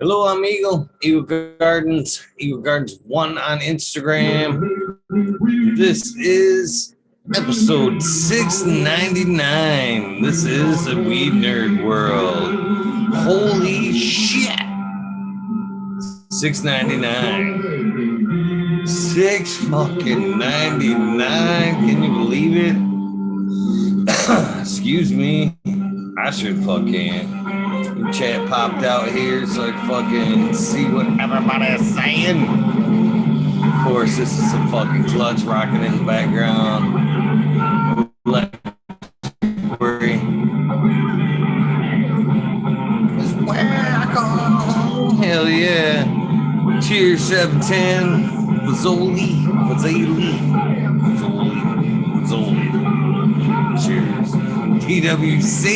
Hello, amigo. Eagle Gardens 1 on Instagram. This is episode 699. This is the Weed Nerd World. Holy shit. 699. 699. Can you believe it? Excuse me. I should fucking. Chat popped out here so I can fucking see what everybody is saying. Of course, this is some fucking clutch rocking in the background. Worry. It's welcome. Hell yeah. Cheers, 710. Fazoli. Cheers. TWC.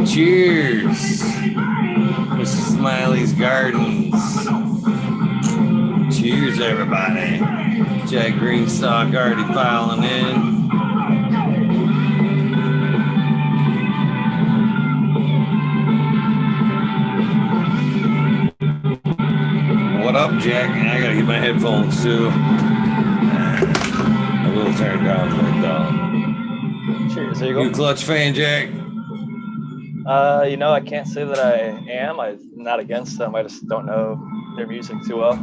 Cheers. Mr. Smiley's Gardens. Cheers, everybody. Jack Greenstock already filing in. What up, Jack? I gotta get my headphones too. A little turned down right though. Cheers. There you go. You a Clutch fan, Jack? I can't say that I am. I'm not against them. I just don't know their music too well.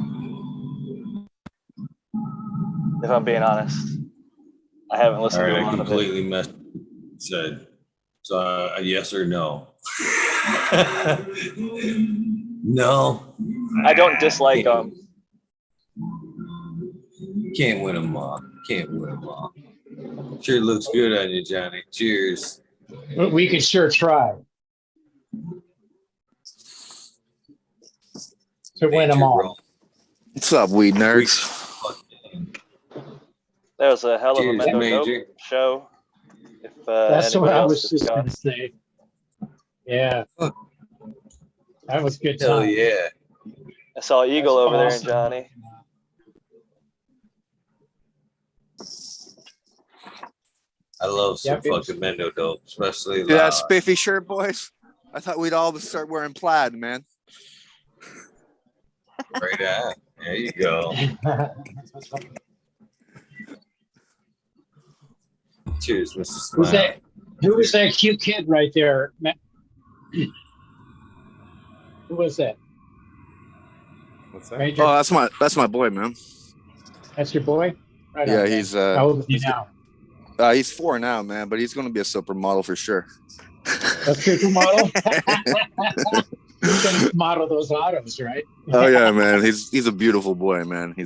If I'm being honest, I haven't listened to a lot of it. Completely messed. Said so. Yes or no? No. I don't dislike them. Can't win them all. Sure looks good on you, Johnny. Cheers. But we could sure try to win them all. What's up, weed nerds? That was a hell of a mental show. That's what I was just going to say. Yeah. That was good time. Hell yeah. I saw Eagle over there and Johnny. I love some fucking Mendo dope, especially that spiffy shirt, boys. I thought we'd all start wearing plaid, man. Right on. There you go. Cheers, Mr. Smile. Who was that cute kid right there? Who was that? What's that? Major? Oh, that's my boy, man. That's your boy? Right yeah, on, he's how old is he now? He's 4 now, man, but he's going to be a supermodel for sure. A supermodel? He's going to model those autos, right? Oh yeah, man. He's a beautiful boy, man.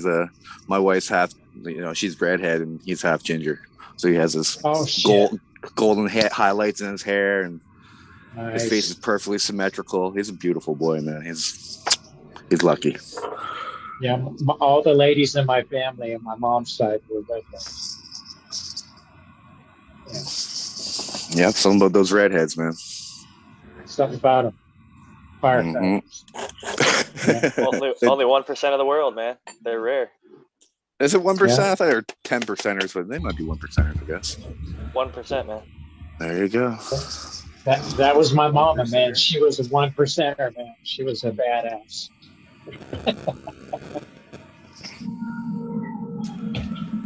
My wife's half, she's redhead and he's half ginger, so he has this golden highlights in his hair, and his face is perfectly symmetrical. He's a beautiful boy, man. He's lucky. Yeah, all the ladies in my family on my mom's side were redheads. Yeah, something about those redheads, man. Something about them. Firefighters. Only 1% of the world, man. They're rare. Is it 1%? Yeah. I thought they were 10%ers, but they might be 1%ers, I guess. 1%, man. There you go. That was my mama, man. She was a 1%er, man. She was a badass.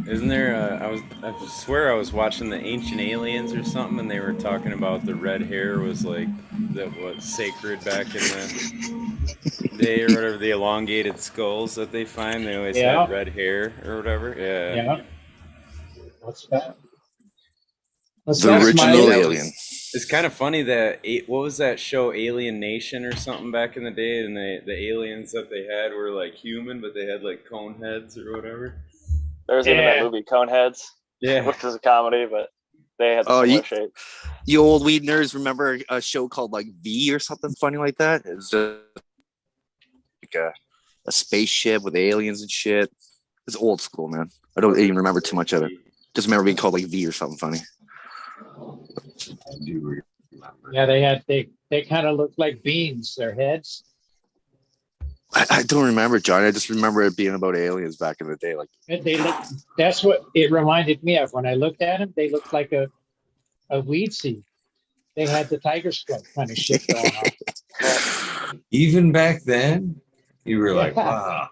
Isn't there? I swear I was watching the Ancient Aliens or something, and they were talking about the red hair was like sacred back in the day or whatever. The elongated skulls that they find, they always had red hair or whatever. Yeah. What's that? The original alien. It's kind of funny that what was that show, Alien Nation or something back in the day, and the aliens that they had were like human, but they had like cone heads or whatever. There was even that movie Coneheads, which was a comedy, but they had the similar shape. You old weed nerds remember a show called like V or something funny like that? It's like a spaceship with aliens and shit. It's old school, man. I don't even remember too much of it. Just remember being called like V or something funny. Yeah, they kind of looked like beans, their heads. I don't remember, John. I just remember it being about aliens back in the day. Like that's what it reminded me of when I looked at them. They looked like a weed seed. They had the tiger stripe kind of shit going on. Even back then, you were like, wow,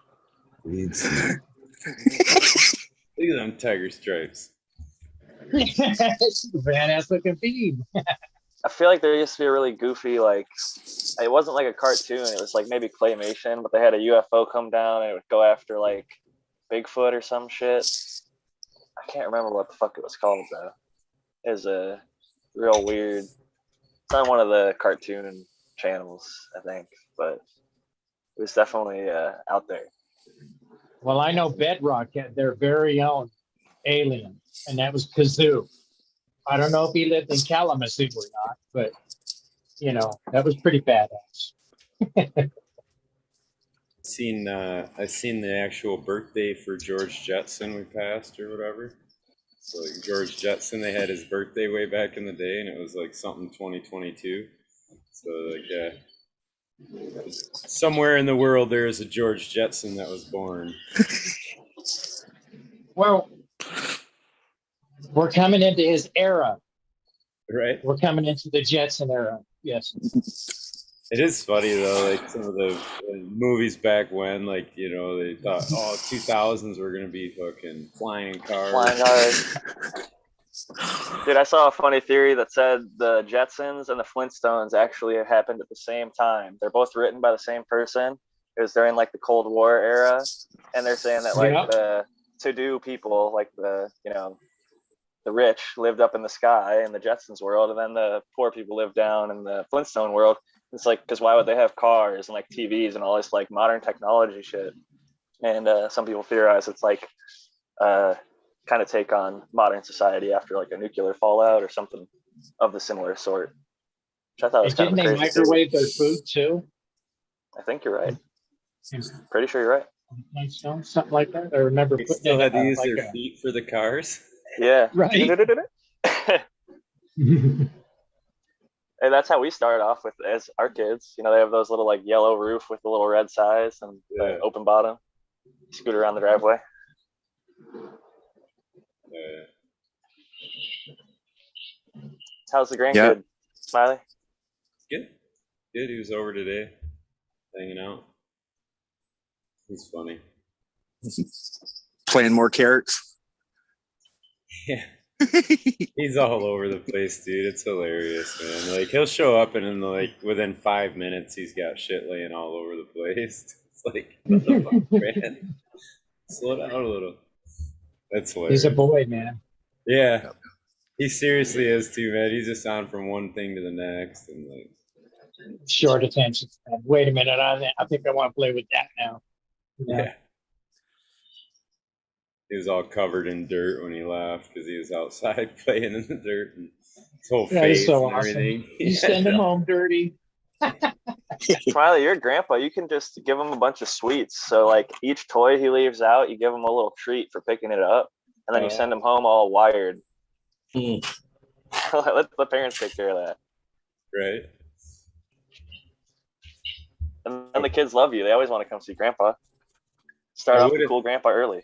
weed smell. Look at them tiger stripes. It's a badass looking bead. I feel like there used to be a really goofy, like, it wasn't like a cartoon. It was like maybe claymation, but they had a UFO come down and it would go after like Bigfoot or some shit. I can't remember what the fuck it was called though. It was a real weird. It's on one of the cartoon channels, I think, but it was definitely out there. Well, I know Bedrock had their very own alien, and that was Kazoo. I don't know if he lived in Kalamazoo or not, but you know, that was pretty badass. I've seen the actual birthday for George Jetson we passed or whatever. So like George Jetson, they had his birthday way back in the day, and it was like something 2022. So like somewhere in the world there is a George Jetson that was born. Well, we're coming into his era. Right. We're coming into the Jetson era. Yes. It is funny though, like some of the movies back when, like, you know, they thought, 2000s were gonna be fucking flying cars. Flying cars. Dude, I saw a funny theory that said the Jetsons and the Flintstones actually happened at the same time. They're both written by the same person. It was during like the Cold War era, and they're saying that like the to-do people, like the, you know, the rich lived up in the sky in the Jetsons world, and then the poor people lived down in the Flintstone world. It's like, because why would they have cars and like TVs and all this like modern technology shit? And some people theorize it's like kind of take on modern society after like a nuclear fallout or something of the similar sort. Which I thought was kind of crazy. Didn't they microwave their food too? I think you're right. Pretty sure you're right. Something like that. I remember they still had to use like their feet for the cars. Yeah. Right. And that's how we started off with as our kids. You know, they have those little like yellow roof with the little red sides and open bottom. Scoot around the driveway. How's the grandkid, Smiley? Good. He was over today, hanging out. He's funny. Playing more carrots. Yeah. He's all over the place, dude. It's hilarious, man. Like, he'll show up and in like within 5 minutes he's got shit laying all over the place. It's like, what the fuck, man? Slow down a little. That's hilarious. He's a boy, man. Yeah. He seriously is too, man. He's just on from one thing to the next and like short attention span. Wait a minute, I think I want to play with that now. Yeah. He was all covered in dirt when he left because he was outside playing in the dirt and his whole face so and awesome. everything. You send him home dirty. Smiley, your grandpa, you can just give him a bunch of sweets. So like each toy he leaves out, you give him a little treat for picking it up, and then you send him home all wired. Let the parents take care of that. Right. And then the kids love you. They always want to come see grandpa. Start off with cool grandpa early.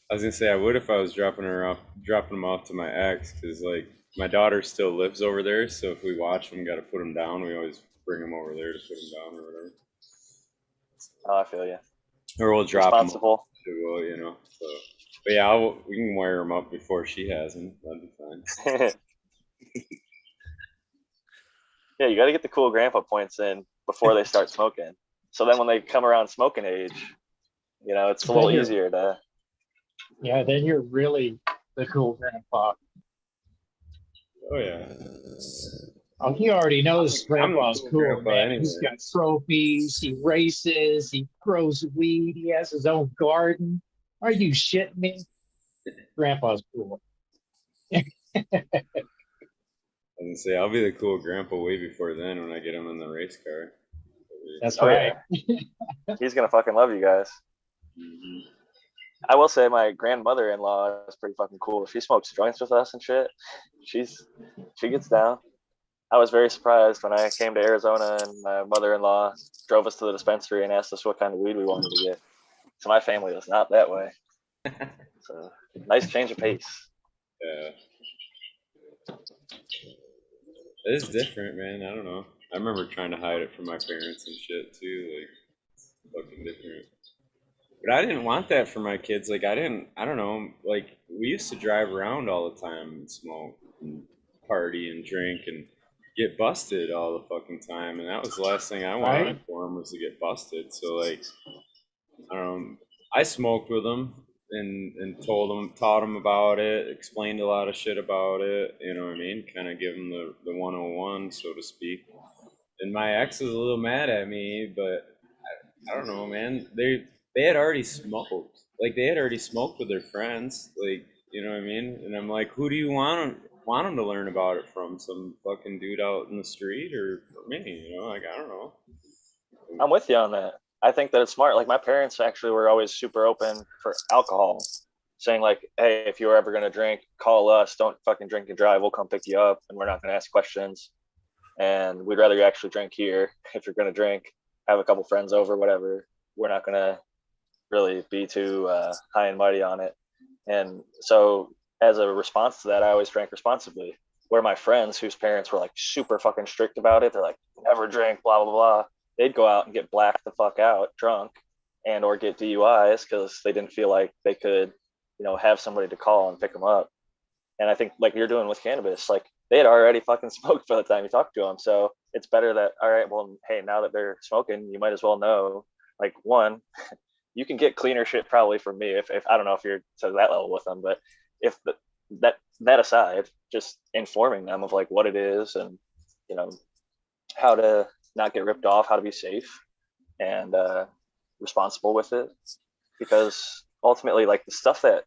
I was gonna say I would if I was dropping them off to my ex, because like my daughter still lives over there, so if we watch them, got to put them down. We always bring them over there to put them down or whatever. Oh, I feel you. Or we'll drop Responsible. them. Well, you know. So, but yeah, we can wire them up before she has them. That'd be fine. Yeah, you got to get the cool grandpa points in before they start smoking. So then when they come around smoking age, you know, it's a little easier to. Yeah, then you're really the cool grandpa. Oh yeah. Oh, he already knows grandpa's cool, man. Anyway. He's got trophies, he races, he grows weed, he has his own garden. Are you shitting me? Grandpa's cool. I was gonna say I'll be the cool grandpa way before then when I get him in the race car. That's right. Yeah. He's gonna fucking love you guys. Mm-hmm. I will say my grandmother-in-law is pretty fucking cool. She smokes joints with us and shit. She gets down. I was very surprised when I came to Arizona and my mother-in-law drove us to the dispensary and asked us what kind of weed we wanted to get. So my family was not that way. So nice change of pace. Yeah. It is different, man. I don't know. I remember trying to hide it from my parents and shit too, like fucking different. But I didn't want that for my kids. Like I don't know, like we used to drive around all the time and smoke and party and drink and get busted all the fucking time, and that was the last thing I wanted Right. for them was to get busted. So like, I smoked with them and taught them about it, explained a lot of shit about it. You know what I mean? Kind of give them the 101, so to speak. And my ex is a little mad at me, but I don't know, man. They had already smoked. Like they had already smoked with their friends. Like, you know what I mean? And I'm like, who do you want them to learn about it from? Some fucking dude out in the street or for me? You know, like I don't know. I'm with you on that. I think that it's smart. Like my parents actually were always super open for alcohol, saying like, "Hey, if you're ever gonna drink, call us. Don't fucking drink and drive. We'll come pick you up, and we're not gonna ask questions. And we'd rather you actually drink here. If you're gonna drink, have a couple friends over, whatever. We're not gonna really be too high and mighty on it." And so, as a response to that, I always drank responsibly. Where my friends, whose parents were like super fucking strict about it, they're like, "Never drink," blah blah blah. They'd go out and get blacked the fuck out, drunk, and or get DUIs because they didn't feel like they could, have somebody to call and pick them up. And I think like you're doing with cannabis, like they had already fucking smoked by the time you talked to them. So it's better that, all right, well, hey, now that they're smoking, you might as well know, like one, you can get cleaner shit probably from me if I don't know if you're to that level with them, but if that aside, just informing them of like what it is and, how to not get ripped off, how to be safe and responsible with it, because ultimately like the stuff that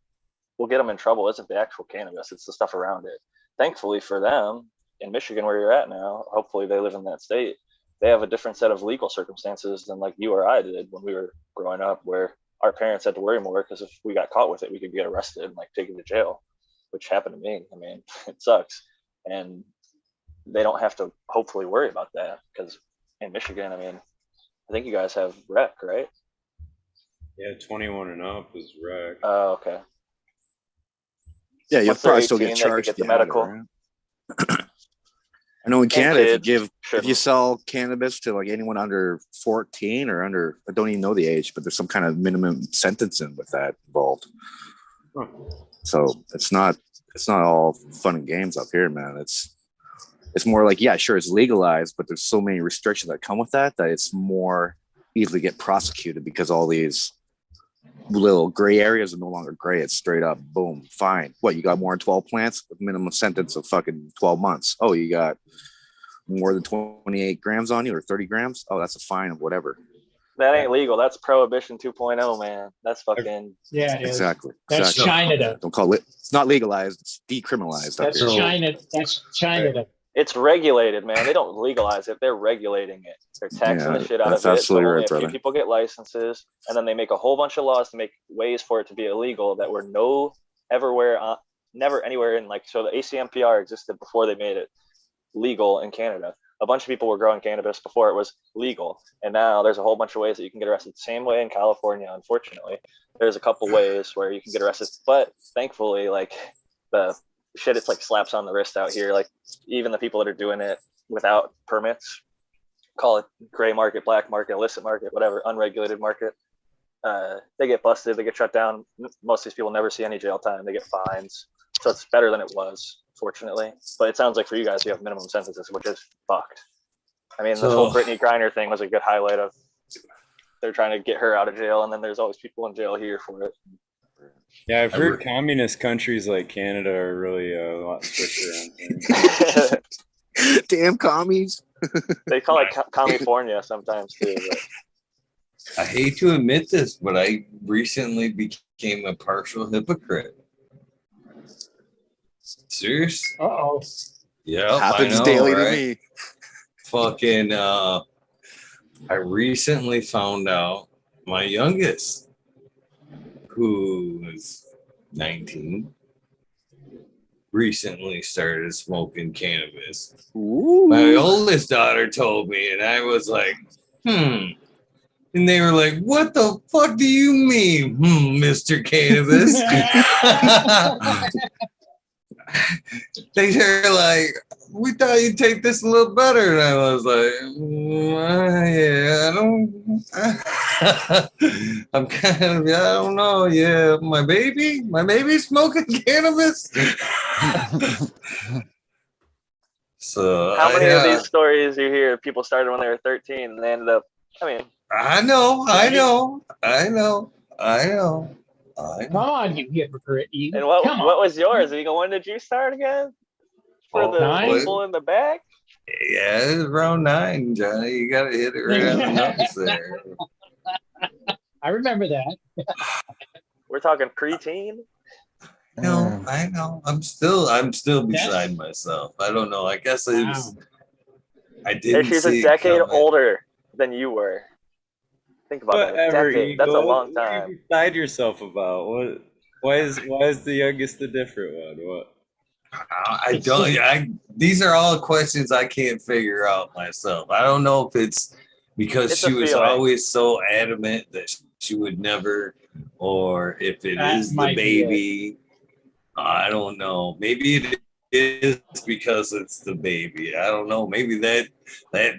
will get them in trouble isn't the actual cannabis, it's the stuff around it. Thankfully for them in Michigan where you're at now, hopefully they live in that state, they have a different set of legal circumstances than like you or I did when we were growing up, where our parents had to worry more because if we got caught with it we could get arrested and like taken to jail, which happened to me. I mean, it sucks. And they don't have to hopefully worry about that because in Michigan, I mean, I think you guys have rec, right? Yeah, 21 and up is rec. Oh, okay. Yeah, you'll Once they're probably still 18, get they could charged get if the you had it, medical. right? I know in Canada, if you sell cannabis to like anyone under 14 or under, I don't even know the age, but there's some kind of minimum sentencing with that involved. Huh. So it's not all fun and games up here, man. It's more like, yeah, sure, it's legalized, but there's so many restrictions that come with that it's more easily get prosecuted because all these little gray areas are no longer gray. It's straight up, boom, fine. What, you got more than 12 plants with minimum sentence of fucking 12 months? Oh, you got more than 28 grams on you or 30 grams? Oh, that's a fine of whatever. That ain't legal. That's Prohibition 2.0, man. That's fucking... Yeah, it is. Exactly. That's China. Don't call it. It's not legalized. It's decriminalized. That's China. That's China. It's regulated, man. They don't legalize it. They're regulating it. They're taxing the shit out of it. So only a few people get licenses, and then they make a whole bunch of laws to make ways for it to be illegal that were never anywhere in like. So the ACMPR existed before they made it legal in Canada. A bunch of people were growing cannabis before it was legal, and now there's a whole bunch of ways that you can get arrested. Same way in California, unfortunately. There's a couple ways where you can get arrested, but thankfully, like the shit, it's like slaps on the wrist out here. Like even the people that are doing it without permits, call it gray market, black market, illicit market, whatever, unregulated market, they get busted, they get shut down. Most of these people never see any jail time. They get fines. So it's better than it was, fortunately. But it sounds like for you guys, you have minimum sentences, which is fucked. I mean, this whole Brittany Griner thing was a good highlight of they're trying to get her out of jail, and then there's always people in jail here for it. Yeah, I've heard communist countries like Canada are really a lot stricter on things. Damn commies. They call it California sometimes too. But. I hate to admit this, but I recently became a partial hypocrite. Serious? Uh-oh. Yeah, happens daily to me. Fucking, I recently found out my youngest, who was 19, recently started smoking cannabis. Ooh. My oldest daughter told me, and I was like, And they were like, what the fuck do you mean, Mr. Cannabis? they are like, we thought you'd take this a little better. And I was like, yeah, I don't. I'm kind of, I don't know. Yeah, my baby smoking cannabis. So How many of yeah, these stories you hear people started when they were 13 and they ended up? I mean, I know. Come on, you hypocrite. and You. what Come on. what was yours? Eagle, when did you start again? For the Nine? people in the back? Yeah, it's around 9, Johnny. You got to hit it right on the nose there. I remember that. We're talking preteen. No, I know. I'm still beside myself. I don't know. I guess I And didn't she's a see it decade coming. older than you were. Think about that. A Whatever, decade. Eagle. That's a long What are time. you beside yourself about? What? Why is the youngest the different one? What? I don't. These are all questions I can't figure out myself. I don't know if it's because It's she a was feeling. always so adamant that she would never, or if it That is the might be it. baby. I don't know. Maybe it is because it's the baby. I don't know. Maybe that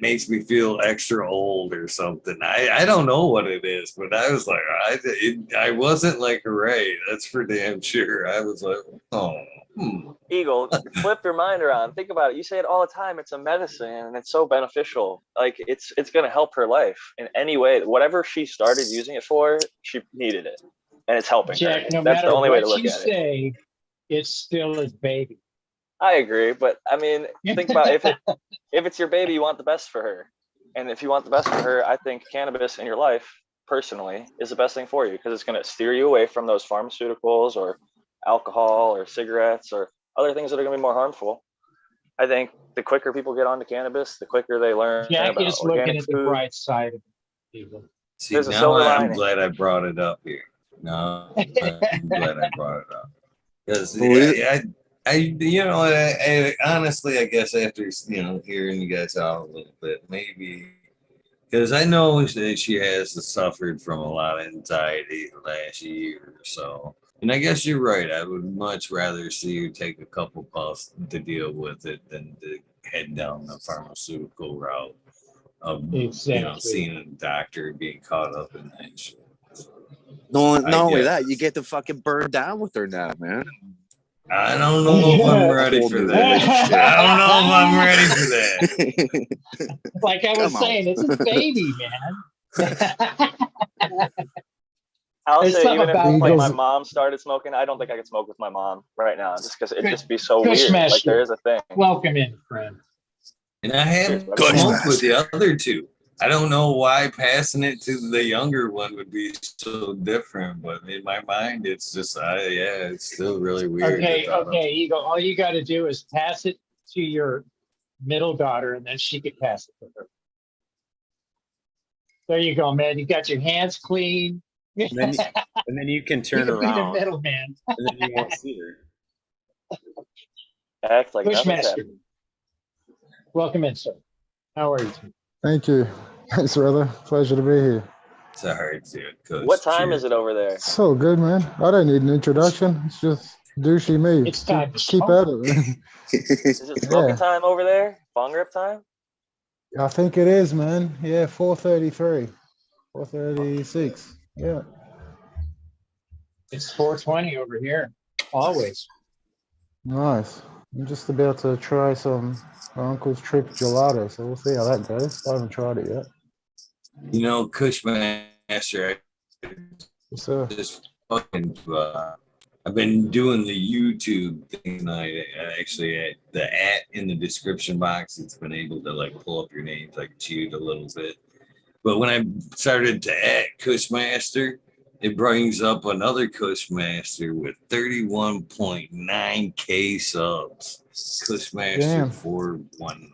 makes me feel extra old or something. I don't know what it is, but I was like, I wasn't like, hooray, that's for damn sure. I was like, oh. Eagle, flip your mind around. Think about it. You say it all the time. It's a medicine and it's so beneficial. Like it's going to help her life in any way. Whatever she started using it for, she needed it, and it's helping Jack, her. no That's the matter only way to what look you at it. say, it's still his baby. I agree, but I mean, think about if it's your baby, you want the best for her, and if you want the best for her, I think cannabis in your life, personally, is the best thing for you because it's going to steer you away from those pharmaceuticals or alcohol or cigarettes or other things that are going to be more harmful. I think the quicker people get onto cannabis, the quicker they learn Jack about is looking organic at the food. bright side of it. See, There's a now silver I'm lining. glad I brought it up here. No, I'm glad I brought it up because I honestly, I guess after hearing you guys out a little bit, maybe because I know that she has suffered from a lot of anxiety the last year or so. And I guess you're right. I would much rather see her take a couple puffs to deal with it than to head down the pharmaceutical route of Exactly. seeing a doctor being caught up in that shit. Not I only get that, it. you get to fucking burn down with her now, man. I don't know if I'm ready Whole for new that. relationship. I don't know if I'm ready for that. Like I was Come on. saying, it's a baby, man. I'll There's say, something even if about like my this. mom started smoking, I don't think I could smoke with my mom right now, just because it'd just be so Kushmaster. weird. Like there is a thing. Welcome in, friend. And I have Cheers, smoked with the other two. I don't know why passing it to the younger one would be so different, but in my mind, it's just, it's still really weird. Okay, Eagle. All you got to do is pass it to your middle daughter, and then she could pass it to her. There you go, man. You got your hands clean. And then you can turn you can around. be the middleman. And then you won't see her. Act like nothing's Bushmaster. happening. Welcome in, sir. How are you? Thank you. Thanks, brother. Pleasure to be here. Sorry, Coach. What time is it over there? So good, man. I don't need an introduction. It's just douchey me. It's time to Keep smoke. at it. Is it smoking Yeah. time over there? Bong rip time? I think it is, man. Yeah, 4:33, 4:36. Yeah. It's 4:20 over here. Always. Nice. I'm just about to try some my uncle's trip gelato, so we'll see how that goes. I haven't tried it yet. Cushmaster, Yes, sir. just fucking, I've been doing the YouTube thing. I actually at the in the description box, it's been able to like pull up your names, like cheat a little bit. But when I started to at Cushmaster, it brings up another Cushmaster with 31.9K subs. Cushmaster Damn. 419.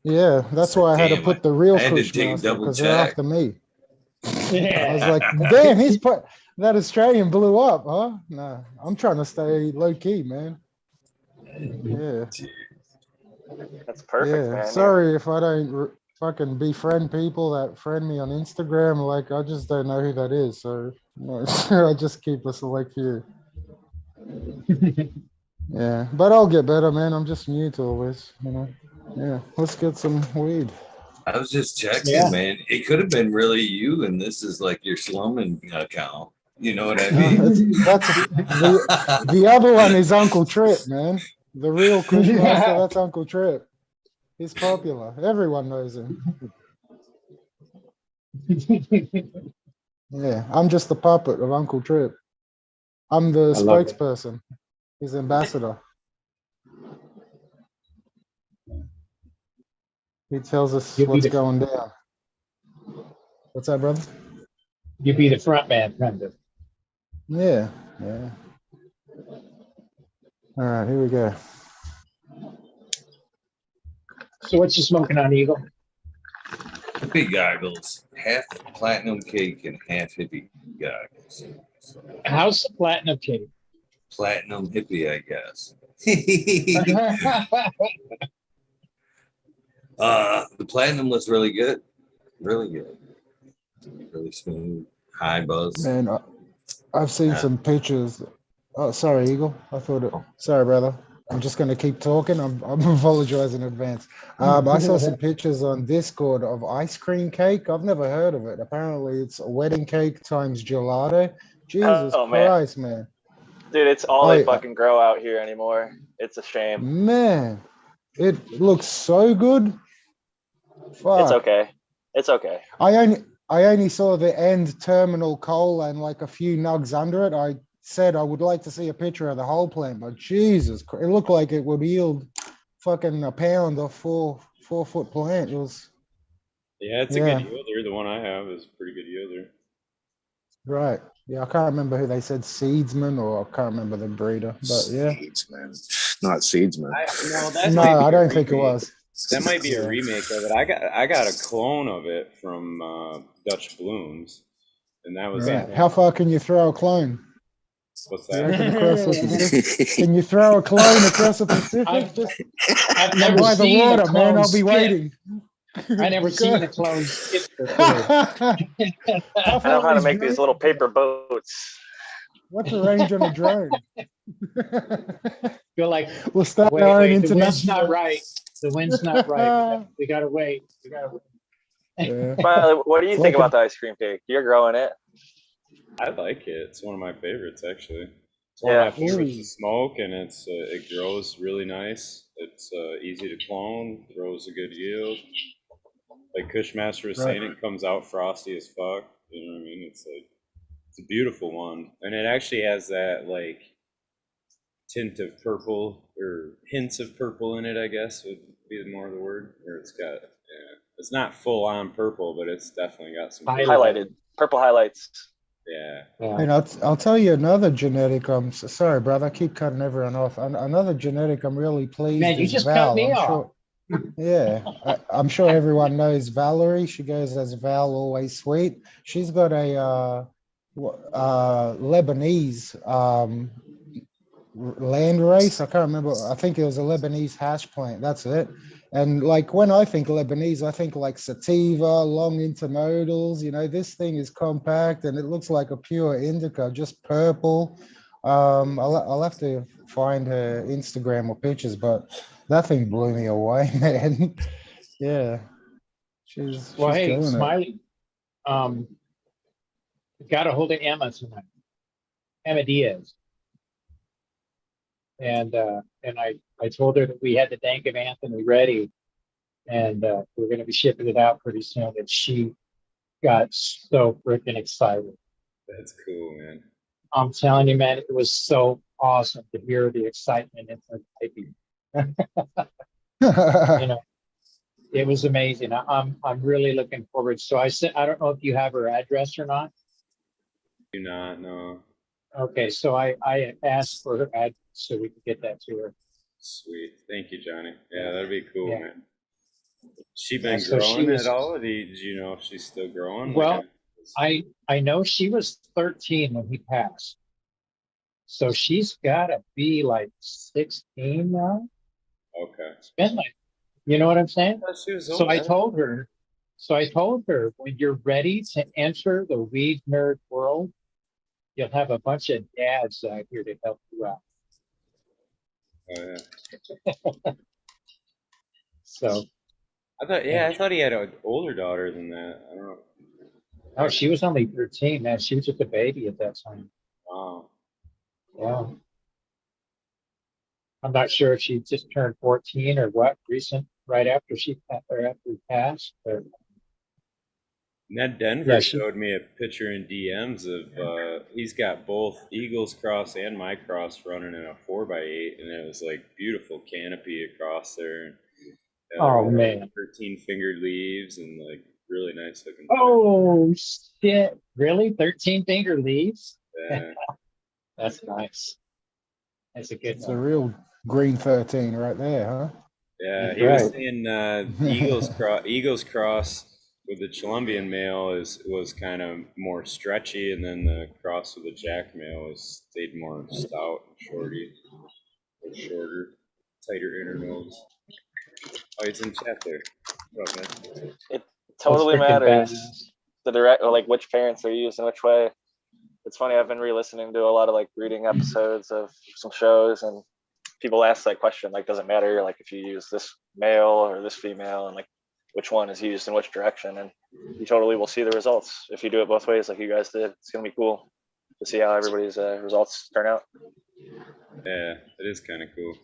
Yeah, that's why I had to Damn, put the real I had to take Kushmaster double because they're check. after me. I Yeah. was like, damn, he's put that Australian blew up, huh? Nah, I'm trying to stay low key, man. Yeah, That's perfect, yeah. man. Sorry if I don't fucking befriend people that friend me on Instagram. Like, I just don't know who that is. So I just keep a select few. Yeah, but I'll get better, man. I'm just new to all this, you know. Yeah, let's get some weed. I was just checking, Yeah. man. It could have been really you, and this is like your slumming account. You know what I mean? That's the other one is Uncle Trip, man. The real Kushmaster, that's Uncle Trip. He's popular. Everyone knows him. Yeah, I'm just the puppet of Uncle Trip. I'm the I love it. spokesperson, his ambassador. He tells us You'll be what's the going down. What's that, brother? you'll be the front man, kind of. Yeah, yeah. All right, here we go. So what you smoking on, Eagle? Hippie goggles, half platinum cake and half hippie goggles. So, How's the platinum cake? platinum hippie, I guess. The platinum looks really good, really good, really smooth, high buzz. Man, I've seen some pictures. Oh, sorry, Eagle. I thought it. Sorry, brother. I'm just going to keep talking. I'm apologizing in advance. I saw some pictures on Discord of ice cream cake. I've never heard of it. Apparently, it's a wedding cake times gelato. Jesus Oh, man. Christ, man. Dude, it's all they fucking grow out here anymore. It's a shame. Man, it looks so good. Fuck. It's okay. It's okay. I only saw the end terminal coal and like a few nugs under it. I said I would like to see a picture of the whole plant, but Jesus, it looked like it would yield fucking a pound of 4 foot plant. It was it's a good yielder. The one I have is a pretty good yielder. right. Yeah, I can't remember who they said, seedsman, or I can't remember the breeder, but yeah. Seedsman, not seedsman. No, I don't think it was. That might be a remake of it. I got a clone of it from Dutch Blooms, and that was right. How far can you throw a clone? What's You that? reckon across the Pacific? Can you throw a clone across the Pacific? I've never by the seen water, a man. clone I'll be skip. waiting. I never seen a clone skip before. How I know far how to is make drone? these little paper boats. What's the range on a drone? Feel like, We'll start wait, our own the wind's international. not right. The wind's not right. We gotta wait. We gotta wait. Yeah. By the way, what do you It's think like about the ice cream cake? You're growing it. I like it. It's one of my favorites, actually. It's one of my favorites to smoke, and it grows really nice. It's easy to clone, throws a good yield. Like Kushmaster was saying, it comes out frosty as fuck. You know what I mean? It's a beautiful one, and it actually has that like tint of purple or hints of purple in it, I guess would be more of the word. Or it's got it's not full on purple, but it's definitely got some highlighted purple highlights. Yeah. And I'll tell you another genetic. I'm sorry, brother. I keep cutting everyone off. Another genetic I'm really pleased. Man, you is just Val. cut me I'm off. sure. Yeah, I'm sure everyone knows Valerie. She goes as Val, always sweet. She's got a Lebanese land race. I can't remember. I think it was a Lebanese hash plant. That's it. And like when I think Lebanese, I think like sativa, long internodals. You know, this thing is compact and it looks like a pure indica, just purple. I'll have to find her Instagram or pictures, but that thing blew me away, man. Yeah, she's Hey, killing Smiley, got a hold of Emma tonight, Emma Diaz, and I told her that we had the Dank of Anthony ready, and we're going to be shipping it out pretty soon. And she got so freaking excited. That's cool, man. I'm telling you, man, it was so awesome to hear the excitement in her typing. it. You know, it was amazing. I'm really looking forward. So I said, I don't know if you have her address or not. Do not know. Okay, so I asked for her address so we could get that to her. Sweet, thank you, Johnny. Yeah, that'd be cool, man. She been so growing she was, at all? Did you know if she's still growing? Well, I know she was 13 when he passed. So she's got to be like 16 now. Okay. It's been like, you know what I'm saying? So I told her, when you're ready to enter the weed nerd world, you'll have a bunch of dads out here to help you out. Oh, yeah. So, I thought he had an older daughter than that. I don't know. oh, she was only 13, man. She was just a baby at that time. Wow. Yeah. I'm not sure if she just turned 14 or what, right after after he passed. But Ned Denver yeah, showed me a picture in DMs of he's got both Eagles Cross and my cross running in a 4x8, and it was like beautiful canopy across there. oh man. 13 fingered leaves and like really nice looking. Oh shit! Really? 13 finger leaves? Yeah. That's nice. That's a good It's one. a real green 13 right there, huh? Yeah, That's he was right. saying Eagles Cross with the Colombian male was kind of more stretchy, and then the cross with the Jack male stayed more stout, shorter, tighter internodes. Oh, he's in chat there. What up, man? It Oh, totally freaking matters badass. the direct, or like which parents are used in which way. It's funny. I've been re-listening to a lot of like reading episodes of some shows, and people ask that question, like, does it matter, like, if you use this male or this female, and like, which one is used in which direction? And you totally will see the results if you do it both ways, like you guys did. It's gonna be cool to see how everybody's results turn out. Yeah, it is kind of cool.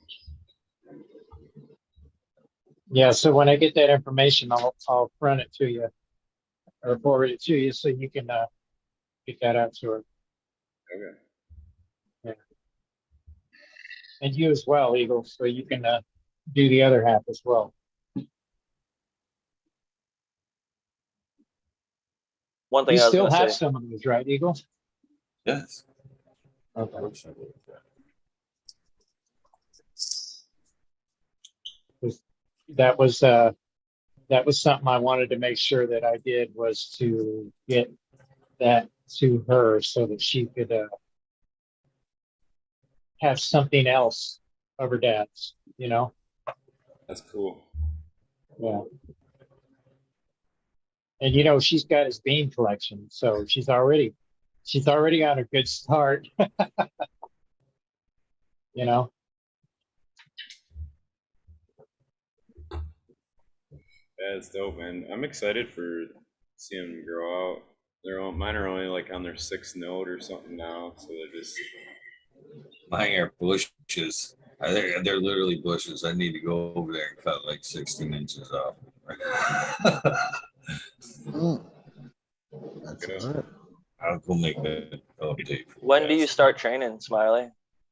Yeah, so when I get that information, I'll front it to you or forward it to you so you can get that out to her. Okay. Yeah. And you as well, Eagle, so you can do the other half as well. One thing You I was still gonna have say, some of those, right, Eagle? Yes. Okay. That was something I wanted to make sure that I did, was to get that to her so that she could have something else of her dad's, you know? That's cool. Yeah. And you know, she's got his bean collection, so she's already on a good start. You know? Yeah, it's dope, man. I'm excited for seeing them grow out. Mine are only like on their 6th node or something now, so they're just. Mine are bushes. They're literally bushes. I need to go over there and cut like 16 inches off. That's Good. all right. I'll go make that update. For when do you guys. start training Smiley?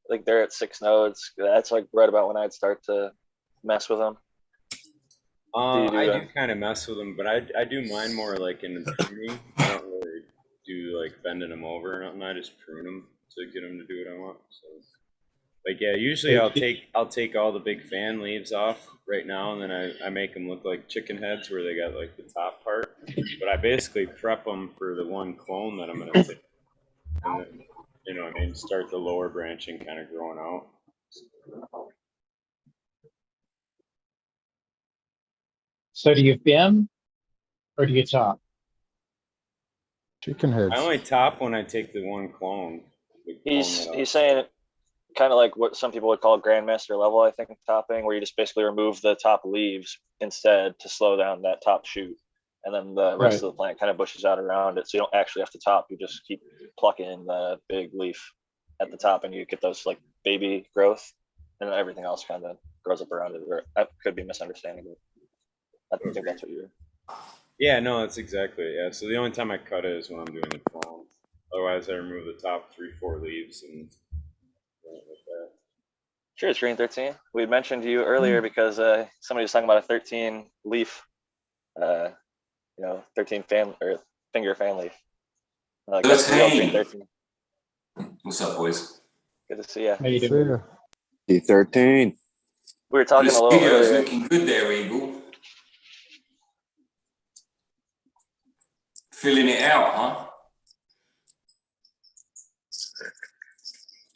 Like they're at 6 nodes. That's like right about when I'd start to mess with them. I do kind of mess with them, but I do mine more like in the pruning. I don't really do like bending them over or nothing. I just prune them to get them to do what I want. So, like, yeah, usually I'll take all the big fan leaves off right now, and then I make them look like chicken heads where they got like the top part. But I basically prep them for the one clone that I'm gonna take, and then, you know what I mean, start the lower branching kind of growing out. So do you film or do you top? Chicken heads. I only top when I take the one clone. He's saying kind of like what some people would call grandmaster level, I think, topping, where you just basically remove the top leaves instead to slow down that top shoot, and then the rest of the plant kind of bushes out around it, so you don't actually have to top. You just keep plucking the big leaf at the top, and you get those like baby growth, and then everything else kind of grows up around it. Or I could be misunderstanding it. I think that's what you're. Yeah, no, that's exactly it. Yeah, so the only time I cut it is when I'm doing the clone. Otherwise, I remove the top 3-4 leaves and like that. Sure, it's Green 13. We had mentioned you earlier because somebody was talking about a 13 leaf, 13 finger fan leaf. Good to see you, Green 13. What's up, boys? Good to see you. How you doing? D13. We were talking a little Video's earlier. looking good there, Eagle. Filling it out, huh?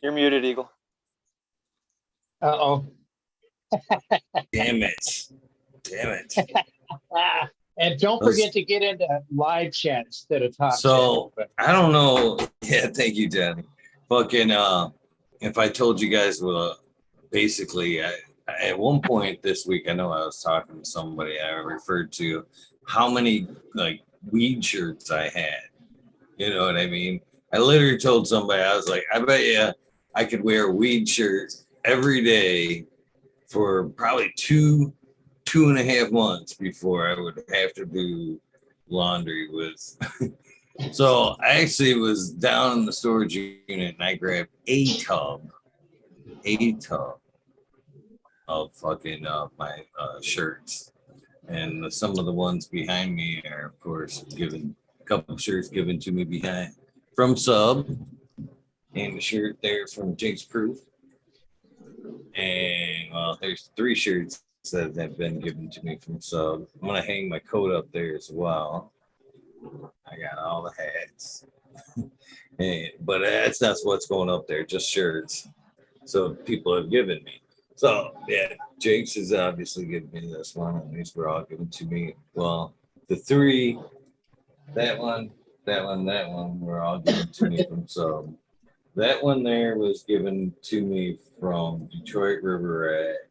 You're muted, Eagle. Uh-oh. Damn it. And don't forget to get into live chat instead of top So chat. I don't know. Yeah, thank you, Danny. Fucking if I told you guys what basically, at one point this week, I know I was talking to somebody, I referred to how many like weed shirts I had. You know what I mean? I literally told somebody, I was like, I bet you I could wear a weed shirt every day for probably 2.5 months before I would have to do laundry with. So I actually was down in the storage unit and I grabbed a tub of fucking my shirts. And some of the ones behind me are, of course, given a couple of shirts given to me behind from Sub, and the shirt there from Jake's Proof. And well, there's 3 shirts that have been given to me from Sub. I'm gonna hang my coat up there as well. I got all the hats, but that's not what's going up there, just shirts. So people have given me. So yeah, Jake's is obviously giving me this one, and these were all given to me. Well, the 3, that one, were all given to me from Sub. That one there was given to me from Detroit River Rat,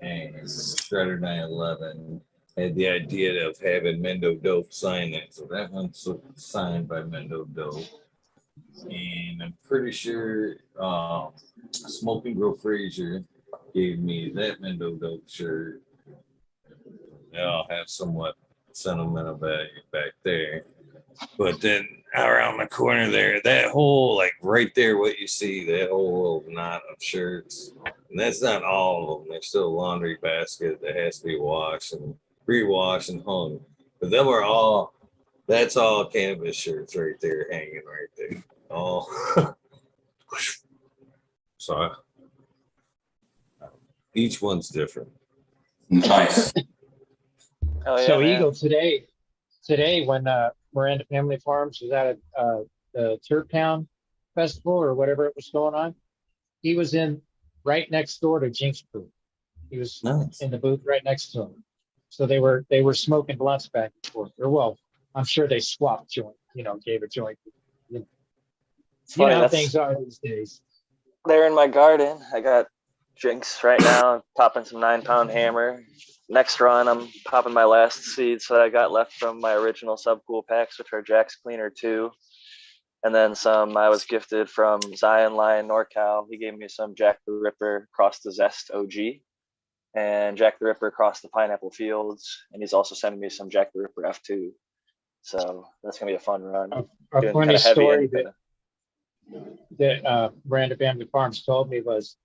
and Shredder 911 had the idea of having Mendo Dope sign it. So that one's signed by Mendo Dope. And I'm pretty sure Smoking Grow Frazier gave me that Mendo Dope shirt. They all have somewhat sentimental value back there. But then around the corner there, that whole, like right there, what you see, that whole knot of shirts, and that's not all of them. There's still a laundry basket that has to be washed and re-washed and hung. But them are all, that's all cannabis shirts right there, hanging right there. All. So each one's different. Nice. Oh, yeah, So man. Eagle, today when Miranda Family Farms was at the Turp Town Festival or whatever it was going on, he was in right next door to Jinx booth. He was Nice. in the booth right next to him. So they were smoking blunts back and forth. Or well, I'm sure they swapped joint, gave a joint. You know, It's you know funny, how that's things are these days. they're in my garden. I got Jinx right now, popping some 9-pound hammer. Next run, I'm popping my last seeds that I got left from my original subcool packs, which are Jack's Cleaner 2. And then some I was gifted from Zion Lion NorCal. He gave me some Jack the Ripper Across the Zest OG and Jack the Ripper Across the Pineapple Fields. And he's also sending me some Jack the Ripper F2. So that's going to be a fun run. A Doing funny kinda heavy story and that Miranda Family Farms told me was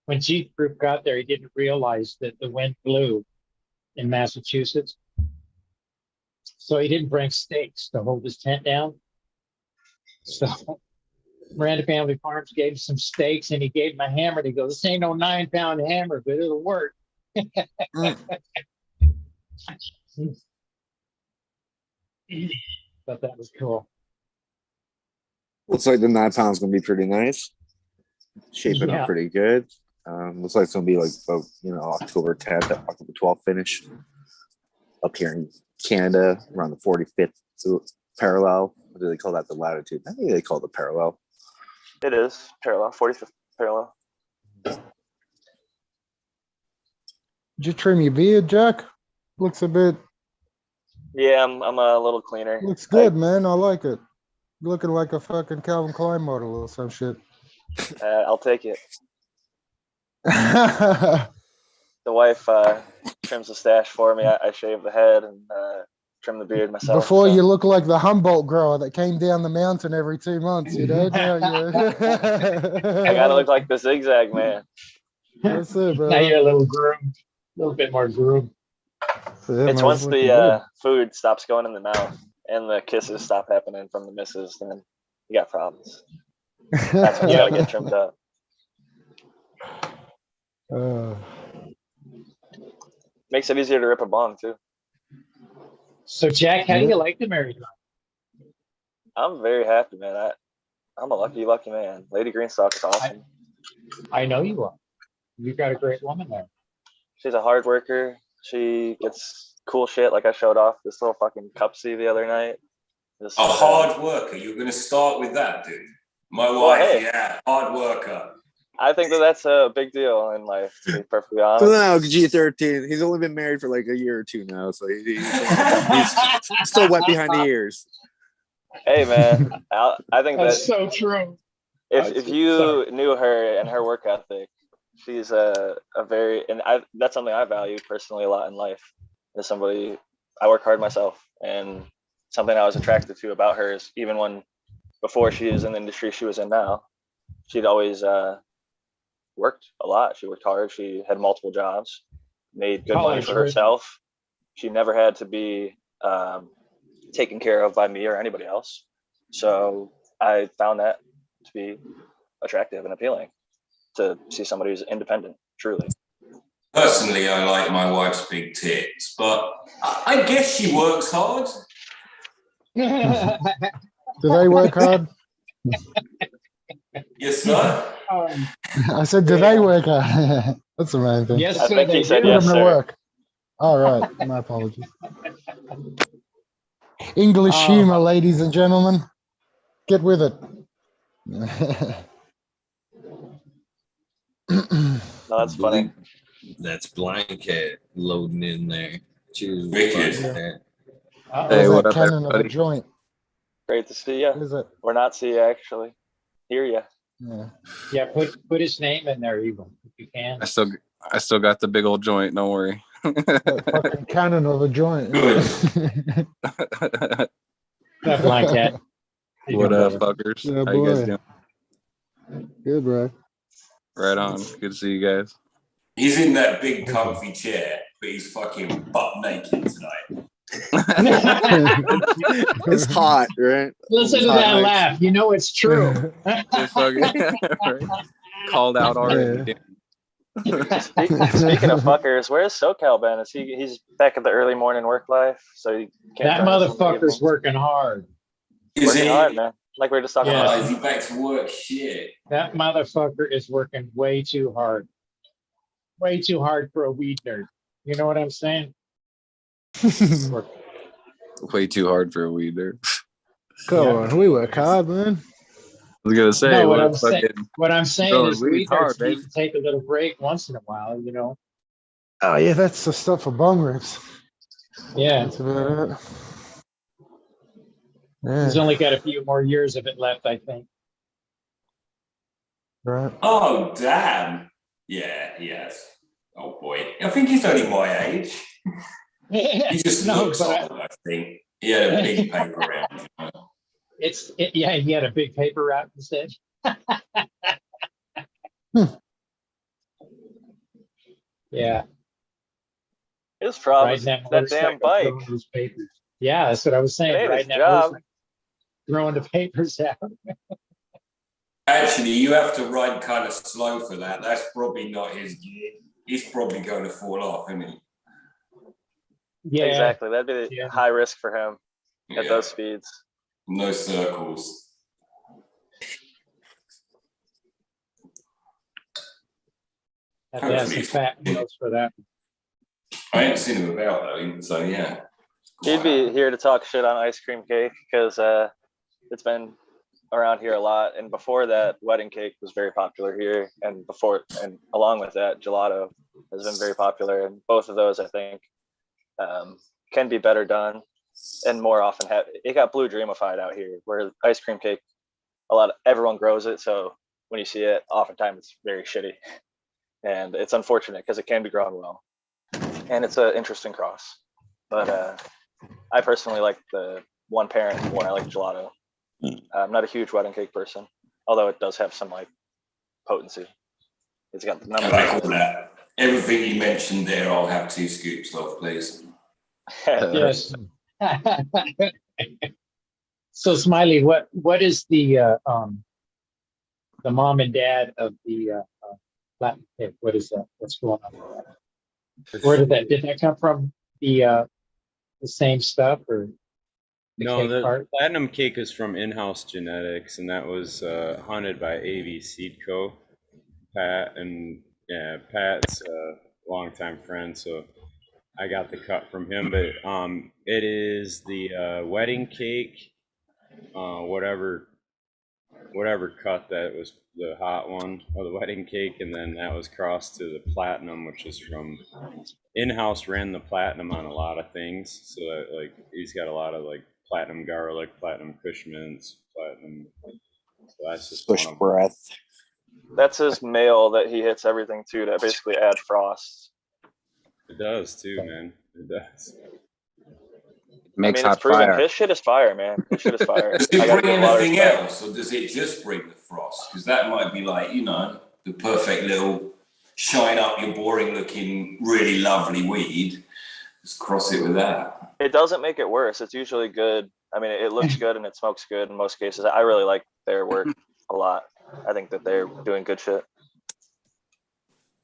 when Jeep Group got there, he didn't realize that the wind blew in Massachusetts. So he didn't bring stakes to hold his tent down. So Miranda Family Farms gave him some stakes and he gave him a hammer. And he goes, "This ain't no 9-pound hammer, but it'll work." Thought that was cool. Looks like the 9 pounds gonna be pretty nice. Shaping up pretty good. Looks like it's gonna be like about October 10th, October 12th finish up here in Canada around the 45th parallel. What do they call that? The latitude? I think they call it the parallel. It is parallel, 45th parallel. Did you trim your beard, Jack? Looks a bit. Yeah, I'm a little cleaner. Looks good, man. I like it. Looking like a fucking Calvin Klein model or some shit. I'll take it. The wife trims the stash for me. I shave the head and trim the beard myself. Before you look like the Humboldt grower that came down the mountain every 2 months, Now I gotta look like the zigzag man. That's it, bro. Now you're a little groomed, a little bit more groomed. Yeah, It's man, once looking the food stops going in the mouth and the kisses stop happening from the missus, then you got problems. That's when you gotta get trimmed up. Makes it easier to rip a bong too. So Jack, how do you like the married life? I'm very happy, man. I'm a lucky man. Lady Greenstock is awesome. I know you are. You've got a great woman there. She's a hard worker. She gets cool shit like I showed off this little fucking cupsy the other night. A hard worker. You're going to start with that, dude. My wife, yeah, hard worker. I think that that's a big deal in life, to be perfectly So honest. now G13, he's only been married for like a year or two now, so he's still wet behind the ears. Hey, man, I think That's that so true. if you knew her and her work ethic, she's a very, and that's something I value personally a lot in life. As somebody, I work hard myself, and something I was attracted to about her is even when before she was in the industry she was in now, she'd always worked a lot. She worked hard. She had multiple jobs, made good money for herself. She never had to be taken care of by me or anybody else. So I found that to be attractive and appealing, to see somebody who's independent, truly. Personally, I like my wife's big tits, but I guess she works hard. Do they work hard? Yes, sir. I said, do they work hard? That's the main thing. Yes, I sir, think they he said do. Put yes, them to sir. work. All right, my apologies. English humor, ladies and gentlemen. Get with it. No, that's funny. That's Blind Cat loading in there. Cheers. Wicked. That. Hey, what that up, cannon of a everybody? joint. Great to see you. Is it? Or not see you, actually. Hear you. Yeah. Yeah, put his name in there, Eagle, if you can. I still got the big old joint. Don't worry. That fucking cannon of a joint. That Blind Cat. What up, fuckers? Yeah, How you guys boy. doing? Good, bro. Right on. Good to see you guys. He's in that big comfy chair, but he's fucking butt naked tonight. It's hot, right? Listen to Hot that nights. laugh. You know it's true. It's fucking right? Called out already. Speaking of fuckers, where's SoCal Ben? He's back at the early morning work life, so he can't That join us in the motherfucker's evenings. working hard. Is Working he? hard, man. Like we were just talking Yeah. about. Is he back to work? Shit. That motherfucker is working way too hard. Way too hard for a weed nerd. You know what I'm saying? Way too hard for a weed there. Come on, we work hard, man. I was gonna say, No, what fucking what I'm saying growing is weed weed hard, nerds need baby. to take a little break once in a while, you know? Oh, yeah, that's the stuff for bong rips. Yeah. That's about it. Yeah, He's only got a few more years of it left, I think. right. Oh, damn. Yeah, yes. Oh, boy. I think he's only my age. He just looks old, I think. He had a big paper round. You know? Yeah, he had a big paper route instead. Yeah. His problem is Riding that damn motorcycle, bike. throwing those papers. Yeah, that's what I was saying. It ain't his Riding that job. motorcycle, throwing the papers out. Actually, you have to ride kind of slow for that. That's probably not his gear. He's probably going to fall off, isn't he? Yeah, Exactly. That'd be high risk for him at those speeds. No circles. have to have some fat wheels for that. I ain't seen him about though, so yeah. He'd be here to talk shit on ice cream cake because it's been around here a lot. And before that, wedding cake was very popular here. And along with that, gelato has been very popular. And both of those, I think, can be better done and more often it got blue dreamified out here, where ice cream cake, everyone grows it. So when you see it, oftentimes it's very shitty. And it's unfortunate because it can be grown well. And it's an interesting cross. But I personally like the one parent more. I like gelato. I'm not a huge wedding cake person, although it does have some like potency. It's got the numbers. I like all that. Everything you mentioned there, I'll have 2 scoops of, please. Yes. So Smiley, what is the mom and dad of the Latin cake? What is that? What's going on with that? Where did that come from? The same stuff or no, the platinum cake is from in-house genetics, and that was hunted by AV Seed Co. Pat, and yeah, Pat's a longtime friend, so I got the cut from him. But it is the wedding cake, whatever cut that was the hot one, or the wedding cake, and then that was crossed to the platinum, which is from in-house. Ran the platinum on a lot of things, so that, like, he's got a lot of like platinum garlic, platinum Kush mints, platinum. So that's just Bush one of breath. That's his mail that he hits everything to basically add frost. It does too, man. It does. Makes it's hot proven. fire. His shit is fire, man. His shit is fire. Does it bring anything else, or does it just bring the frost? Because that might be like, you know, the perfect little shine up your boring looking, really lovely weed. Just cross it with that. It doesn't make it worse. It's usually good. I mean, it looks good and it smokes good in most cases. I really like their work a lot. I think that they're doing good shit.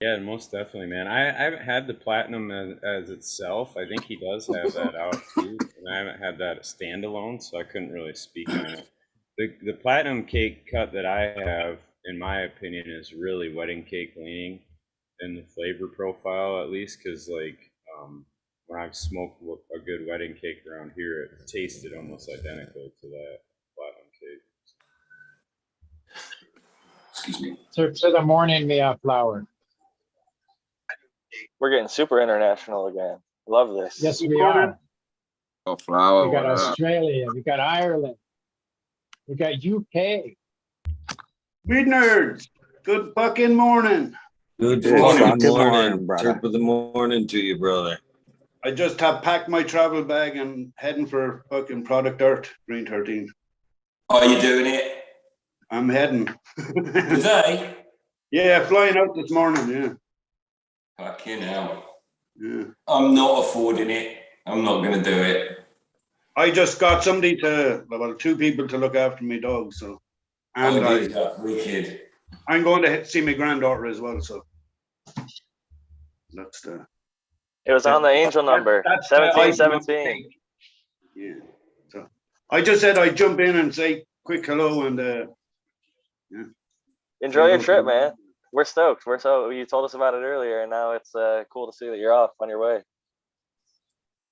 Yeah, most definitely, man. I haven't had the platinum as itself. I think he does have that out too, and I haven't had that standalone, so I couldn't really speak on it. The platinum cake cut that I have, in my opinion, is really wedding cake leaning in the flavor profile, at least, because like when I've smoked a good wedding cake around here, it tasted almost identical to that platinum cake. Excuse me. To the morning meaulflower. We're getting super international again. Love this. Yes, we are. Oh, flower. We got Australia. We got Ireland. We got UK. Weed nerds. Good fucking morning. Good Good fucking fucking morning, morning, brother. Top of the morning to you, brother. I just have packed my travel bag and heading for fucking Product Earth, Green 13. Are you doing it I'm heading. today? Yeah, flying out this morning, yeah. Fucking hell. Yeah. I'm not affording it. I'm not going to do it. I just got somebody two people to look after my dog, so. And Wicked. I'm going to see my granddaughter as well, so. That's the. It was on the angel number, That's 1717. Yeah. So I just said I'd jump in and say quick hello and yeah. Enjoy your trip, man. We're stoked. You told us about it earlier, and now it's cool to see that you're off on your way.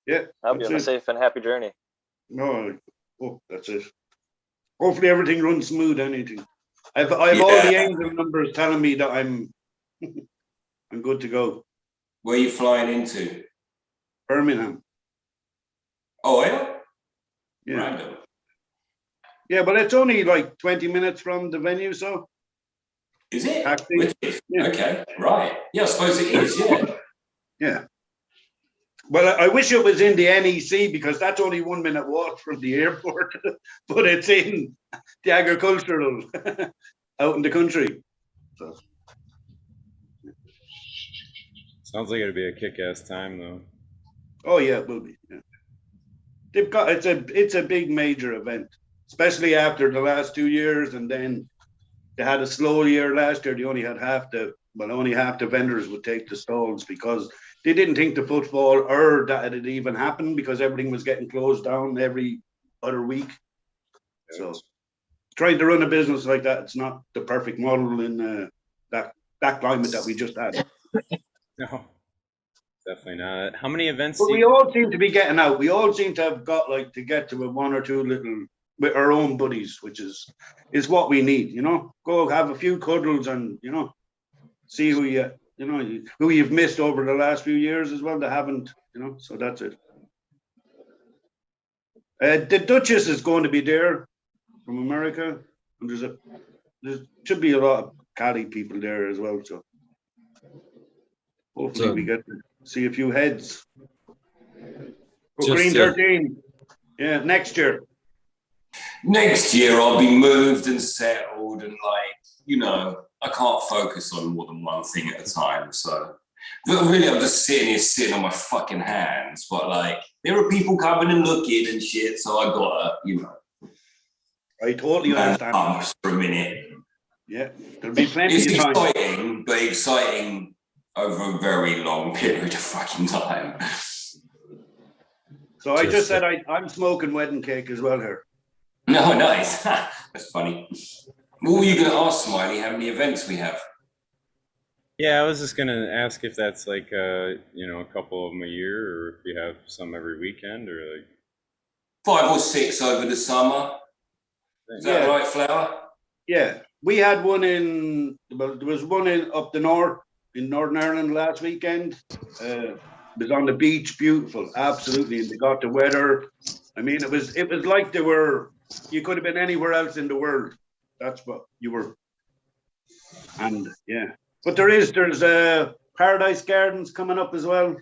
Yeah. I hope you have a safe and happy journey. No, that's it. Hopefully everything runs smooth. Anything. I've all the angel numbers telling me that I'm I'm good to go. Where are you flying into? Birmingham. Oh, yeah? Yeah. Random. Yeah, but it's only like 20 minutes from the venue, so. Is it? Taxi. Yeah. Okay, right. Yeah, I suppose it is, yeah. Yeah. Well, I wish it was in the NEC because that's only 1 minute walk from the airport, but it's in the agricultural out in the country. So. Sounds like it'd be a kick-ass time, though. Oh yeah, it will be. Yeah. They've got it's a big major event, especially after the last 2 years, and then they had a slow year last year. They only had only half the vendors would take the stalls because they didn't think the footfall or that it even happened because everything was getting closed down every other week. So trying to run a business like that, it's not the perfect model in that climate that we just had. No, definitely not. How many events? But we all seem to be getting out. We all seem to have got to get to one or two little with our own buddies, which is what we need. You know, go have a few cuddles and see who you've missed over the last few years as well. That haven't, So that's it. The Duchess is going to be there from America, and there should be a lot of Cali people there as well. So hopefully we get to see a few heads. Green 13. Yeah, next year. Next year I'll be moved and settled and I can't focus on more than one thing at a time. So really I'm just sitting on my fucking hands. But there are people coming and looking and shit, so I gotta, I totally understand. For a minute. Yeah, there'll be plenty of time. It's exciting, but exciting over a very long period of fucking time. So I just said I'm smoking wedding cake as well here. No, nice. That's funny. What were you going to ask, Smiley? How many events we have? Yeah, I was just going to ask if that's a couple of them a year, or if you have some every weekend, or 5 or 6 over the summer. Is that right, Flower? Yeah. we had one in, well, there was one in up the north in Northern Ireland last weekend. It was on the beach, beautiful, absolutely. And they got the weather. I mean, it was like you could have been anywhere else in the world. That's what you were. And yeah, but there's Paradise Gardens coming up as well.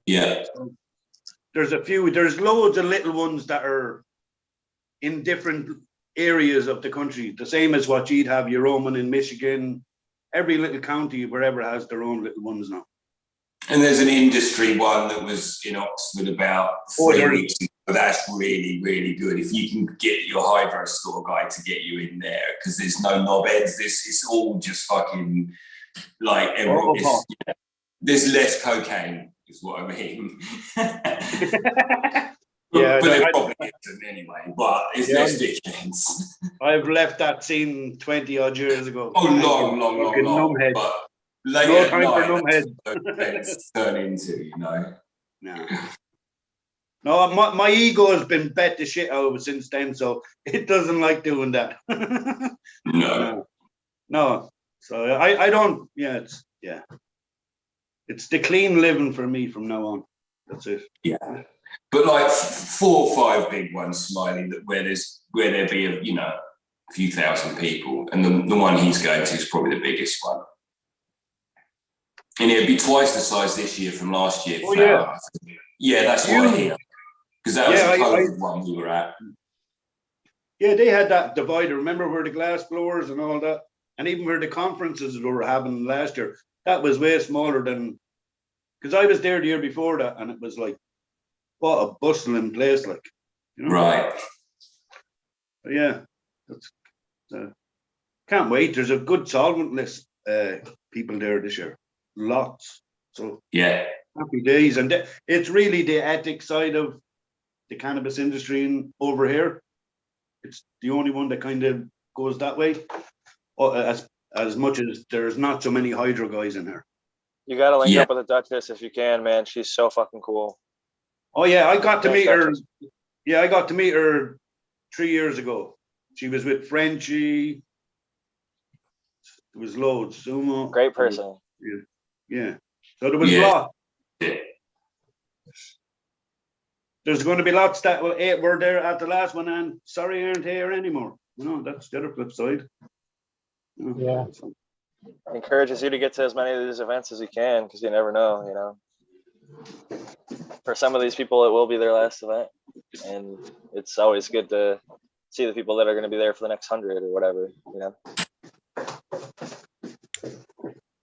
Yeah. So there's loads of little ones that are in different areas of the country, the same as what you'd have your own in Michigan. Every little county, wherever, has their own little ones now. And there's an industry one that was in Oxford about 3 weeks ago. That's really, really good. If you can get your hydro store guy to get you in there, because there's no knobheads. It's all just fucking like there's less cocaine, is what I mean. Yeah, but there probably isn't anyway. But it's less dickheads. I've left that scene 20 odd years ago. Oh, long. But late no at time night, for numbheads turn into, you know. No, my ego has been bet the shit out of since then, so it doesn't like doing that. No. So I don't. It's the clean living for me from now on. That's it. Yeah, but like 4 or 5 big ones, Smiley, that where there'll be a few thousand people, and the one he's going to is probably the biggest one. And it'd be twice the size this year from last year. Oh, yeah. Yeah, that's what I hear. Because that was the COVID one we were at. Yeah, they had that divider. Remember where the glass blowers and all that? And even where the conferences we were having last year, that was way smaller than... Because I was there the year before that, and it was like, what a bustling place, like. You know? Right. But yeah. Can't wait. There's a good solvent list people there this year. Lots. So yeah, happy days. And it's really the ethics side of the cannabis industry over here. It's the only one that kind of goes that way. As much as there's not so many hydro guys in here. You got to link up with the Duchess if you can, man. She's so fucking cool. Oh yeah, I got to meet her. Yeah, I got to meet her 3 years ago. She was with Frenchie. There was loads. Sumo. Great person. Yeah. So there was lots. There's going to be lots that were there at the last one and sorry aren't here anymore. That's the other flip side. Yeah. Encourages you to get to as many of these events as you can, because you never know, For some of these people, it will be their last event. And it's always good to see the people that are going to be there for the next 100 or whatever,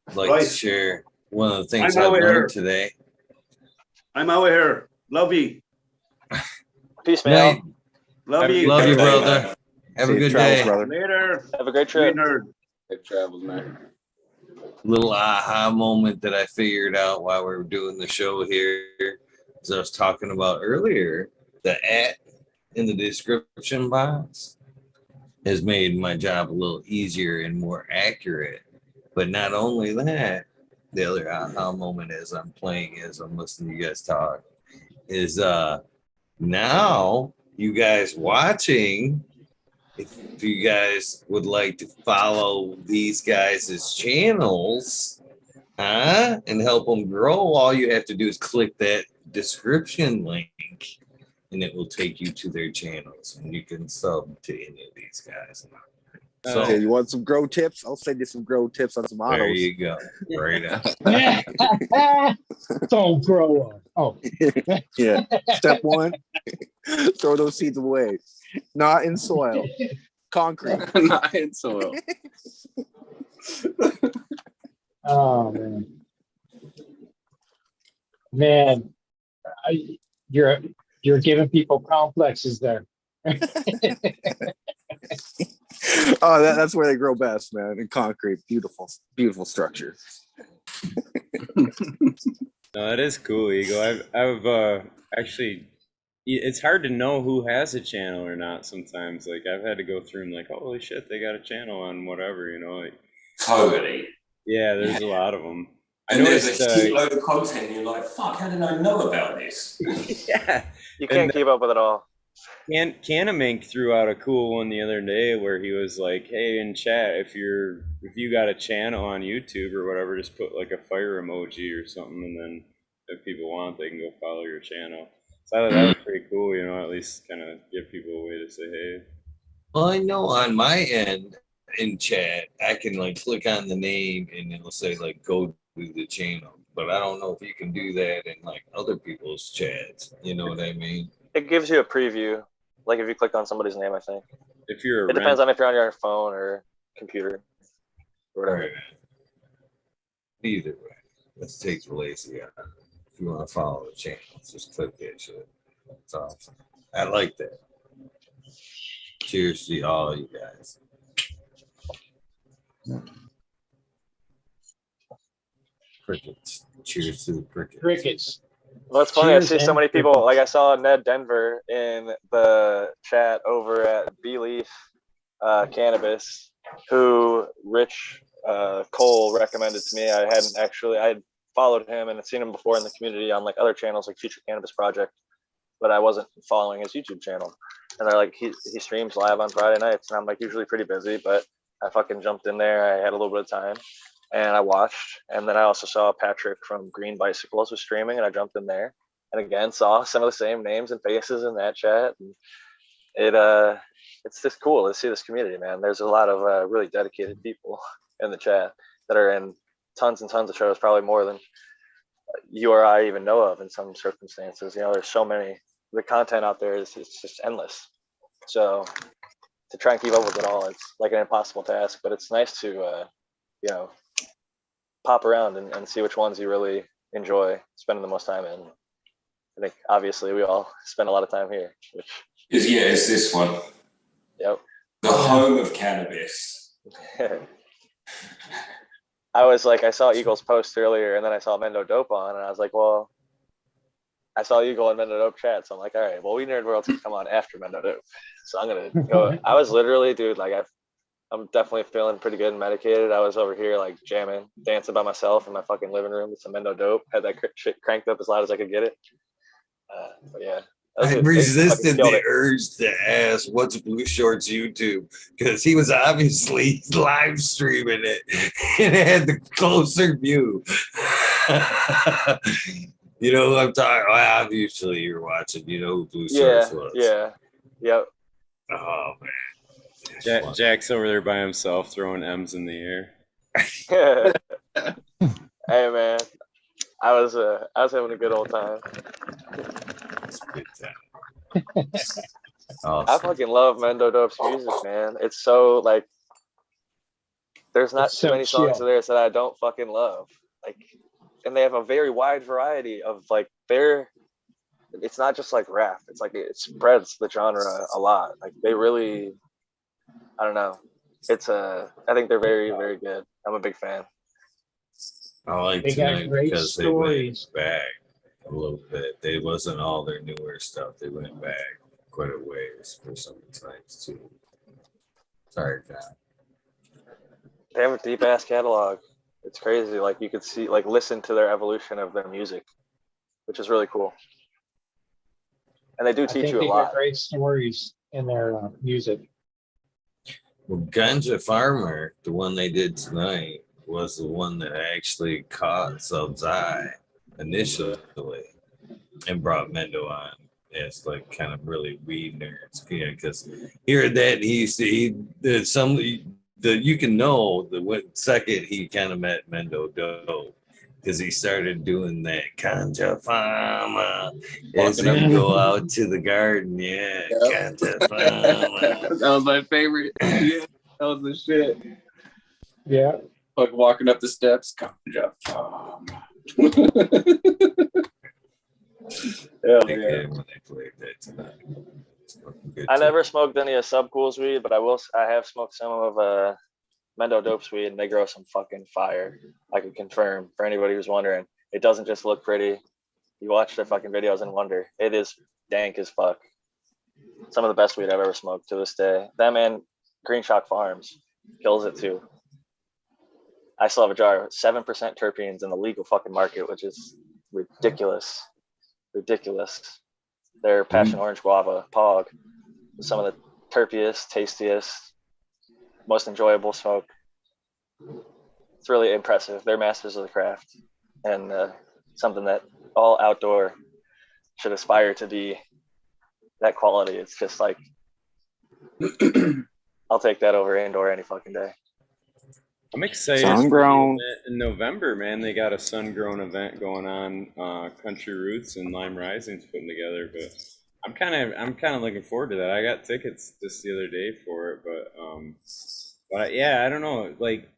I'd like to share one of the things I learned today. I'm out of here. Love you. Peace, man. Love you. Love you, brother. Have a good day. Brother. Later. Have a great trip. Safe travels, man. Little aha moment that I figured out while we were doing the show here, as I was talking about earlier, the @ in the description box has made my job a little easier and more accurate. But not only that, the other aha moment as I'm playing, as I'm listening to you guys talk, is now you guys watching, if you guys would like to follow these guys' channels, and help them grow, all you have to do is click that description link, and it will take you to their channels, and you can sub to any of these guys. So, hey, you want some grow tips? I'll send you some grow tips on some autos. There you go. Right on. Don't grow up. Oh. Yeah. Step 1, throw those seeds away. Not in soil. Concrete. Not in soil. Oh, man. You're giving people complexes there. Oh, that's where they grow best, man. In concrete. Beautiful structure. No, that is cool, Eagle. I've actually, it's hard to know who has a channel or not sometimes. Like, I've had to go through and like, holy shit, they got a channel on whatever, Like, totally. Yeah, there's a lot of them. And there's a load of content, and you're like, fuck, how did I know about this? Yeah. You can't keep up with it all. Canamink threw out a cool one the other day where he was like, "Hey, in chat, if you got a channel on YouTube or whatever, just put like a fire emoji or something, and then if people want, they can go follow your channel." So I thought that was pretty cool, you know, at least kind of give people a way to say, "Hey." Well, I know on my end in chat, I can like click on the name and it'll say like go to the channel. But I don't know if you can do that in like other people's chats. You know what I mean? It gives you a preview, like if you click on somebody's name. I think If you're it depends on if you're on your phone or computer or whatever. Right. Either way, let's take the lazy out. If you want to follow the channel, just click that shit. It's awesome. I like that. Cheers to all you guys. Crickets. Cheers to the crickets. Crickets. Well, it's funny. Cheers I see so and many people. crickets. Like I saw Ned Denver in the chat over at Beleaf Cannabis, who Rich Cole recommended to me. I had followed him and had seen him before in the community on like other channels like Future Cannabis Project, but I wasn't following his YouTube channel. And they're like, he streams live on Friday nights, and I'm like usually pretty busy, but I fucking jumped in there. I had a little bit of time, and I watched. And then I also saw Patrick from Green Bicycles was streaming, and I jumped in there, and again saw some of the same names and faces in that chat. And it's just cool to see this community, man. There's a lot of really dedicated people in the chat that are in tons and tons of shows, probably more than you or I even know of in some circumstances. You know, there's so many. The content out there is just endless. So to try and keep up with it all, it's like an impossible task. But it's nice to, you know, pop around and see which ones you really enjoy spending the most time in. I think obviously we all spend a lot of time here. Which it's this one. Yep. The home of cannabis. I was like, I saw Eagle's post earlier, and then I saw Mendo Dope on, and I was like, well, I saw Eagle and Mendo Dope chat, so I'm like, all right, well, WEedNerdWorld's gonna come on after Mendo Dope, so I'm gonna go. I was literally, dude, like I'm definitely feeling pretty good and medicated. I was over here like jamming, dancing by myself in my fucking living room with some Mendo Dope. Had that shit cranked up as loud as I could get it. But yeah. I resisted the urge to ask what's Blue Shorts YouTube because he was obviously live streaming it and it had the closer view. You know who I'm talking about? Obviously, you're watching. You know who Blue Shorts was. Yeah. Yep. Oh, man. Jack's over there by himself throwing M's in the air. Hey, man. I was having a good old time. It's a good time. Awesome. I fucking love Mendo Dope's music, man. It's so like there's not too many songs of theirs that I don't fucking love. Like, and they have a very wide variety of like it's not just like rap. It's like it spreads the genre a lot. Like they really, I don't know. I think they're very, very good. I'm a big fan. I like tonight because they went back a little bit. They wasn't all their newer stuff. They went back quite a ways for some times too. Sorry, John. They have a deep ass catalog. It's crazy. Like you could see, like listen to their evolution of their music, which is really cool. And they do teach you a lot. Great stories in their music. Well, Ganja Farmer, the one they did tonight, was the one that actually caught Sub's eye initially and brought Mendo on as like kind of really weed nerds. Yeah, because hearing that you can know the second he kind of met Mendo Dope because he started doing that Ganja Farmer as he go out to the garden. Yeah, yep. Ganja Farmer. That was my favorite. Yeah, that was the shit. Yeah. Like walking up the steps, Ganja Farmer. Yeah. When they played that tonight. I never smoked any of Subcool's weed, but I have smoked some of Mendo Dope's weed, and they grow some fucking fire. I can confirm for anybody who's wondering. It doesn't just look pretty. You watch their fucking videos and wonder. It is dank as fuck. Some of the best weed I've ever smoked to this day. Them and Green Shock Farms kills it too. I still have a jar of 7% terpenes in the legal fucking market, which is ridiculous. Ridiculous. Their passion orange guava Pog is some of the terpiest, tastiest, most enjoyable smoke. It's really impressive. They're masters of the craft, and something that all outdoor should aspire to be. That quality. It's just like I'll take that over indoor any fucking day. I'm excited Sun-grown. for the event in November, man. They got a sun-grown event going on. Country Roots and Lime Rising's putting together, but I'm kind of looking forward to that. I got tickets just the other day for it, but yeah, I don't know. Like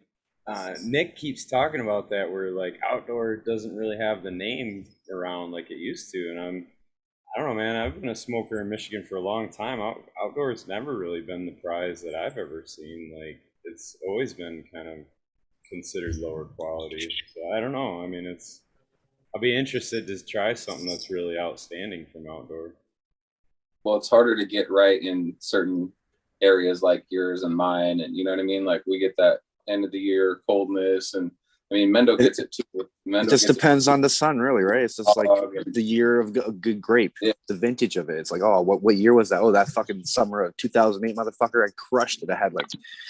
Nick keeps talking about that, where like outdoor doesn't really have the name around like it used to, and I don't know, man. I've been a smoker in Michigan for a long time. Outdoors never really been the prize that I've ever seen. Like, it's always been kind of considered lower quality. So I don't know. I mean, I'll be interested to try something that's really outstanding from outdoor. Well, it's harder to get right in certain areas like yours and mine, and you know what I mean. Like we get that end of the year coldness, and I mean Mendo gets it too. Mendo It just gets depends on the sun, really, right? It's just like okay. the year of a good grape, Yeah. the vintage of it. It's like, oh, what year was that? Oh, that fucking summer of 2008, motherfucker! I crushed it. I had like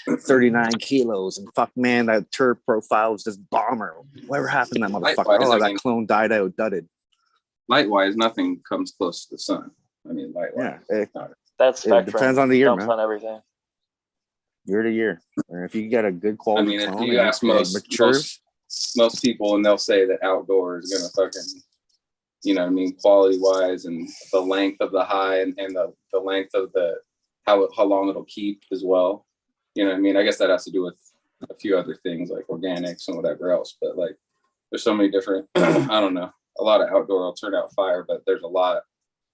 39 kilos, and fuck, man, that terp profile was just bomber. Whatever happened to that motherfucker? Likewise, Oh, I that mean, clone died out, dudded. light-wise, nothing comes close to the sun. I mean, light-wise. Yeah, That spectrum depends on the year, jumps man. on everything. Year to year. Or if you get a good I quality mean, if clone you and ask it matures, most people, and they'll say that outdoor is gonna fucking, you know what I mean, quality-wise, and the length of the high, and the length of the how long it'll keep as well. You know what I mean? I guess that has to do with a few other things like organics and whatever else. But like, there's so many different. I don't know. A lot of outdoor will turn out fire, but there's a lot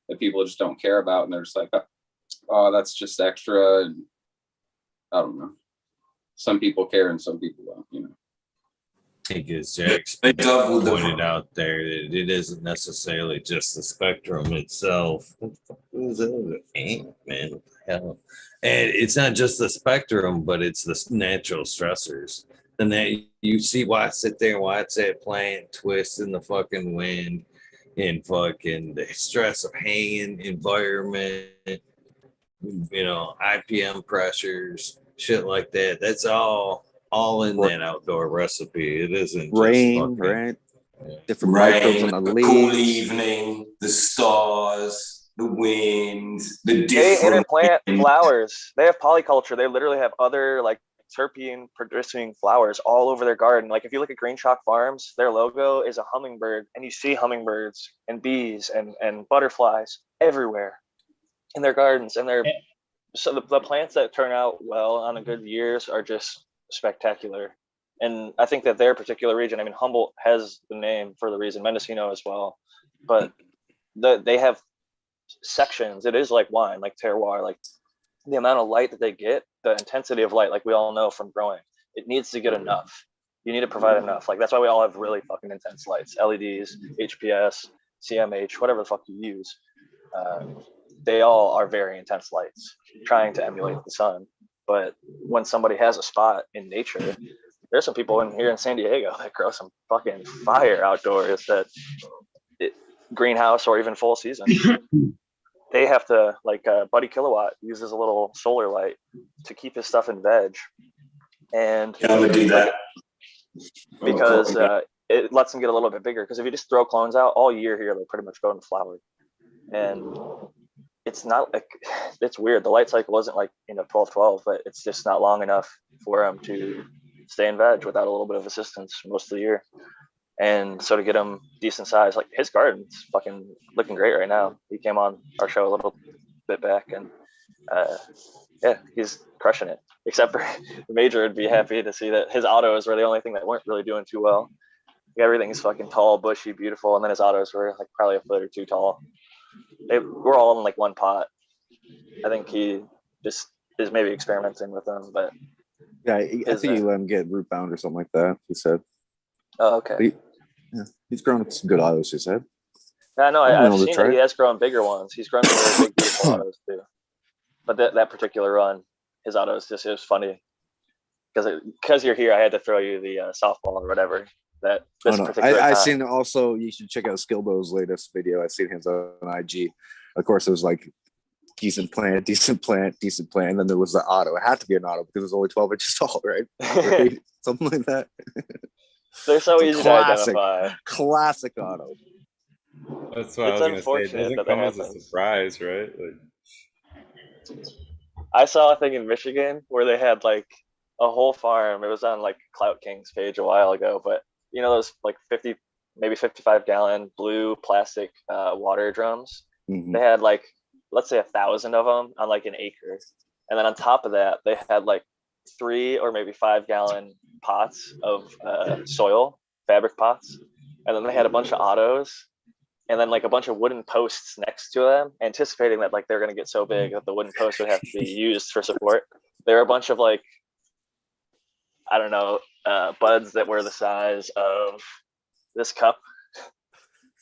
that people just don't care about, and they're just like, oh, that's just extra, and I don't know. Some people care and some people don't, you know. I think as Jack's They doubled the- pointed out there, that it isn't necessarily just the spectrum itself. What the fuck is it? Ant, man, what the hell? And it's not just the spectrum, but it's the natural stressors. And that you see why I sit there and watch that plant twist in the fucking wind, and fucking the stress of hanging environment, you know, IPM pressures, shit like that. That's all in that outdoor recipe. It isn't just rain, fucking, right? Yeah. Different microbes Rain, on the the cool leaves. evening, the stars, the wind, the They different. interplant flowers. They have polyculture. They literally have other like terpene producing flowers all over their garden. Like if you look at Green Chalk Farms, their logo is a hummingbird, and you see hummingbirds and bees and butterflies everywhere in their gardens. And so the plants that turn out well on a good years are just spectacular. And I think that their particular region, I mean, Humboldt has the name for the reason, Mendocino as well, but they have sections. It is like wine, like terroir, like the amount of light that they get, the intensity of light, like we all know from growing, it needs to get enough. You need to provide enough. Like that's why we all have really fucking intense lights, LEDs, HPS, CMH, whatever the fuck you use. They all are very intense lights, trying to emulate the sun. But when somebody has a spot in nature, there's some people in here in San Diego that grow some fucking fire outdoors that greenhouse or even full season. They have to, like Buddy Kilowatt uses a little solar light to keep his stuff in veg. And I'm gonna do that. because it lets them get a little bit bigger. Because if you just throw clones out all year here, they pretty much go into flower. And it's not like, it's weird. The light cycle isn't like, 12-12, but it's just not long enough for them to stay in veg without a little bit of assistance most of the year. And so to get him decent size, like his garden's fucking looking great right now. He came on our show a little bit back, and yeah, he's crushing it. Except for the Major would be happy to see that his autos were the only thing that weren't really doing too well. Everything's fucking tall, bushy, beautiful, and then his autos were like probably a foot or two tall. We're all in like one pot. I think he just is maybe experimenting with them, but yeah, I think you let him get root bound or something like that. He said. Oh, okay. He's grown some good autos. He said. Yeah, no, I've seen that he has grown bigger ones. He's grown some really big, beautiful autos too. But that particular run, his autos just, it was funny because you're here. I had to throw you the softball or whatever. I I seen also. You should check out Skilbo's latest video. I seen his on IG. Of course, it was like decent plant, and then there was the auto. It had to be an auto because it was only 12 inches tall, right? Something like that. They're so easy to identify. Classic auto. That's what I was gonna say. It doesn't come as a happens. surprise, right? Like, I saw a thing in Michigan where they had like a whole farm. It was on like Clout King's page a while ago, but you know those like 50, maybe 55-gallon blue plastic water drums. Mm-hmm. They had like, let's say 1,000 of them on like an acre, and then on top of that, they had like 3 or maybe 5-gallon pots of soil, fabric pots, and then they had a bunch of autos, and then like a bunch of wooden posts next to them, anticipating that like they're going to get so big that the wooden posts would have to be used for support. There were a bunch of like, I don't know, buds that were the size of this cup,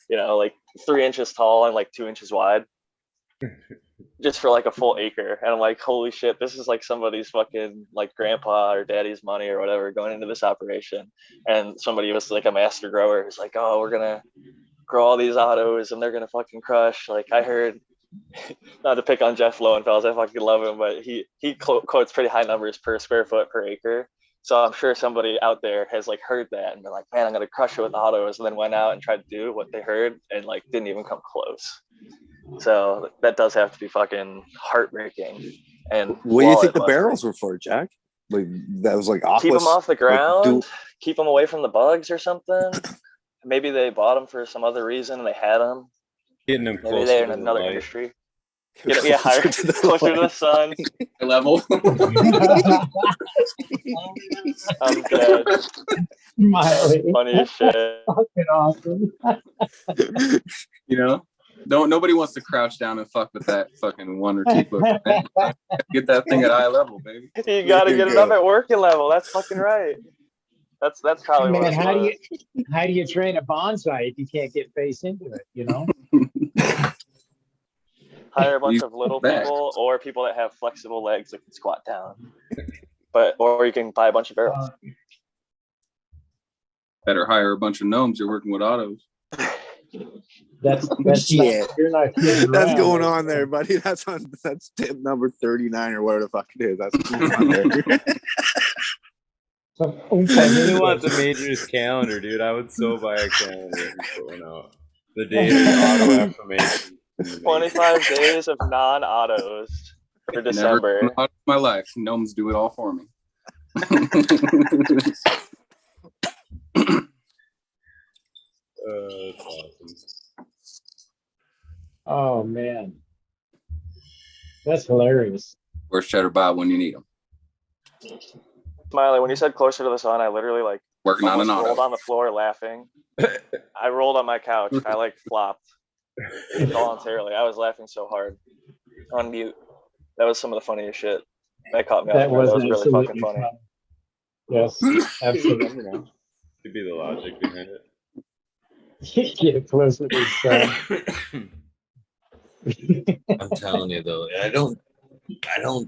you know, like 3 inches tall and like 2 inches wide, just for like a full acre. And I'm like, holy shit, this is like somebody's fucking like grandpa or daddy's money or whatever going into this operation. And somebody was like a master grower who's like, oh, we're gonna grow all these autos and they're gonna fucking crush. Like I heard, not to pick on Jeff Lowenfels, I fucking love him, but he quotes pretty high numbers per square foot per acre. So I'm sure somebody out there has like heard that and been like, man, I'm gonna crush it with autos, and then went out and tried to do what they heard and like didn't even come close. So that does have to be fucking heartbreaking. And what do you think the barrels were for, Jack? Like that was like keep them off the ground, keep them away from the bugs or something. Maybe they bought them for some other reason and they had them. getting them Maybe they're in another industry. Yeah, higher, closer to the sun. Level. I'm dead. Miley. Funny as shit. Fucking awesome. You know, nobody wants to crouch down and fuck with that fucking 1 or 2 foot. Get that thing at eye level, baby. You gotta get it up at working level. That's fucking right. That's probably what. Man, how do you train a bonsai if you can't get face into it? You know. Hire a bunch of little people or people that have flexible legs that can squat down. Or you can buy a bunch of barrels. Better hire a bunch of gnomes. You're working with autos. That's yeah. You're not kidding That's around. going on there, buddy. That's tip number 39 or whatever the fuck it is. That's going on there. I really want the Majors calendar, dude. I would so buy a calendar going out. The day of the auto affirmation. 25 days of non-autos for December. Never in my life. Gnomes do it all for me. That's awesome. Oh man, that's hilarious. Where's Cheddar Bob when you need him? Smiley, when you said closer to the sun, I literally like Working on an auto. rolled on the floor laughing. I rolled on my couch. I like flopped involuntarily. I was laughing so hard on mute. That was some of the funniest shit. That caught me off. That was really fucking funny. Yes, absolutely. Could be the logic behind it. Get closer to the sun. I'm telling you though, I don't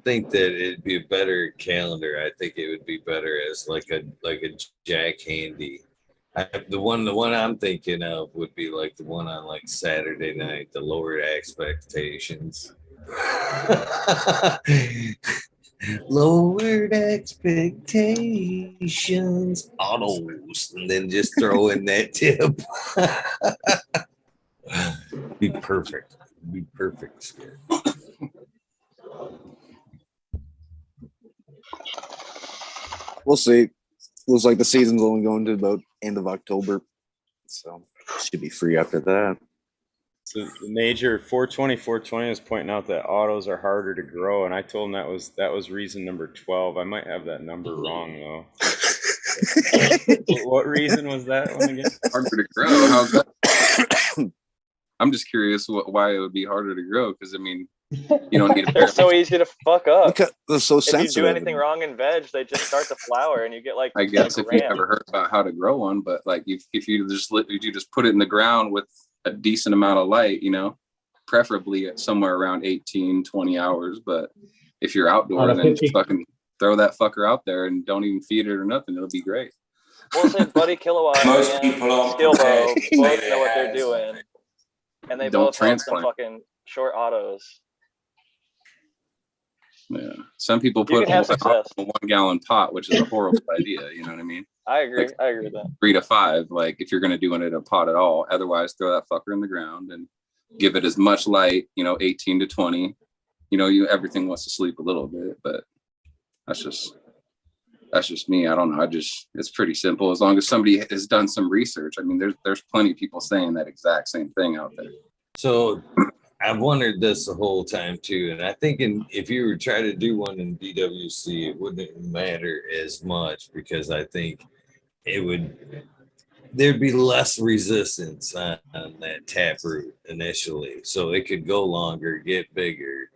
think that it'd be a better calendar. I think it would be better as like a Jack Handy. The one I'm thinking of would be like the one on like Saturday night, the Lowered Expectations. Lowered Expectations, autos, and then just throw in that tip. Be perfect. Be perfect. We'll see. Looks like the season's only going to about end of October, so should be free after that. So the Major 420 is pointing out that autos are harder to grow, and I told him that was reason number 12. I might have that number wrong though. What reason was that one again? Harder to grow? How's that? I'm just curious why it would be harder to grow, because I mean, you don't need. They're so easy to fuck up. Because they're so sensitive. If you do anything wrong in veg, they just start to flower, and you get like. I guess if you ever heard about how to grow one, but like if you just put it in the ground with a decent amount of light, you know, preferably at somewhere around 18-20 hours. But if you're outdoor, then just fucking throw that fucker out there and don't even feed it or nothing. It'll be great. We'll say Buddy Kilowatt Most and people aren't Skillbo prepared. both know what they're doing. And they Don't both have some transplant. fucking short autos. Yeah. Some people You put can have all their success. autos in a 1 gallon pot, which is a horrible idea. You know what I mean? I agree. Like, I agree with that. 3 to 5, like if you're going to do it in a pot at all. Otherwise, throw that fucker in the ground and give it as much light, 18 to 20. Everything wants to sleep a little bit, but that's just me. I don't know. It's pretty simple. As long as somebody has done some research. I mean, there's plenty of people saying that exact same thing out there. So I've wondered this the whole time too, and I think if you were trying to do one in DWC, it wouldn't matter as much because I think there'd be less resistance on that taproot initially, so it could go longer, get bigger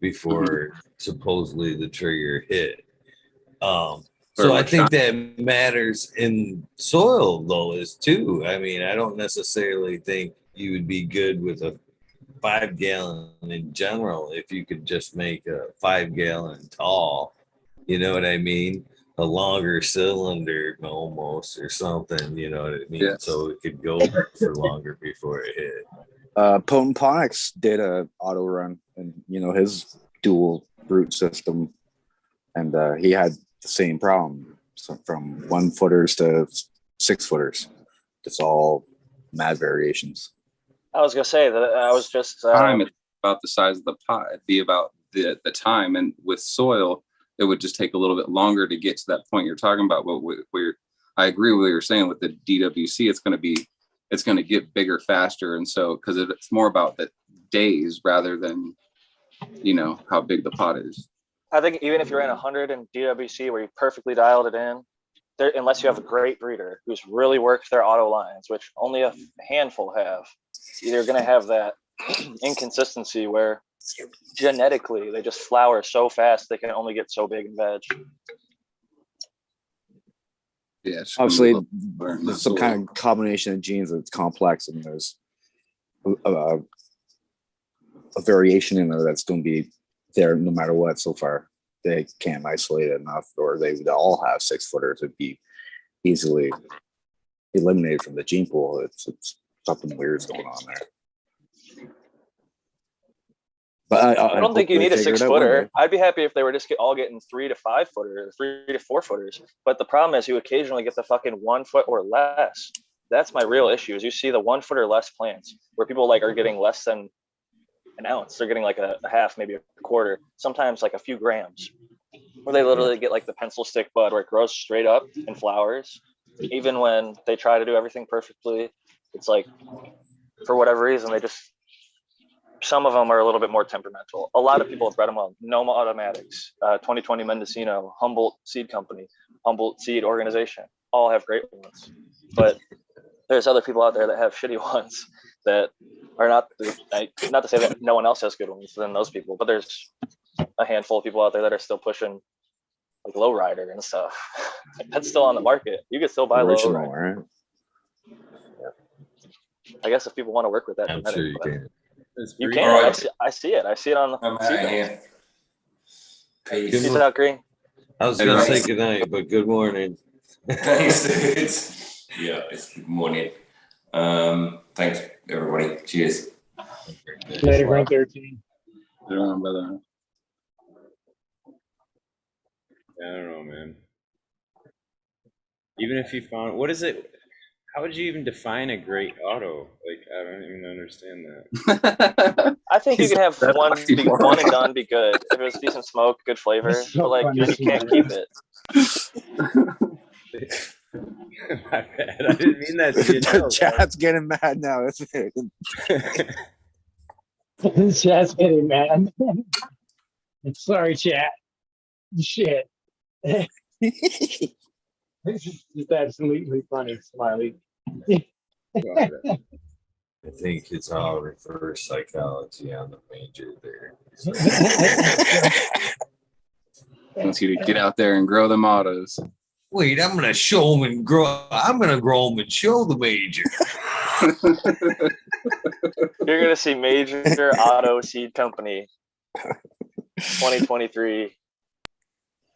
before supposedly the trigger hit. So I think that matters in soil though is too. I mean, I don't necessarily think you would be good with a 5 gallon in general if you could just make a 5 gallon tall. You know what I mean? A longer cylinder almost or something. You know what I mean? Yes. So it could go for longer before it hit. Potent Ponics did a auto run and his dual root system, and he had the same problem. So from 1 footers to 6 footers, it's all mad variations. I was gonna say that I was just time is about the size of the pot. It'd be about the time, and with soil, it would just take a little bit longer to get to that point you're talking about. But I agree with what you're saying with the DWC. It's going to get bigger faster, and so because it's more about the days rather than how big the pot is. I think even if you're in 100 in DWC where you perfectly dialed it in, unless you have a great breeder who's really worked their auto lines, which only a handful have, you're going to have that inconsistency where genetically they just flower so fast they can only get so big in veg. Yeah, obviously there's some kind of combination of genes that's complex, and there's a variation in there that's going to be there no matter what. So far they can't isolate it enough, or they would all have 6 footers. It'd be easily eliminated from the gene pool. It's something weird's going on there. But I don't think you need a 6 footer. I'd be happy if they were just all getting 3 to 5 footers, 3 to 4 footers. But the problem is you occasionally get the fucking 1 foot or less. That's my real issue. Is you see the 1 foot or less plants where people are getting less than an ounce. They're getting like a half, maybe a quarter, sometimes like a few grams. Where they literally get like the pencil stick bud where it grows straight up and flowers. Even when they try to do everything perfectly, it's like for whatever reason some of them are a little bit more temperamental. A lot of people have bred them well. Noma Automatics, 2020 Mendocino, Humboldt Seed Company, Humboldt Seed Organization, all have great ones. But there's other people out there that have shitty ones that are not to say that no one else has good ones than those people, but there's a handful of people out there that are still pushing like Lowrider and stuff. That's still on the market. You can still buy Lowrider. Right? Yeah. I guess if people want to work with that, I'm sure you can. You can. Right. I see it. I see it on the. I'm out here. Peace out, Green. I was gonna say good night, but good morning. Thanks. It's good morning. Thanks everybody. Cheers. Later, Green 13. Brother. I don't know, man. Even if you found, what is it? How would you even define a great auto? Like, I don't even understand that. I think you can have one and done be good. If it was decent smoke, good flavor, but like then you can't keep it. My bad. I didn't mean that to you. Chad's getting mad now. That's it. Chad's getting mad. Sorry, Chad. Shit. This is just absolutely funny, Smiley. I think it's all reverse psychology on the major there. Wants you to get out there and grow them autos. Wait, I'm gonna show them and grow. I'm gonna grow them and show the major. You're gonna see Major Auto Seed Company, 2023.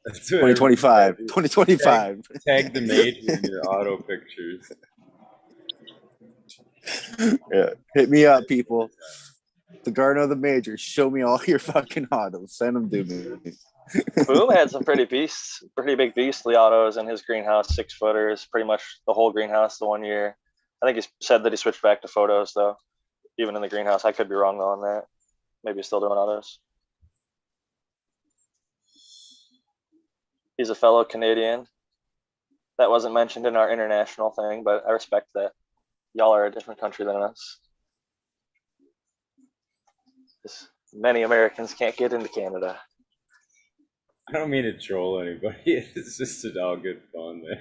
2025. 2025. Tag the major in your auto pictures. Yeah, hit me up, people. The garden of the major. Show me all your fucking autos. Send them to me. Boom had some pretty big beastly autos in his greenhouse, 6-footers, pretty much the whole greenhouse the one year. I think he said that he switched back to photos though, even in the greenhouse. I could be wrong though on that. Maybe he's still doing autos. He's a fellow Canadian. That wasn't mentioned in our international thing, but I respect that. Y'all are a different country than us. Many Americans can't get into Canada. I don't mean to troll anybody. It's just all good fun, man.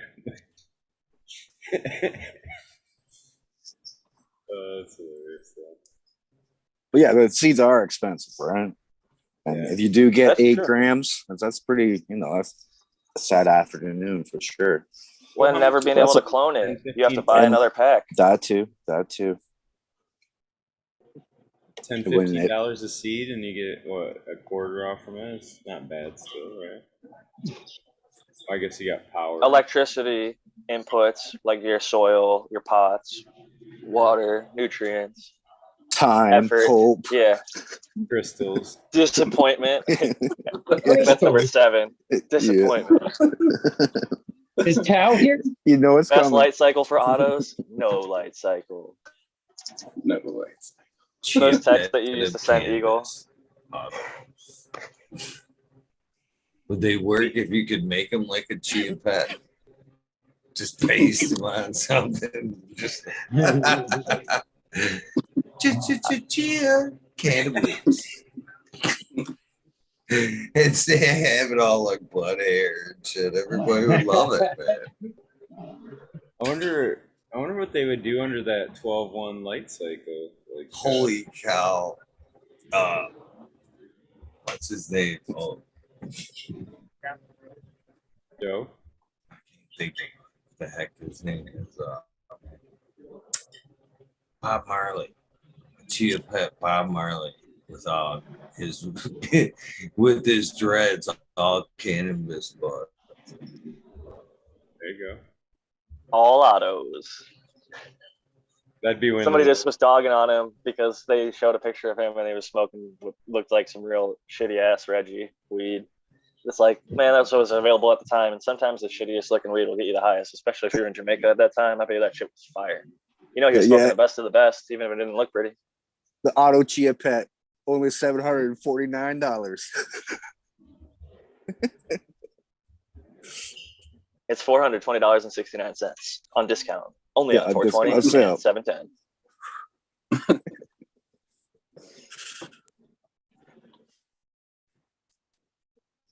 That's hilarious. But yeah, the seeds are expensive, right? And if you do get That's 8 true. grams, that's pretty, that's a sad afternoon for sure. When never being able to clone it, you have to buy another pack. That too. $10, $15 a seed, and you get what, a quarter off from it. It's not bad still, right? I guess you got power, electricity inputs like your soil, your pots, water, nutrients, time, effort, hope, crystals, disappointment. That's number 7. Disappointment. Is Tao here? You know it's Best coming. light cycle for autos? No light cycle. No light cycle. Those texts that you used to send Eagle. Would they work if you could make them like a chia pet? Just paste them on something. Just chia cannabis. And say have it all like butt hair and shit. Everybody would love it, man. I wonder what they would do under that 12-1 light cycle. Like, holy cow! What's his name? Oh, Joe. I can't think of the heck his name is. Bob Marley, Chia Pet. Bob Marley with his with his dreads, all cannabis bud. There you go. All autos. That'd be when somebody just was dogging on him because they showed a picture of him and he was smoking what looked like some real shitty ass Reggie weed. It's like, man, that's what was available at the time. And sometimes the shittiest looking weed will get you the highest, especially if you're in Jamaica at that time. I bet you that shit was fire. You know, he was smoking the best of the best, even if it didn't look pretty. The auto Chia Pet, only $749. It's $420.69 on discount. Only on 420 and 710.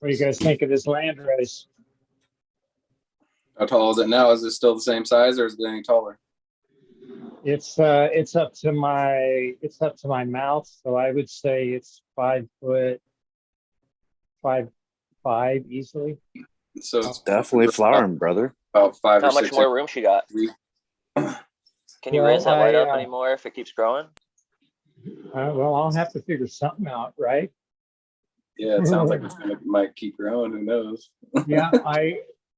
What do you guys think of this land race? How tall is it now? Is it still the same size, or is it any taller? It's up to my mouth, so I would say it's 5 foot, 5'5" easily. So it's definitely flowering, brother. About 5 How or 6. How much more room she got? Can you raise that light up anymore if it keeps growing? Well, I'll have to figure something out, right? Yeah, it sounds like might keep growing. Who knows? Yeah,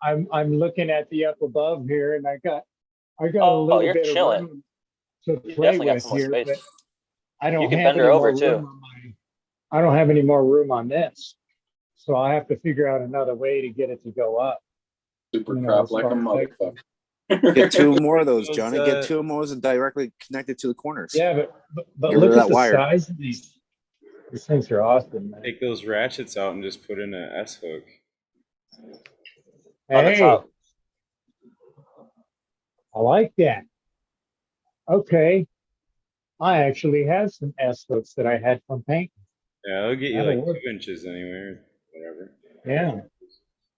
I'm looking at the up above here, and I got a little bit of room to play with here, but I don't have any more room I don't have any more room on this, so I'll have to figure out another way to get it to go up. Super crop like a motherfucker. Get 2 more of those, Johnny. Get 2 more and directly connected to the corners. Yeah, but look at the size of these. These things are awesome, man. Take those ratchets out and just put in an S hook. Hey, I like that. Okay, I actually have some S hooks that I had from painting. Yeah, they'll get you like 2 inches anyway, whatever. Yeah.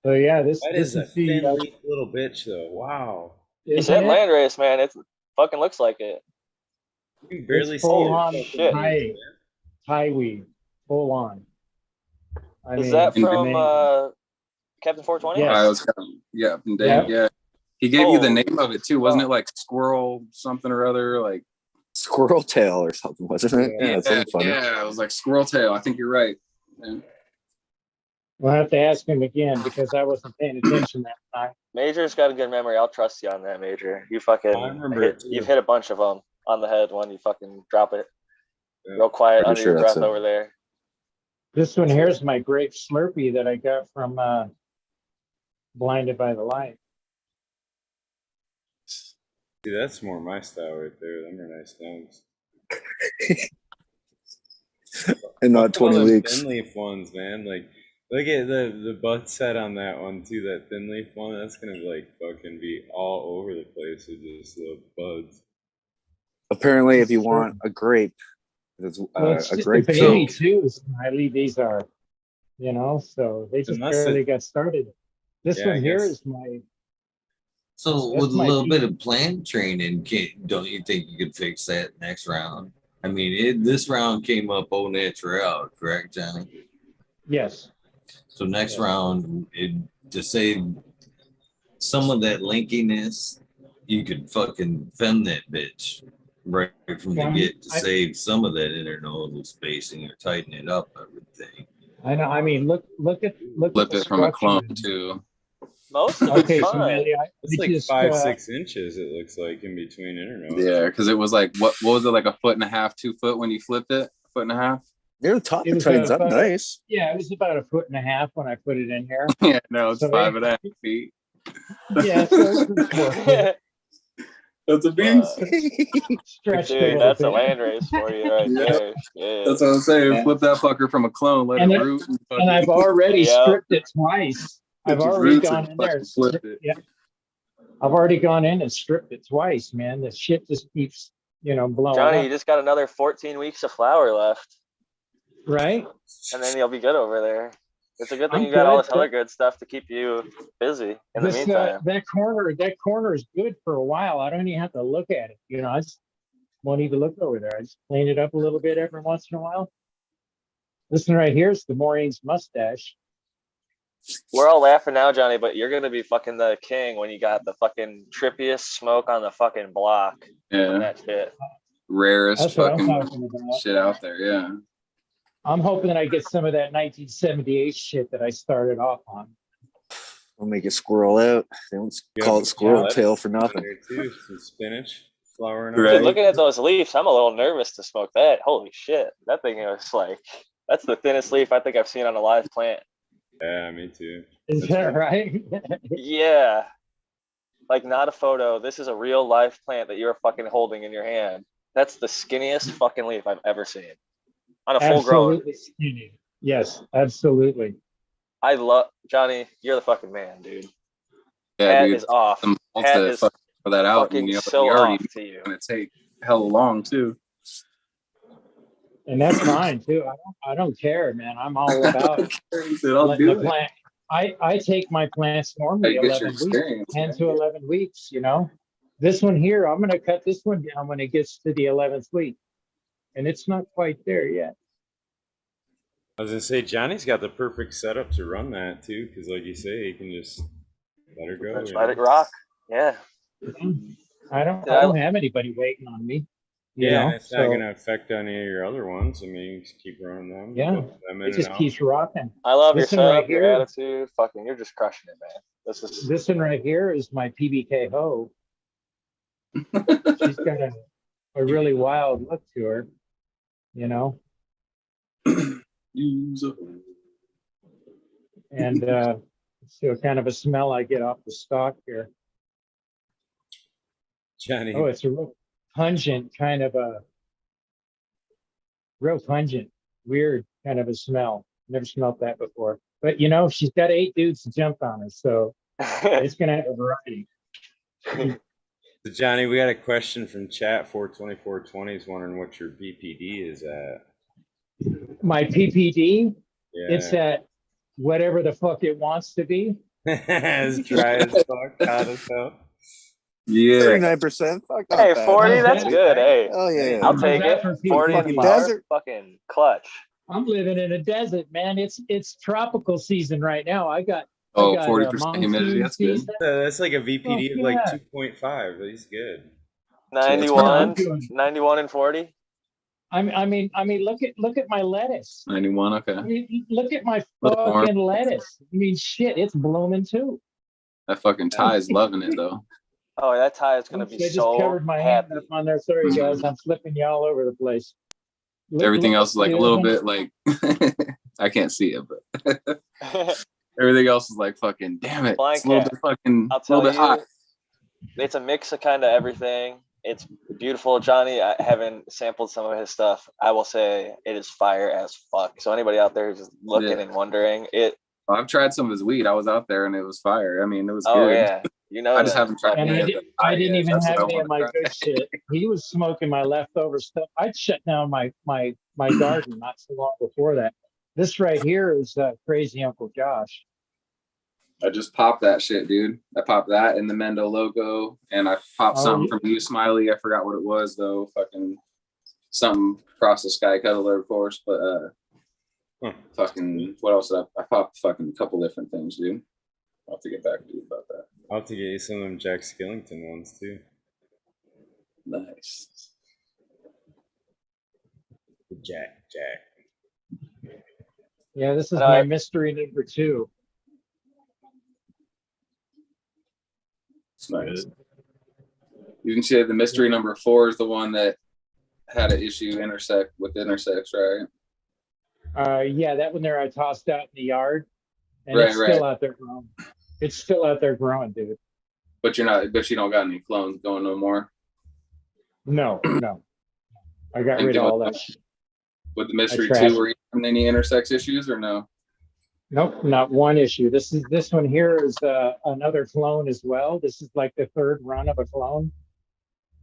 So yeah, this is a thin little bitch though. Wow. You said land race, man. It fucking looks like it. You can barely see it. Shit. Thai weed, full on. Is that from Captain 420? Yes. From Dave. Yeah. He gave you the name of it too, wasn't it? Like squirrel something or other, like squirrel tail or something, wasn't it? Yeah, it was like squirrel tail. I think you're right. Yeah. We'll have to ask him again because I wasn't paying attention that time. Major's got a good memory. I'll trust you on that, Major. You fucking you've hit a bunch of them on the head when you fucking drop it. Real quiet Pretty under sure your that's breath it. over there. This one here is my grape Slurpee that I got from Blinded by the Light. See, that's more my style right there. Them are nice things. And not Fuck all 20 them leaks. thin leaf ones, man. Like, look at the butt set on that one too. That thin leaf one. That's gonna like fucking be all over the place with just little buds. Apparently, if you want a grape, it's Well, it's a just a grape baby cake. too, Smiley. These are, so they just Unless barely it- got started. This Yeah, I one here guess. is my. So That's with a my little bit peak. of plant training, don't you think you could fix that next round? I mean, this round came up au naturel, correct, Johnny? Yes. So next Yes. round, to save some of that linkiness, you could fucking fem that bitch right from the get to save some of that internodal spacing or tighten it up, everything. I know. I mean, look at Flip the it from a structure. clone too. Most of it's Okay, so fine. Millie, It's like just, 5-6 inches. It looks like in between internodes. Yeah, because it was like what was it, like a foot and a half, 2 foot when you flipped it? A foot and a half? Yeah, the top It was tightens up about nice. it was about a foot and a half when I put it in here. Yeah, no, it's So 5.5 feet. Yeah, so it's 4 foot. That's a beast. Stretched a Dude, little that's bit. a land race for you right Yeah. there. Yeah. That's what I'm saying. Yeah. Flip that fucker from a clone, let And it it- root. And I've already stripped it twice. I've Get your already roots gone and in there. fucking flip it. Yeah. I've already gone in and stripped it twice, man. The shit just keeps, blowing Johnny, up. you just got another 14 weeks of flower left. Right? And then you'll be good over there. It's a good thing I'm you got all good. this other good stuff to keep you busy in the meantime. That corner is good for a while. I don't even have to look at it. I just won't even look over there. I just clean it up a little bit every once in a while. This one right here is the Maureen's mustache. We're all laughing now, Johnny, but you're gonna be fucking the king when you got the fucking trippiest smoke on the fucking block. Yeah. That shit. Rarest That's what I'm fucking talking about. shit out there, yeah. I'm hoping that I get some of that 1978 shit that I started off on. We'll make it squirrel out. They don't call it squirrel tail for nothing. Too. Some spinach, flour, and Dude, looking at those leaves, I'm a little nervous to smoke that. Holy shit. That thing is like, that's the thinnest leaf I think I've seen on a live plant. Yeah, me too. Is that right? Yeah. Like, not a photo. This is a real live plant that you're fucking holding in your hand. That's the skinniest fucking leaf I've ever seen. On a full grown. Absolutely skinny. Yes, absolutely. I love Johnny. You're the fucking man, dude. Yeah, Hat dude. is off. Some balls Hat to is fucking for that out. fucking And, so you already off to you. gonna take hella long too. And that's fine too. I don't care, man. I'm all about He said, I'll letting do the it. plant. I take my plants normally Hey, get your 11 weeks, experience, 10 man. to 11 weeks. This one here, I'm going to cut this one down when it gets to the 11th week, and it's not quite there yet. I was gonna say Johnny's got the perfect setup to run that too, because like you say, he can just let her go. Just let it rock. Yeah. I don't have anybody waiting on me. And it's not gonna affect any of your other ones. I mean, you just keep running them. Yeah, them in it just and keeps out. rocking. I love your This one right setup, your here- attitude. Fucking, you're just crushing it, man. This one right here is my PBK hoe. She's got a really wild look to her, and so kind of a smell I get off the stalk here. Johnny. Oh, it's a real pungent kind of weird kind of a smell. Never smelled that before. But she's got 8 dudes to jump on her, so it's gonna have a variety. So Johnny, we got a question from chat. 42420 is wondering what your BPD is at. My PPD, Yeah. it's at whatever the fuck it wants to be. As dry as fuck, hot as hell. Yeah. 39%. Fuck not Hey, bad. 40, that's good. Hey, Oh yeah. I'll take it. For 40 fucking in the bar, desert. fucking clutch. I'm living in a desert, man. It's tropical season right now. I got 40% humidity. That's good. season. That's like a VPD of like Yeah. 2.5. He's good. 91, Yeah, 91 and 40. I mean, look at my lettuce. 91, okay. I mean, look at my Little more. fucking lettuce. I mean, shit, it's blooming too. That fucking Ty's loving it though. Oh, that tie is gonna Oops, be I just so covered my hand happy. up on there. Sorry, guys, I'm flipping you all over the place. Everything else is like a little bit like I can't see it, but everything else is like fucking damn it. It's a little bit fucking I'll a little bit hot. It's a mix of kind of everything. It's beautiful. Johnny, I haven't sampled some of his stuff. I will say it is fire as fuck. So anybody out there who's just looking and wondering, I've tried some of his weed. I was out there and it was fire. I mean, it was good. Oh yeah, you know. I just haven't tried any of it. I didn't even have any of my good shit. He was smoking my leftover stuff. I'd shut down my garden not so long before that. This right here is Crazy Uncle Josh. I just popped that shit, dude. I popped that in the Mendo logo, and I popped something from you, Smiley. I forgot what it was though. Fucking something across the sky cuddler, of course. But fucking what else? I popped fucking a couple different things, dude. I'll have to get back to you about that. I'll have to get you some of them Jack Skillington ones too. Nice. Jack. Yeah, this is my mystery number 2. It's nice. You can see the mystery number 4 is the one that had an issue intersect, right? Yeah, that one there I tossed out in the yard, and it's still out there growing. It's still out there growing, dude. But you don't got any clones going no more. No. I got rid of all that shit. With the mystery 2, were you having any intersex issues or no? Nope, not one issue. This one here is another clone as well. This is like the 3rd run of a clone,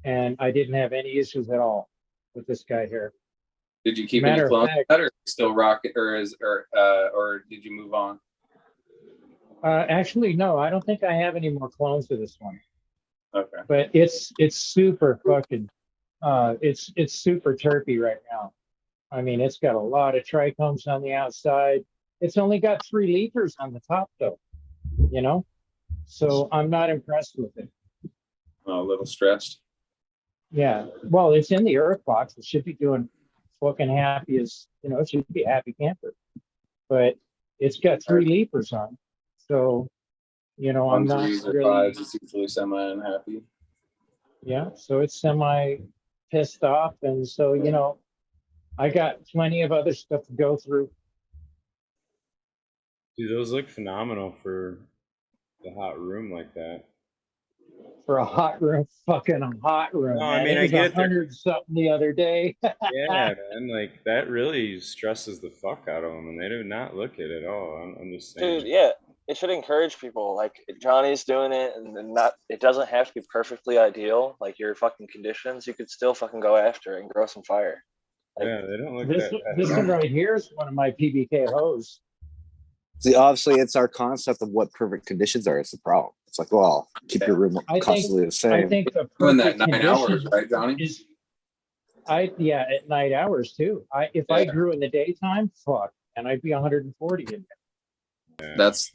and I didn't have any issues at all with this guy here. Did you keep any clones or still rock it, or did you move on? Actually, no. I don't think I have any more clones to this one. Okay. But it's super fucking it's super terpy right now. I mean, it's got a lot of trichomes on the outside. It's only got 3 liters on the top though, you know? So I'm not impressed with it. Oh, a little stressed. Yeah. Well, it's in the earth box. It should be doing fucking happy as, you know, it should be a happy camper. But it's got 3 liters on. So, you know, I'm not really. It's usually semi-unhappy. Yeah, so it's semi pissed off. And so, you know, I got plenty of other stuff to go through. Dude, those look phenomenal for the hot room like that. For a hot room, fucking a hot room. No, man. I mean, it was I get 100 something the other day. Yeah, man, like that really stresses the fuck out of them, and they do not look it at all. I'm just saying. Dude, yeah, it should encourage people. Like Johnny's doing it, and not. It doesn't have to be perfectly ideal. Like your fucking conditions, you could still fucking go after it and grow some fire. Like, yeah, they don't look this one right here is one of my PBK hoes. See, obviously, it's our concept of what perfect conditions are. It's the problem. It's like, well, keep your room constantly the same. I think the perfect that 9 hours, right, Johnny? At night hours too. I grew in the daytime, fuck, and I'd be 140 in there. That's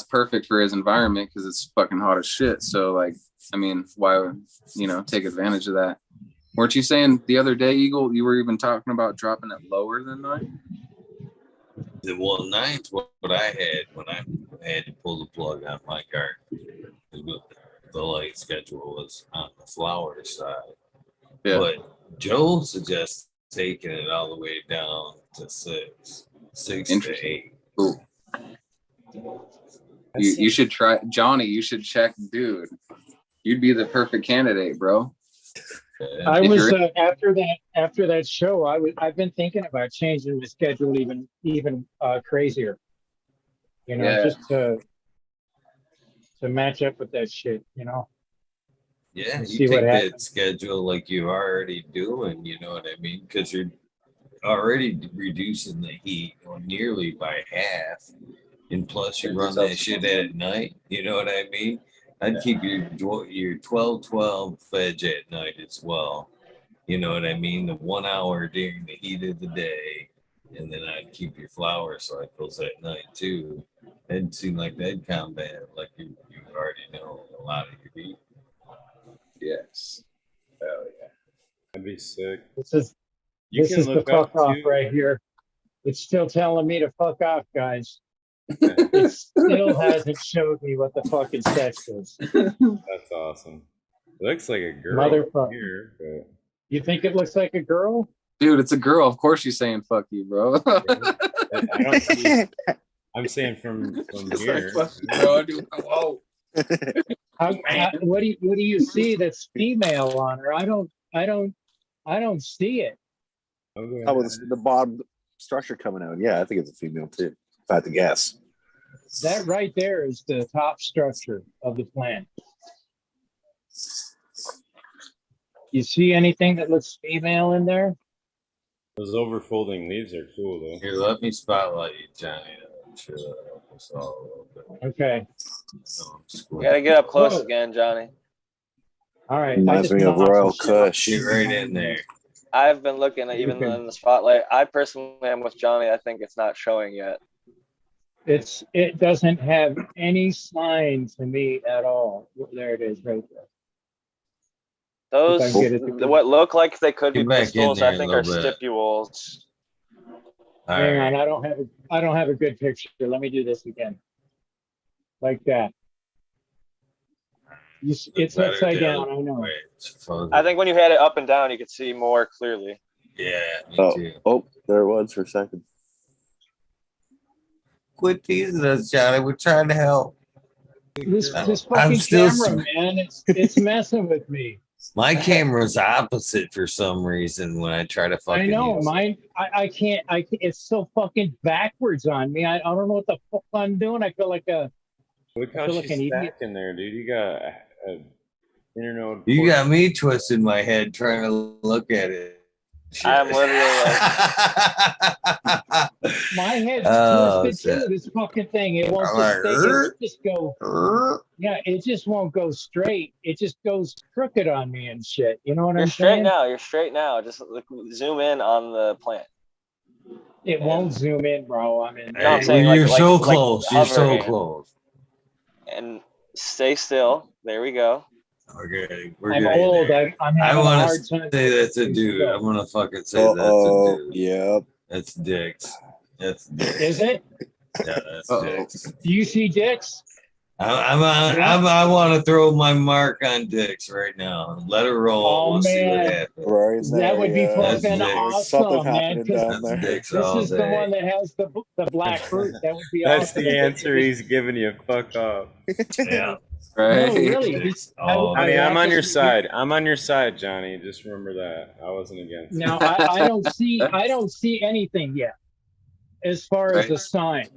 perfect for his environment because it's fucking hot as shit. So like, I mean, why take advantage of that? Weren't you saying the other day, Eagle, you were even talking about dropping it lower than 9? Well, 9's what I had when I had to pull the plug on my garden. The light schedule was on the flower side. Yeah. But Joe suggests taking it all the way down to 6 to 8. Ooh. You should try, Johnny. You should check, dude. You'd be the perfect candidate, bro. I was after that show. I've been thinking about changing the schedule even crazier. You know, just to match up with that shit. You know. Yeah, you take that schedule like you're already doing. You know what I mean? Because you're already reducing the heat nearly by half, and plus you run that shit at night. You know what I mean? I'd keep your 12-12 veg at night as well. You know what I mean? The 1 hour during the heat of the day, and then I'd keep your flower cycles at night too. It seemed like that'd combat, like you already know, a lot of your heat. Yes. Hell yeah. That'd be sick. This is the fuck off right here. It's still telling me to fuck off, guys. It still hasn't showed me what the fucking sex is. That's awesome. It looks like a girl Motherfucker. here, but you think it looks like a girl? Dude, it's a girl. Of course she's saying "fuck you," bro. I don't see. I'm saying from It's here. like, fuck you, bro. Dude, whoa. What do you see that's female on her? I don't see it. Okay. How about the bottom structure coming out? Yeah, I think it's a female too. If I had to guess. That right there is the top structure of the plant. You see anything that looks female in there? Those overfolding leaves are cool though. Here, let me spotlight you, Johnny. I'm sure that'll help us all a little bit. Okay. You gotta get up close Whoa. again, Johnny. All right. Reminds me of Royal Kush. Get right in there. I've been looking at even Okay. in the spotlight. I personally am with Johnny. I think it's not showing yet. It doesn't have any sign to me at all. There it is, right there. Those If I get it to go. what look like they could be Get back in crystals, there I a think are little bit. stipules. All Hang right. on, I don't have a good picture. Let me do this again. Like that. It's Better upside do. down, I know. Wait, it's fuzzy. I think when you had it up and down, you could see more clearly. Yeah, me too. Oh, there it was for a second. Quit teasing us, Johnny. We're trying to help. This I'm fucking still camera, man, it's messing with me. My camera's opposite for some reason when I try to fucking I know use it. mine. I can't. It's so fucking backwards on me. I don't know what the fuck I'm doing. I feel like a. Look I how feel like she's an idiot. stacking there, dude. You got a internode. You port. got me twisting my head trying to look at it. I'm literally My head's Oh, twisted shit. too. This fucking thing. It won't I'm just like, stay. It just go. Yeah, it just won't go straight. It just goes crooked on me and shit. You know what You're I'm straight saying? now. You're straight now. Just zoom in on the plant. It won't zoom in, bro. I mean, No, I'm saying you're like so like close. You're so hovering. close. And stay still. There we go. Okay, we're I'm getting old. there. I'm I having a want hard to time. say that's a keeping dude. still. I'm gonna fucking say that's a dude. Yep. That's dicks. That's dicks. Is it? Yeah, that's dicks. Do you see dicks? I want to throw my mark on dicks right now. Let her roll. Oh, We'll see what man. happens. Right That would be That's fucking dicks. Something awesome, man. happening down That's there. dicks This all is the day. one that has the black fruit. That would be That's awesome. the answer he's giving you. Fuck off. Yeah. Right? No, really. Dicks all Honey, day. I'm on your this- side. I'm on your side, Johnny. Just remember that. I wasn't against it. Now I don't see anything yet as far as Right. the sign.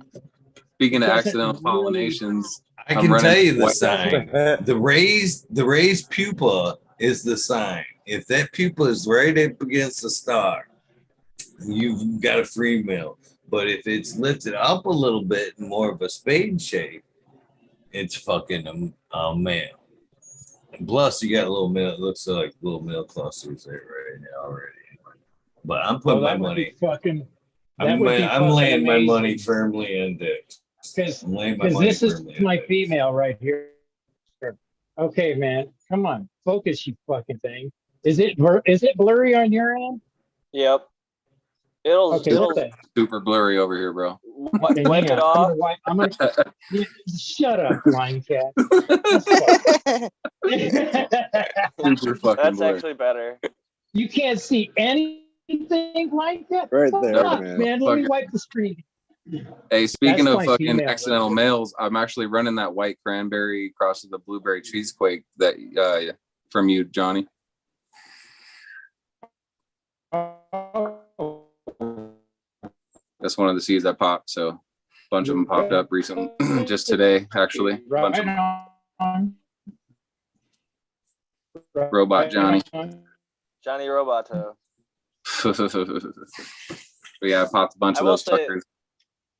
Speaking of Doesn't accidental really- pollinations, I I'm can running tell you the white- sign. The raised pupa is the sign. If that pupa is right up against the star, you've got a free meal. But if it's lifted up a little bit, more of a spade shape, it's fucking a male. Plus, you got a little male. It looks like little male clusters there right now already. But I'm putting my that would money. be fucking. That I'm would be fucking laying my amazing. money firmly on dicks. I'm laying my Because money this is firmly on my dicks. female right here. Okay, man, come on, focus, you fucking thing. Is it blurry on your end? Yep. It'll Okay, it'll what the? super blurry over here, bro. wipe Hang it on, off. I'm gonna yeah, shut up, blind cat. Super fucking That's blurry. actually better. You can't see anything like that. Right there, Fuck, man. Let me wipe the screen. Hey, speaking That's of my fucking female right accidental there. males, I'm actually running that white cranberry cross with the blueberry cheesequake that from you, Johnny. That's one of the seeds that popped. So a bunch of them popped up recently, just today, actually. A bunch of them. on. Robot Johnny. Johnny Roboto. But yeah, I popped a bunch I of will those say- fuckers.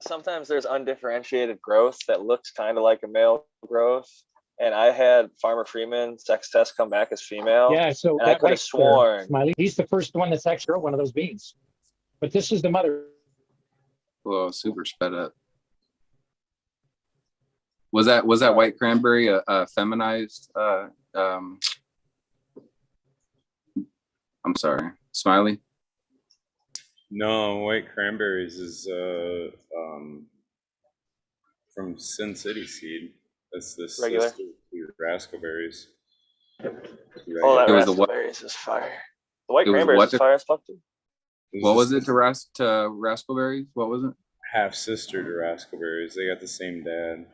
Sometimes there's undifferentiated growth that looks kind of like a male growth. And I had Farmer Freeman sex test come back as female. Yeah, so And I that could have white sworn. Smiley, he's the first one that's actually one of those beans. But this is the mother. Whoa, super sped up. Was that white cranberry a feminized? I'm sorry, Smiley. No, white cranberries is from Sin City seed. That's this Regular. That's the raspberries. Oh, that It was the what? raspberries is fire. The white It was cranberries what? is fire as fuck too. What was it to raspberries? What was it? Half sister to raspberries. They got the same dad.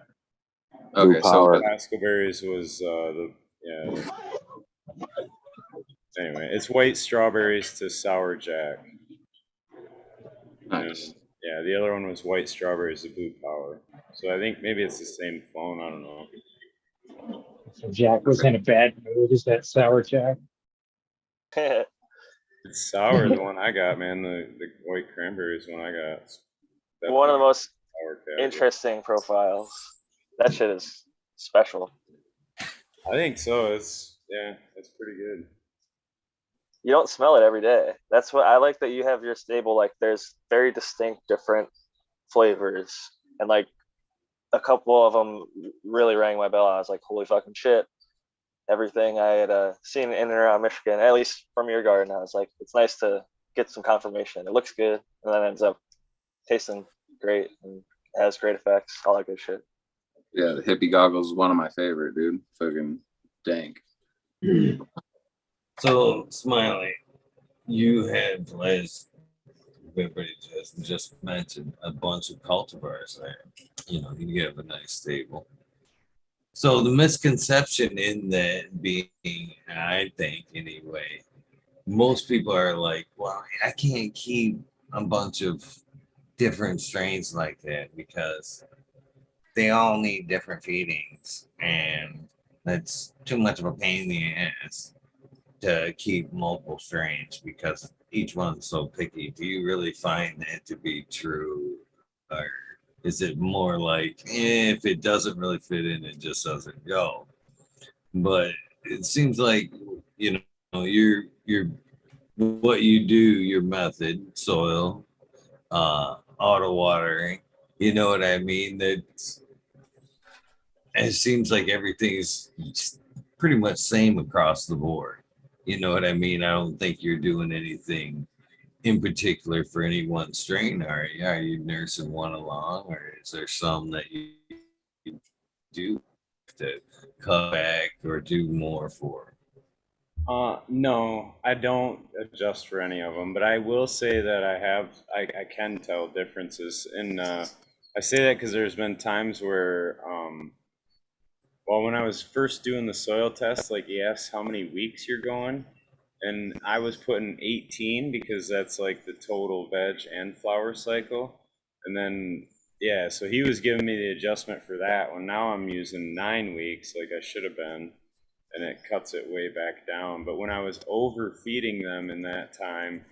Okay, so raspberries was anyway, it's white strawberries to sour jack. nice. And, yeah, the other one was white strawberries to blue power. So I think maybe it's the same clone. I don't know. So Jack was in a bad mood. Is that sour Jack? It's sour, the one I got, man. The white cranberry is one I got. One of the most interesting profiles. That shit is special. I think so. It's pretty good. You don't smell it every day. That's what I like, that you have your stable. Like, there's very distinct different flavors, and like a couple of them really rang my bell. I was like, holy fucking shit. Everything I had seen in and around Michigan, at least from your garden, I was like, it's nice to get some confirmation. It looks good, and then it ends up tasting great and has great effects, all that good shit. Yeah, the hippie goggles is one of my favorite, dude. Fucking dank. So, Smiley, you had, as everybody just mentioned, a bunch of cultivars there. You know, you have a nice stable. So the misconception in that being, I think anyway, most people are like, well, I can't keep a bunch of different strains like that because they all need different feedings, and that's too much of a pain in the ass to keep multiple strains because each one's so picky. Do you really find that to be true, or is it more like if it doesn't really fit in, it just doesn't go? But it seems like, you know, your what you do, your method, soil, auto watering, you know what I mean? That it seems like everything's pretty much same across the board. You know what I mean? I don't think you're doing anything in particular for any one strain, are you? Are you nursing one along, or is there some that you do to cut back or do more for? No, I don't adjust for any of them, but I will say that I can tell differences. And I say that because there's been times where, well, when I was first doing the soil test, like he asked how many weeks you're going, and I was putting 18 because that's like the total veg and flower cycle. And then, yeah, so he was giving me the adjustment for that one. Now I'm using 9 weeks like I should have been, and it cuts it way back down. But when I was overfeeding them in that time,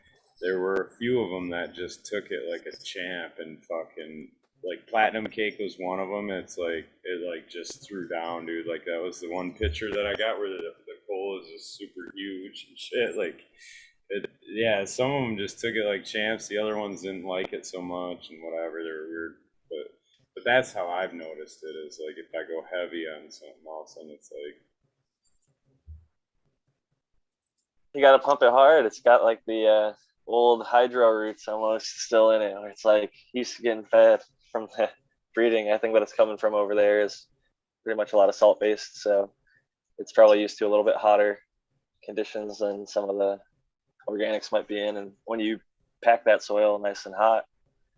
there were a few of them that just took it like a champ and fucking, like Platinum Cake was one of them. It's like it like just threw down, dude. Like that was the one picture that I got where the coal is just super huge and shit. Like it, yeah, some of them just took it like champs. The other ones didn't like it so much and whatever. They were weird, but that's how I've noticed it. Is like if I go heavy on something else, and it's like You got to pump it hard. It's got like the old hydro roots almost still in it. It's like he's getting fed from the breeding. I think what it's coming from over there is pretty much a lot of salt based. So it's probably used to a little bit hotter conditions than some of the organics might be in. And when you pack that soil nice and hot,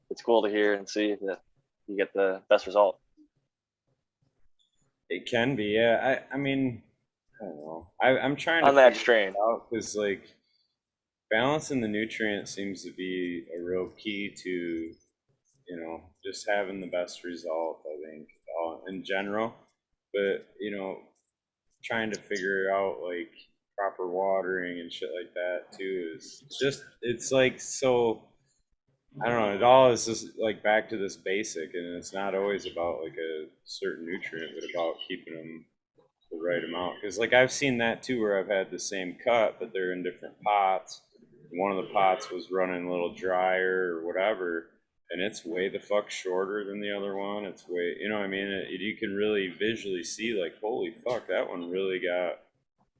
it's cool to hear and see that you get the best result. it can be, yeah. I mean, I don't know. I'm trying to on that figure strain. it out because like balancing the nutrients seems to be a real key to, you know, just having the best result, I think, in general. But, you know, trying to figure out like proper watering and shit like that too is just, it's like so, I don't know, it all is just like back to this basic, and it's not always about like a certain nutrient, but about keeping them the right amount. Because like I've seen that too, where I've had the same cut, but they're in different pots. One of the pots was running a little drier or whatever, and it's way the fuck shorter than the other one. It's way, you know what I mean? You can really visually see like, holy fuck, that one really got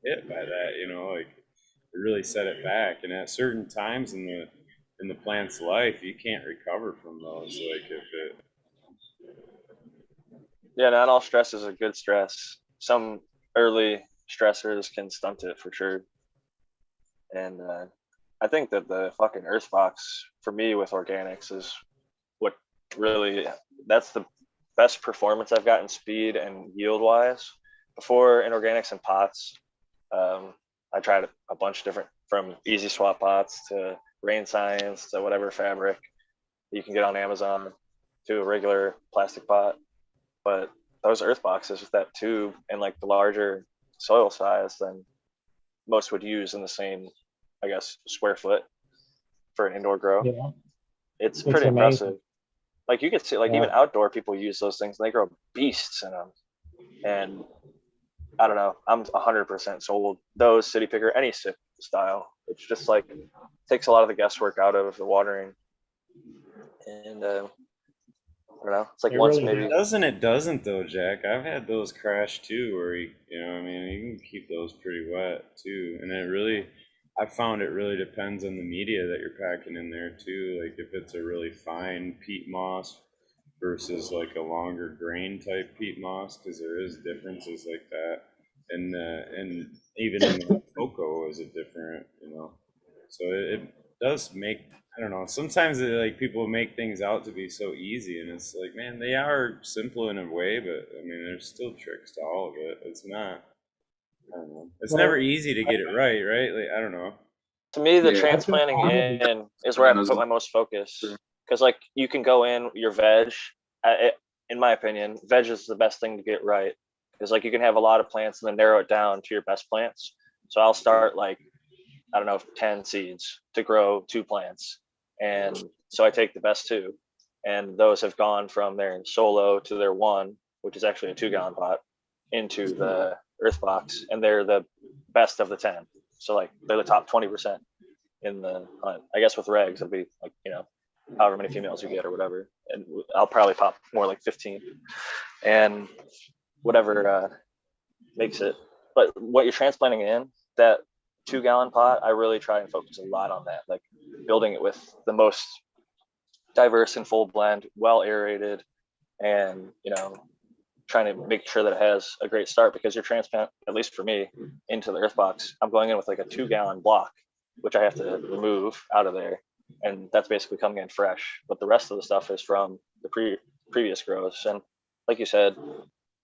hit by that, you know, like it really set it back. And at certain times in the plant's life, you can't recover from those. Like if it, Yeah, not all stress is a good stress. Some early stressors can stunt it for sure. And I think that the fucking earth box for me with organics is what really, that's the best performance I've gotten speed and yield wise. Before in organics and pots, I tried a bunch of different, from easy swap pots to rain science to whatever fabric you can get on Amazon to a regular plastic pot. But those earth boxes with that tube and like the larger soil size than most would use in the same, I guess, square foot for an indoor grow. Yeah, It's it's pretty amazing. impressive. Like you can see, like Yeah. even outdoor people use those things and they grow beasts in them. And I don't know, I'm 100% sold. Those city picker, any sip style. It's just like takes a lot of the guesswork out of the watering. And I don't know. It's like It once really maybe. It doesn't though, Jack. I've had those crash too, where you know, I mean, you can keep those pretty wet too, and I found it really depends on the media that you're packing in there too. Like if it's a really fine peat moss versus like a longer grain type peat moss, because there is differences like that, and even in the cocoa is a different, you know. So it does make, I don't know. Sometimes like people make things out to be so easy, and it's like, man, they are simple in a way, but I mean, there's still tricks to all of it. It's not. I don't know. It's never easy to get it right, right? Like I don't know. To me, the Yeah. transplanting in is where I put my most focus, because like you can go in your veg. In my opinion, veg is the best thing to get right, because like you can have a lot of plants and then narrow it down to your best plants. So I'll start like, I don't know, 10 seeds to grow 2 plants. And so I take the best 2, and those have gone from their solo to their 1, which is actually a 2-gallon pot, into the earth box, and they're the best of the 10. So like they're the top 20% in the hunt. I guess with regs, it'll be like, you know, however many females you get or whatever. And I'll probably pop more like 15 and whatever makes it. But what you're transplanting in, that 2-gallon pot, I really try and focus a lot on that, like building it with the most diverse and full blend, well aerated, and you know, trying to make sure that it has a great start, because your transplant, at least for me, into the earth box, I'm going in with like a 2-gallon block, which I have to remove out of there, and that's basically coming in fresh. But the rest of the stuff is from the previous grows, and like you said,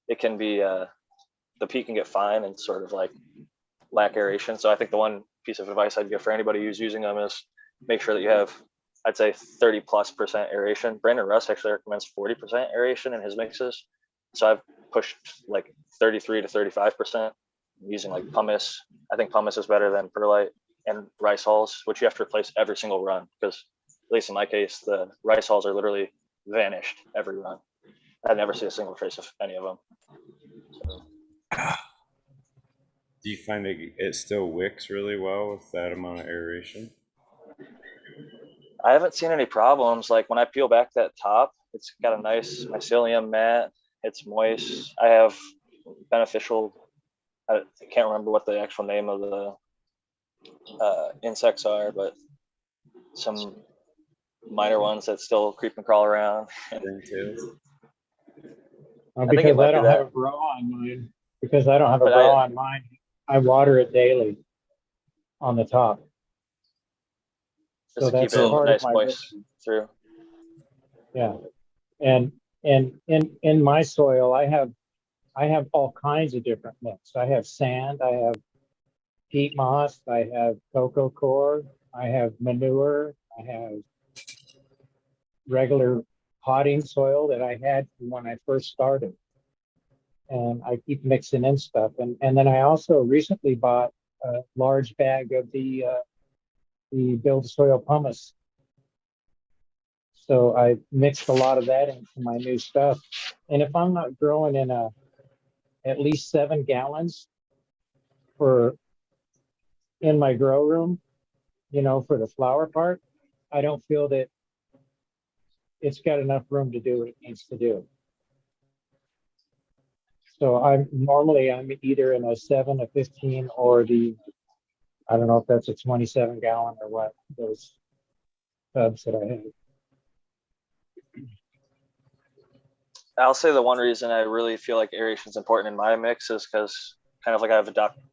it can be the peat can get fine and sort of like lack aeration. So I think the one piece of advice I'd give for anybody who's using them is make sure that you have, I'd say 30+% aeration. Brandon Russ actually recommends 40% aeration in his mixes. So I've pushed like 33 to 35% using like pumice. I think pumice is better than perlite and rice hulls, which you have to replace every single run, because at least in my case, the rice hulls are literally vanished every run. I never see a single trace of any of them. So. Do you find it still wicks really well with that amount of aeration? I haven't seen any problems. Like when I peel back that top, it's got a nice mycelium mat. It's moist. I have beneficial, I can't remember what the actual name of the insects are, but some minor ones that still creep and crawl around. Because I don't have a bra on mine. Because I don't have a bra on mine, I water it daily on the top. So that's part nice of my moist through. Yeah, and in my soil, I have all kinds of different mix. I have sand, I have peat moss, I have cocoa coir, I have manure, I have regular potting soil that I had when I first started. And I keep mixing in stuff. And then I also recently bought a large bag of the build soil pumice. So I mixed a lot of that into my new stuff. And if I'm not growing in at least 7 gallons in my grow room, you know, for the flower part, I don't feel that it's got enough room to do what it needs to do. So I'm either in a 7, a 15, or I don't know if that's a 27 gallon or what, those tubs that I have. I'll say the one reason I really feel like aeration is important in my mix is because kind of like I've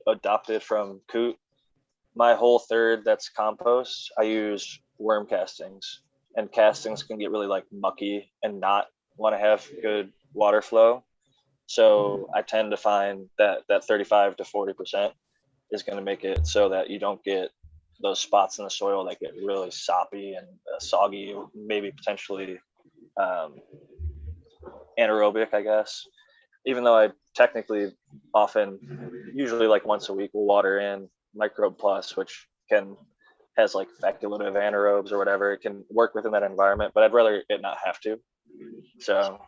adopted from Coot, my whole third that's compost, I use worm castings, and castings can get really like mucky and not want to have good water flow. So I tend to find that 35 to 40% is going to make it so that you don't get those spots in the soil that get really soppy and soggy, maybe potentially anaerobic, I guess. Even though I technically often, usually like once a week, will water in Microbe Plus, which has like facultative anaerobes or whatever. It can work within that environment, but I'd rather it not have to. So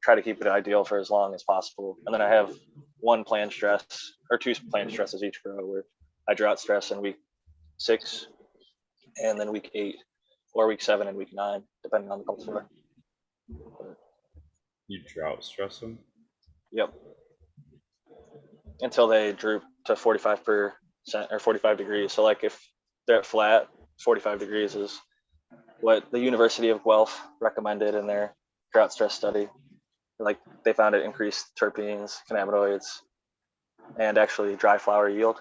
try to keep it ideal for as long as possible. And then I have one plant stress or two plant stresses each grow where I drought stress in week 6 and then week 8 or week 7 and week 9, depending on the cultivar. You drought stress them? Yep. Until they droop to 45% or 45 degrees. So like if they're at flat, 45 degrees is what the University of Guelph recommended in their drought stress study. Like they found it increased terpenes, cannabinoids, and actually dry flower yield.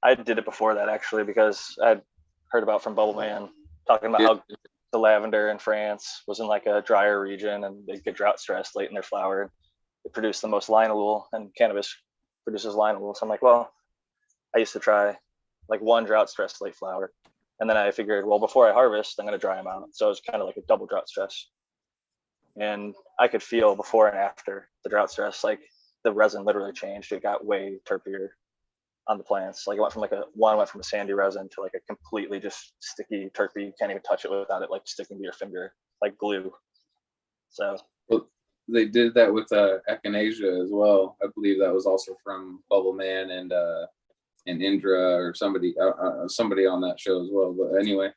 I did it before that actually because I'd heard about from Bubble Man talking about how the lavender in France was in like a drier region and they get drought stressed late in their flower. It produced the most linalool, and cannabis produces linalool. So I'm like, well, I used to try like one drought stress late flower. And then I figured, well, before I harvest, I'm going to dry them out. So it was kind of like a double drought stress. And I could feel before and after the drought stress, like the resin literally changed. It got way terpier on the plants. Like it went from a sandy resin to like a completely just sticky, terpy. You can't even touch it without it like sticking to your finger, like glue. So well, they did that with echinacea as well. I believe that was also from Bubble Man and Indra or somebody on that show as well. But anyway,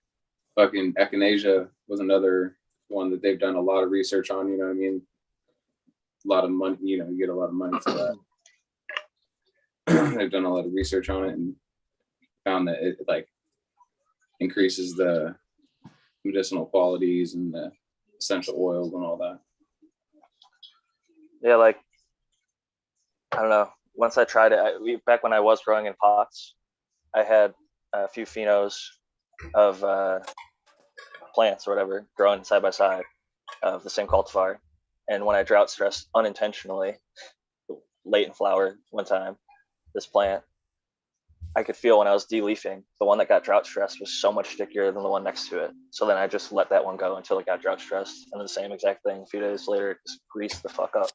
fucking echinacea was another one that they've done a lot of research on. You know what I mean? A lot of money. You know, you get a lot of money for that. They've done a lot of research on it and found that it like increases the medicinal qualities and the essential oils and all that. Yeah, like I don't know. Once I tried it, back when I was growing in pots, I had a few phenos of plants or whatever growing side by side of the same cultivar. And when I drought stressed unintentionally late in flower one time, this plant, I could feel when I was de-leafing, the one that got drought stressed was so much stickier than the one next to it. So then I just let that one go until it got drought stressed. And the same exact thing, a few days later, it just greased the fuck up.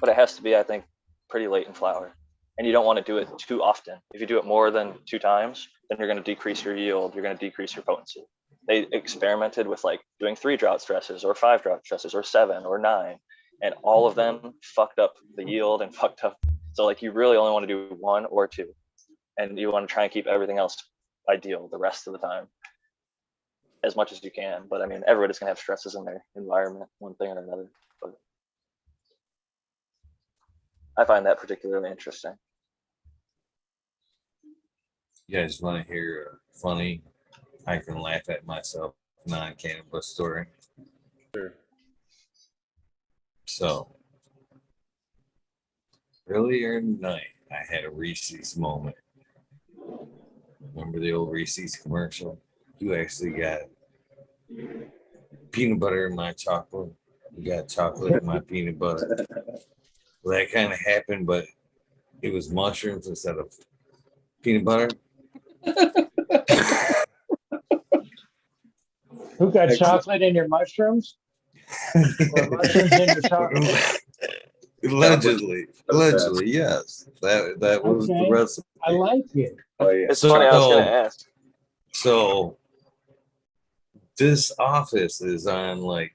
But it has to be, I think, pretty late in flower. And you don't want to do it too often. If you do it more than 2 times, then you're going to decrease your yield. You're going to decrease your potency. They experimented with like doing 3 drought stresses or 5 drought stresses or 7 or 9. And all of them fucked up the yield and fucked up. So like you really only want to do 1 or 2. And you want to try and keep everything else ideal the rest of the time as much as you can. But I mean, everybody's going to have stresses in their environment, one thing or another. But I find that particularly interesting. You guys want to hear a funny, I can laugh at myself, non-cannabis story? Sure. So, earlier in the night, I had a Reese's moment. Remember the old Reese's commercial? You actually got peanut butter in my chocolate. You got chocolate in my peanut butter. Well, that kind of happened, but it was mushrooms instead of peanut butter. Who got chocolate in your mushrooms? Or mushrooms in your chocolate? Allegedly, yes. That was the recipe. I like it. Oh yeah. It's funny, I was going to ask. So this office is on like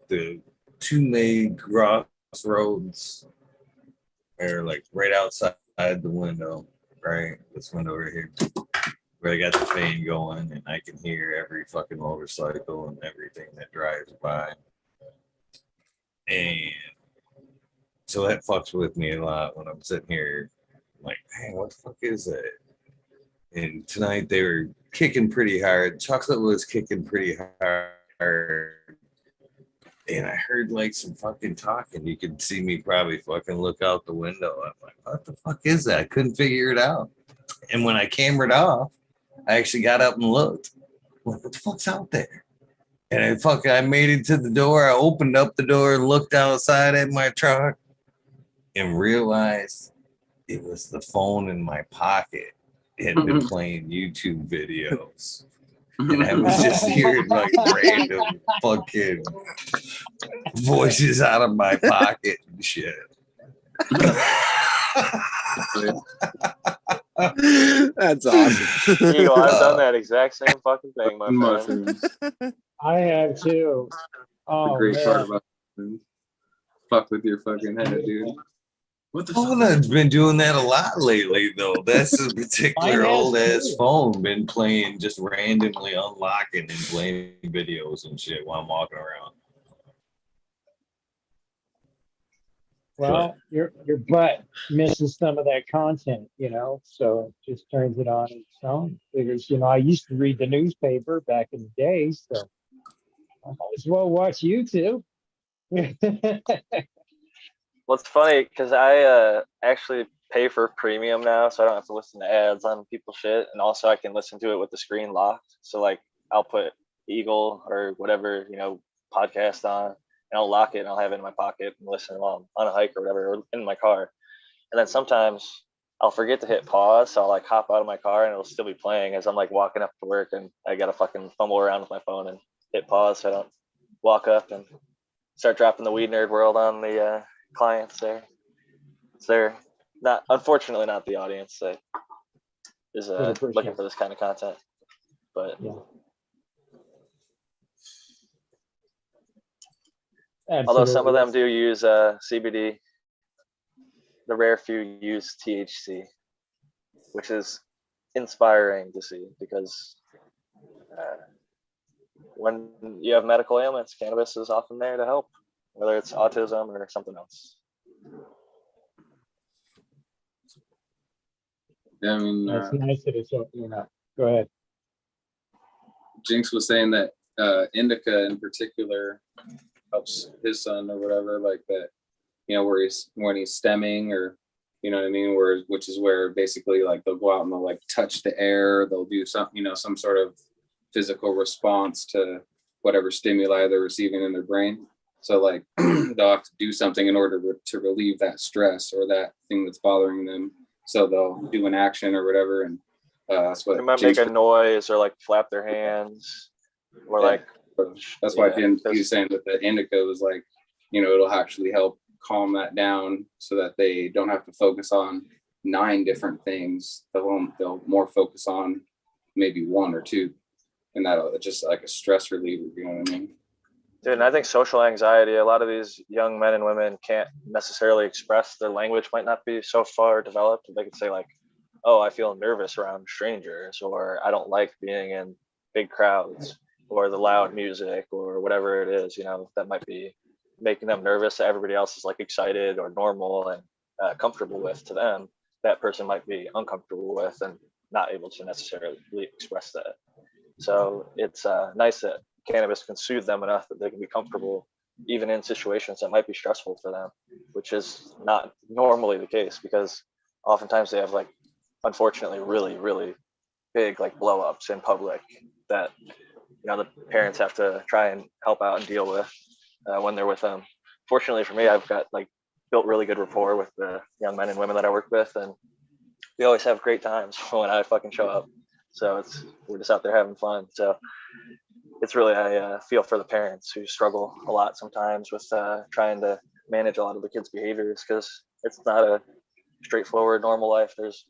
the 2 main crossroads, or like right outside the window, right? This window right here, where I got the fan going, and I can hear every fucking motorcycle and everything that drives by. And so that fucks with me a lot when I'm sitting here, like, hey, what the fuck is that? And tonight they were kicking pretty hard. Chocolate was kicking pretty hard. And I heard like some fucking talking. You could see me probably fucking look out the window. I'm like, what the fuck is that? I couldn't figure it out. And when I cambered off, I actually got up and looked. I'm like, what the fuck's out there? And I made it to the door. I opened up the door and looked outside at my truck and realized it was the phone in my pocket. It had been playing YouTube videos. And I was just hearing like random fucking voices out of my pocket and shit. That's awesome. Eagle, I've done that exact same fucking thing, my friend. Mushrooms. I have too. Oh, The great man. part about mushrooms. Fuck with your fucking head, dude. What the fuck? Phone's been doing that a lot lately, though. That's a particular Mine has old ass too. phone been playing, just randomly unlocking and playing videos and shit while I'm walking around. Well, your butt misses some of that content, you know, so it just turns it on its own. Figures, you know, I used to read the newspaper back in the day, so I might as well watch YouTube. Well, it's funny because I actually pay for premium now, so I don't have to listen to ads on people's shit, and also I can listen to it with the screen locked. So like, I'll put Eagle or whatever, you know, podcast on, and I'll lock it and I'll have it in my pocket and listen while I'm on a hike or whatever, or in my car. And then sometimes I'll forget to hit pause, so I'll like hop out of my car and it'll still be playing as I'm like walking up to work, and I gotta fucking fumble around with my phone and hit pause so I don't walk up and start dropping the WEedNerdWorld on the clients there. So they're not, unfortunately, not the audience that is looking for this kind of content. But yeah. Although some of them do use CBD, the rare few use THC, which is inspiring to see because when you have medical ailments, cannabis is often there to help, whether it's autism or something else. Yeah, I mean, That's nice that it's opening up. Go ahead. Jinx was saying that indica in particular helps his son or whatever, like that, you know, where when he's stemming, or you know what I mean, which is where basically like they'll go out and they'll like touch the air, they'll do some, you know, some sort of physical response to whatever stimuli they're receiving in their brain. So like they'll have to do something in order to relieve that stress or that thing that's bothering them. So they'll do an action or whatever, and that's what they might make a noise or like flap their hands or like. That's why he was saying that the indica was like, you know, it'll actually help calm that down so that they don't have to focus on 9 different things. They'll more focus on maybe 1 or 2, and that'll just like a stress reliever. You know what I mean? Dude, and I think social anxiety, a lot of these young men and women can't necessarily express, their language might not be so far developed. They could say like, oh, I feel nervous around strangers, or I don't like being in big crowds, or the loud music, or whatever it is, you know, that might be making them nervous that everybody else is like excited or normal and comfortable with. To them, that person might be uncomfortable with and not able to necessarily express that. So it's nice that cannabis can soothe them enough that they can be comfortable even in situations that might be stressful for them, which is not normally the case because oftentimes they have like, unfortunately, really, really big like blow ups in public that, you know, the parents have to try and help out and deal with when they're with them. Fortunately for me, I've got like built really good rapport with the young men and women that I work with, and we always have great times when I fucking show up. So we're just out there having fun. So it's really, I feel for the parents who struggle a lot sometimes with trying to manage a lot of the kids' behaviors, because it's not a straightforward normal life. There's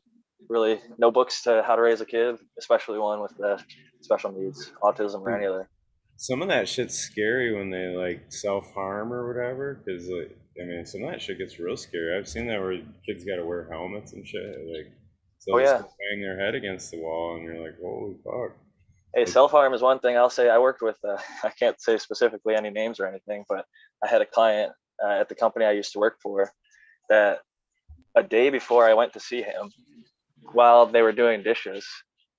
really no books to how to raise a kid, especially one with special needs, autism, or any other. Some of that shit's scary when they like self-harm or whatever, because like, I mean, some of that shit gets real scary. I've seen that where kids got to wear helmets and shit, like, so they just bang their head against the wall, and you're like, holy fuck. Hey, self-harm is one thing. I'll say I worked with, I can't say specifically any names or anything, but I had a client at the company I used to work for that a day before I went to see him, while they were doing dishes,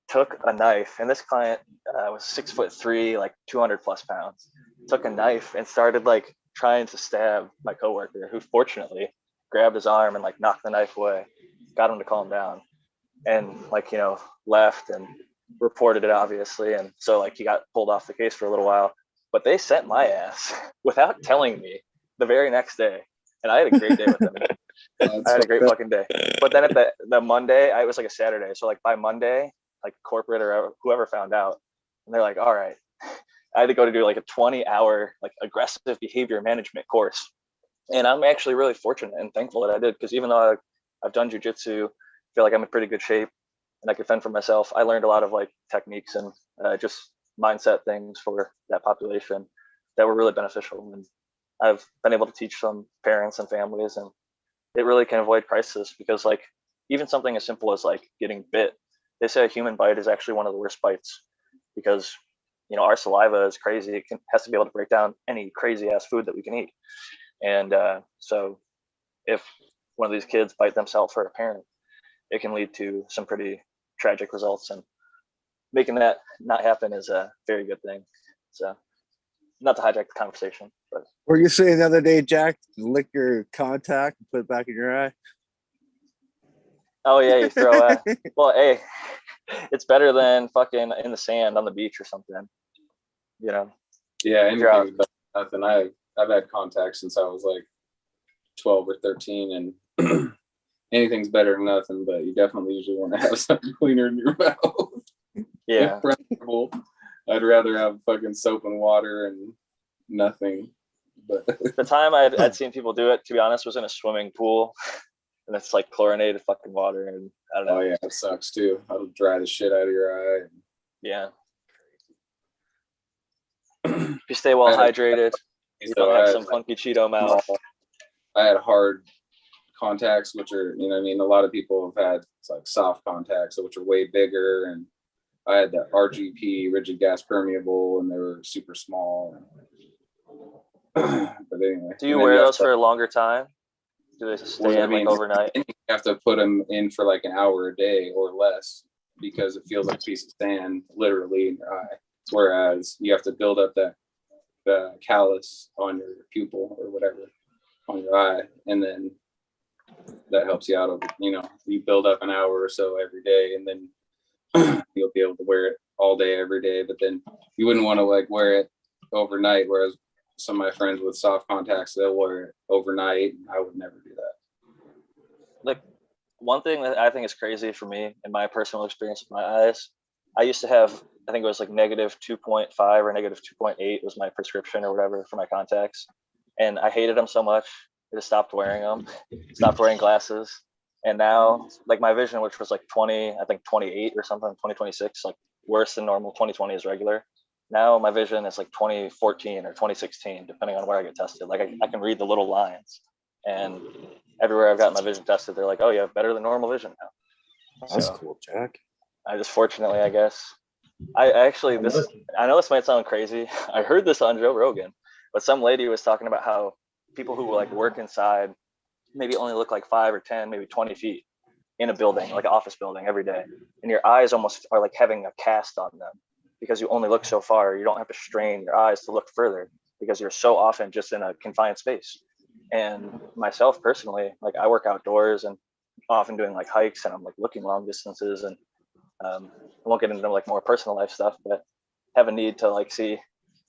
took a knife, and this client was 6'3", like 200 plus pounds, took a knife and started like trying to stab my coworker, who fortunately grabbed his arm and like knocked the knife away, got him to calm down. and like, left and reported it obviously. And so like he got pulled off the case for a little while, but they sent my ass without telling me the very next day. And I had a great day with them. I had a great fucking day. But then at the Monday, it was like a Saturday. So like by Monday, like corporate or whoever found out, and they're like, all right, I had to go to do like a 20-hour like aggressive behavior management course. And I'm actually really fortunate and thankful that I did, because even though I've done jujitsu, I feel like I'm in pretty good shape and I can fend for myself. I learned a lot of like techniques and just mindset things for that population that were really beneficial. And I've been able to teach some parents and families, and it really can avoid crisis, because like even something as simple as like getting bit, they say a human bite is actually one of the worst bites, because our saliva is crazy. It has to be able to break down any crazy ass food that we can eat. And so if one of these kids bite themselves or a parent, it can lead to some pretty tragic results, and making that not happen is a very good thing. So not to hijack the conversation, but were you saying the other day, Jack, lick your contact and put it back in your eye? Oh yeah, you throw well, hey, it's better than fucking in the sand on the beach or something, Yeah, anything's better than nothing. I've had contacts since I was like 12 or 13, and anything's better than nothing, but you definitely usually want to have something cleaner in your mouth. Yeah. Preferable. I'd rather have fucking soap and water and nothing. But the time I'd seen people do it, to be honest, was in a swimming pool, and it's like chlorinated fucking water, and I don't know. Oh yeah, it sucks too. That'll dry the shit out of your eye. Yeah. If you stay well hydrated, you don't have some funky Cheeto mouth. I had hard contacts, which are, a lot of people have had like soft contacts, which are way bigger, and I had the RGP, rigid gas permeable, and they were super small. But anyway. Do you wear those for a longer time? Do they stay in like overnight? You have to put them in for like an hour a day or less, because it feels like a piece of sand literally in your eye. Whereas you have to build up the callus on your pupil or whatever on your eye, and then that helps you out over, you build up an hour or so every day, and then you'll be able to wear it all day every day. But then you wouldn't want to like wear it overnight, whereas some of my friends with soft contacts, they'll wear it overnight, and I would never do that. Like one thing that I think is crazy for me in my personal experience with my eyes, I used to have, I think it was like negative 2.5 or negative 2.8 was my prescription or whatever for my contacts. And I hated them so much, I just stopped wearing them, stopped wearing glasses. And now like my vision, which was like 20, I think 28 or something, 2026, like worse than normal, 2020 is regular. Now my vision is like 2014 or 2016, depending on where I get tested. Like I can read the little lines, and everywhere I've got my vision tested, they're like, oh, you have better than normal vision now. That's cool, Jack. I just fortunately, I guess, I actually, I know this might sound crazy. I heard this on Joe Rogan, but some lady was talking about how people who like work inside maybe only look like 5 or 10, maybe 20 feet in a building, like an office building every day. And your eyes almost are like having a cast on them, because you only look so far. You don't have to strain your eyes to look further, because you're so often just in a confined space. And myself personally, like I work outdoors and often doing like hikes, and I'm like looking long distances, and I won't get into like more personal life stuff, but have a need to like see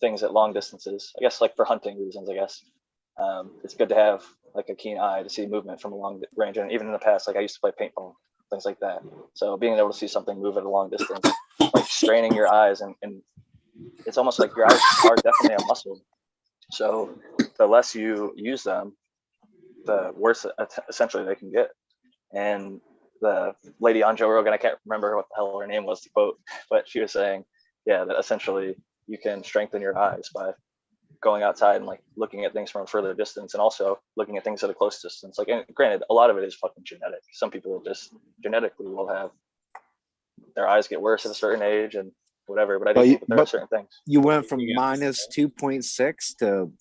things at long distances, I guess, like for hunting reasons, I guess. It's good to have like a keen eye to see movement from a long range. And even in the past, like I used to play paintball, things like that. So being able to see something move at a long distance, like straining your eyes, and it's almost like your eyes are definitely a muscle. So the less you use them, the worse essentially they can get. And the lady on Joe Rogan, I can't remember what the hell her name was to quote, but she was saying, yeah, that essentially you can strengthen your eyes by going outside and like looking at things from a further distance, and also looking at things at a close distance. Like, and granted, a lot of it is fucking genetic. Some people will just genetically will have their eyes get worse at a certain age and whatever, but I do think that there are certain things. You went from minus 2.6 to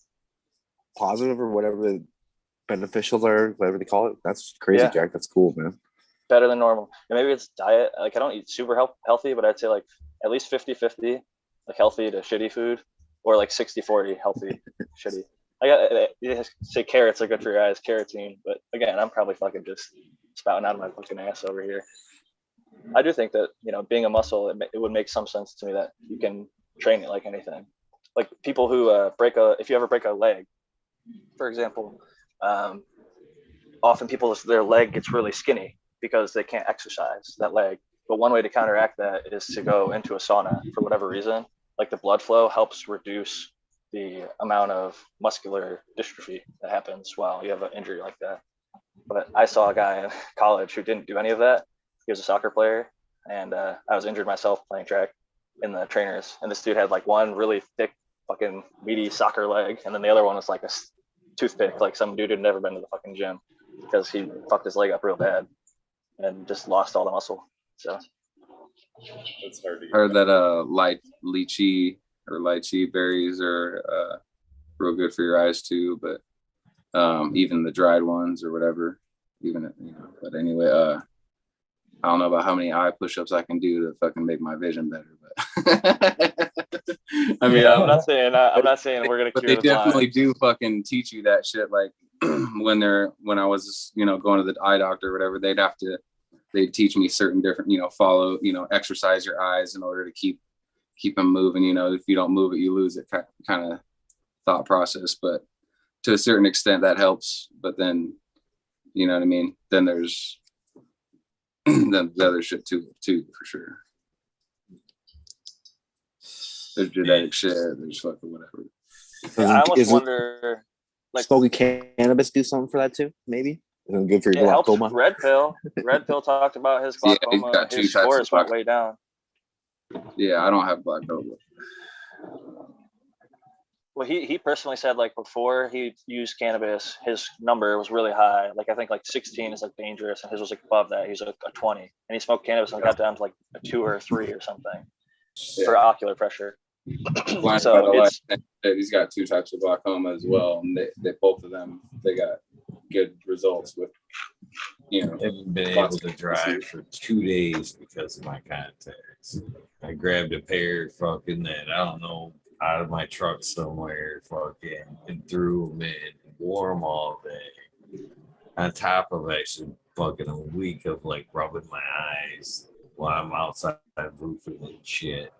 positive or whatever beneficial or whatever they call it. That's crazy, yeah. Jack. That's cool, man. Better than normal. And maybe it's diet. Like I don't eat super healthy, but I'd say like at least 50-50, like healthy to shitty food, or like 60-40 healthy, shitty. I say carrots are good for your eyes, carotene, but again, I'm probably fucking just spouting out of my fucking ass over here. I do think that, you know, being a muscle, it would make some sense to me that you can train it like anything. Like people who if you ever break a leg, for example, often their leg gets really skinny because they can't exercise that leg. But one way to counteract that is to go into a sauna for whatever reason. Like the blood flow helps reduce the amount of muscular dystrophy that happens while you have an injury like that. But I saw a guy in college who didn't do any of that. He was a soccer player, and I was injured myself playing track in the trainers. And this dude had like one really thick, fucking meaty soccer leg, and then the other one was like a toothpick, like some dude who'd never been to the fucking gym because he fucked his leg up real bad and just lost all the muscle. So It's hard to Heard that lychee berries are real good for your eyes too, but even the dried ones or whatever, even, you know, but anyway, I don't know about how many eye push-ups I can do to fucking make my vision better, but I mean, yeah, I'm not saying we're gonna but cure they the definitely blind. do fucking teach you that shit. Like when I was, you know, going to the eye doctor or whatever, they'd teach me certain different, you know, exercise your eyes in order to keep them moving. You know, if you don't move it, you lose it, kind of thought process. But to a certain extent that helps. But then, you know what I mean? Then there's the other shit too, for sure. There's genetic shit, there's fucking whatever. Yeah, I almost wonder, like, smoking cannabis do something for that too? Maybe isn't it good for your it helps. glaucoma? Red Pill talked about his Yeah, he's glaucoma. got two His types of scores went glaucoma. way down. Yeah, I don't have glaucoma. Well, he personally said, like, before he used cannabis, his number was really high. Like, I think like 16 is like dangerous, and his was like above that. He was like a 20, and he smoked cannabis and got down to like a 2 or a 3 or something for ocular pressure. So it's, he's got two types of glaucoma as well, and they both of them, they got good results with, you know. Haven't been able to drive for 2 days because of my contacts. I grabbed a pair fucking that, I don't know, out of my truck somewhere, fucking, and threw them in, wore them all day. On top of actually fucking a week of like rubbing my eyes while I'm outside roofing and shit.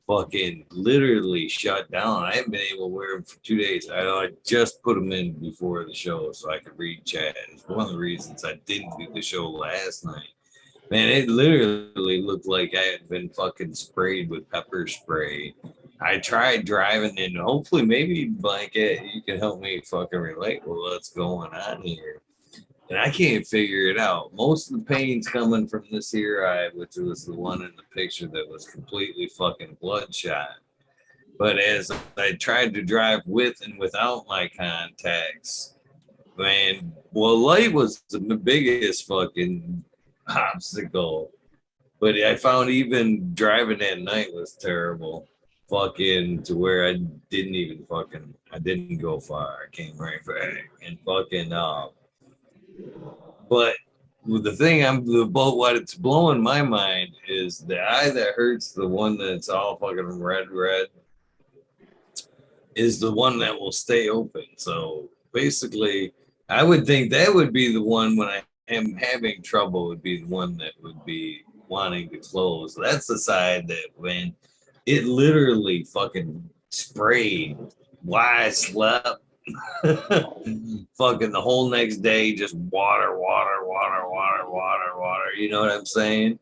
Fucking literally shut down. I haven't been able to wear them for 2 days. I just put them in before the show so I could read chat. It's one of the reasons I didn't do the show last night. Man, it literally looked like I had been fucking sprayed with pepper spray. I tried driving in. Hopefully, maybe Blanket, you can help me fucking relate with what's going on here. And I can't figure it out. Most of the pain's coming from this here eye, which was the one in the picture that was completely fucking bloodshot. But as I tried to drive with and without my contacts, man, well, light was the biggest fucking obstacle. But I found even driving at night was terrible. Fucking to where I didn't go far. I came right back and fucking but the thing about what it's blowing my mind is the eye that hurts, the one that's all fucking red, is the one that will stay open. So basically, I would think that would be the one when I am having trouble, would be the one that would be wanting to close. That's the side that when it literally fucking sprayed while I slept. Fucking the whole next day, just water. You know what I'm saying?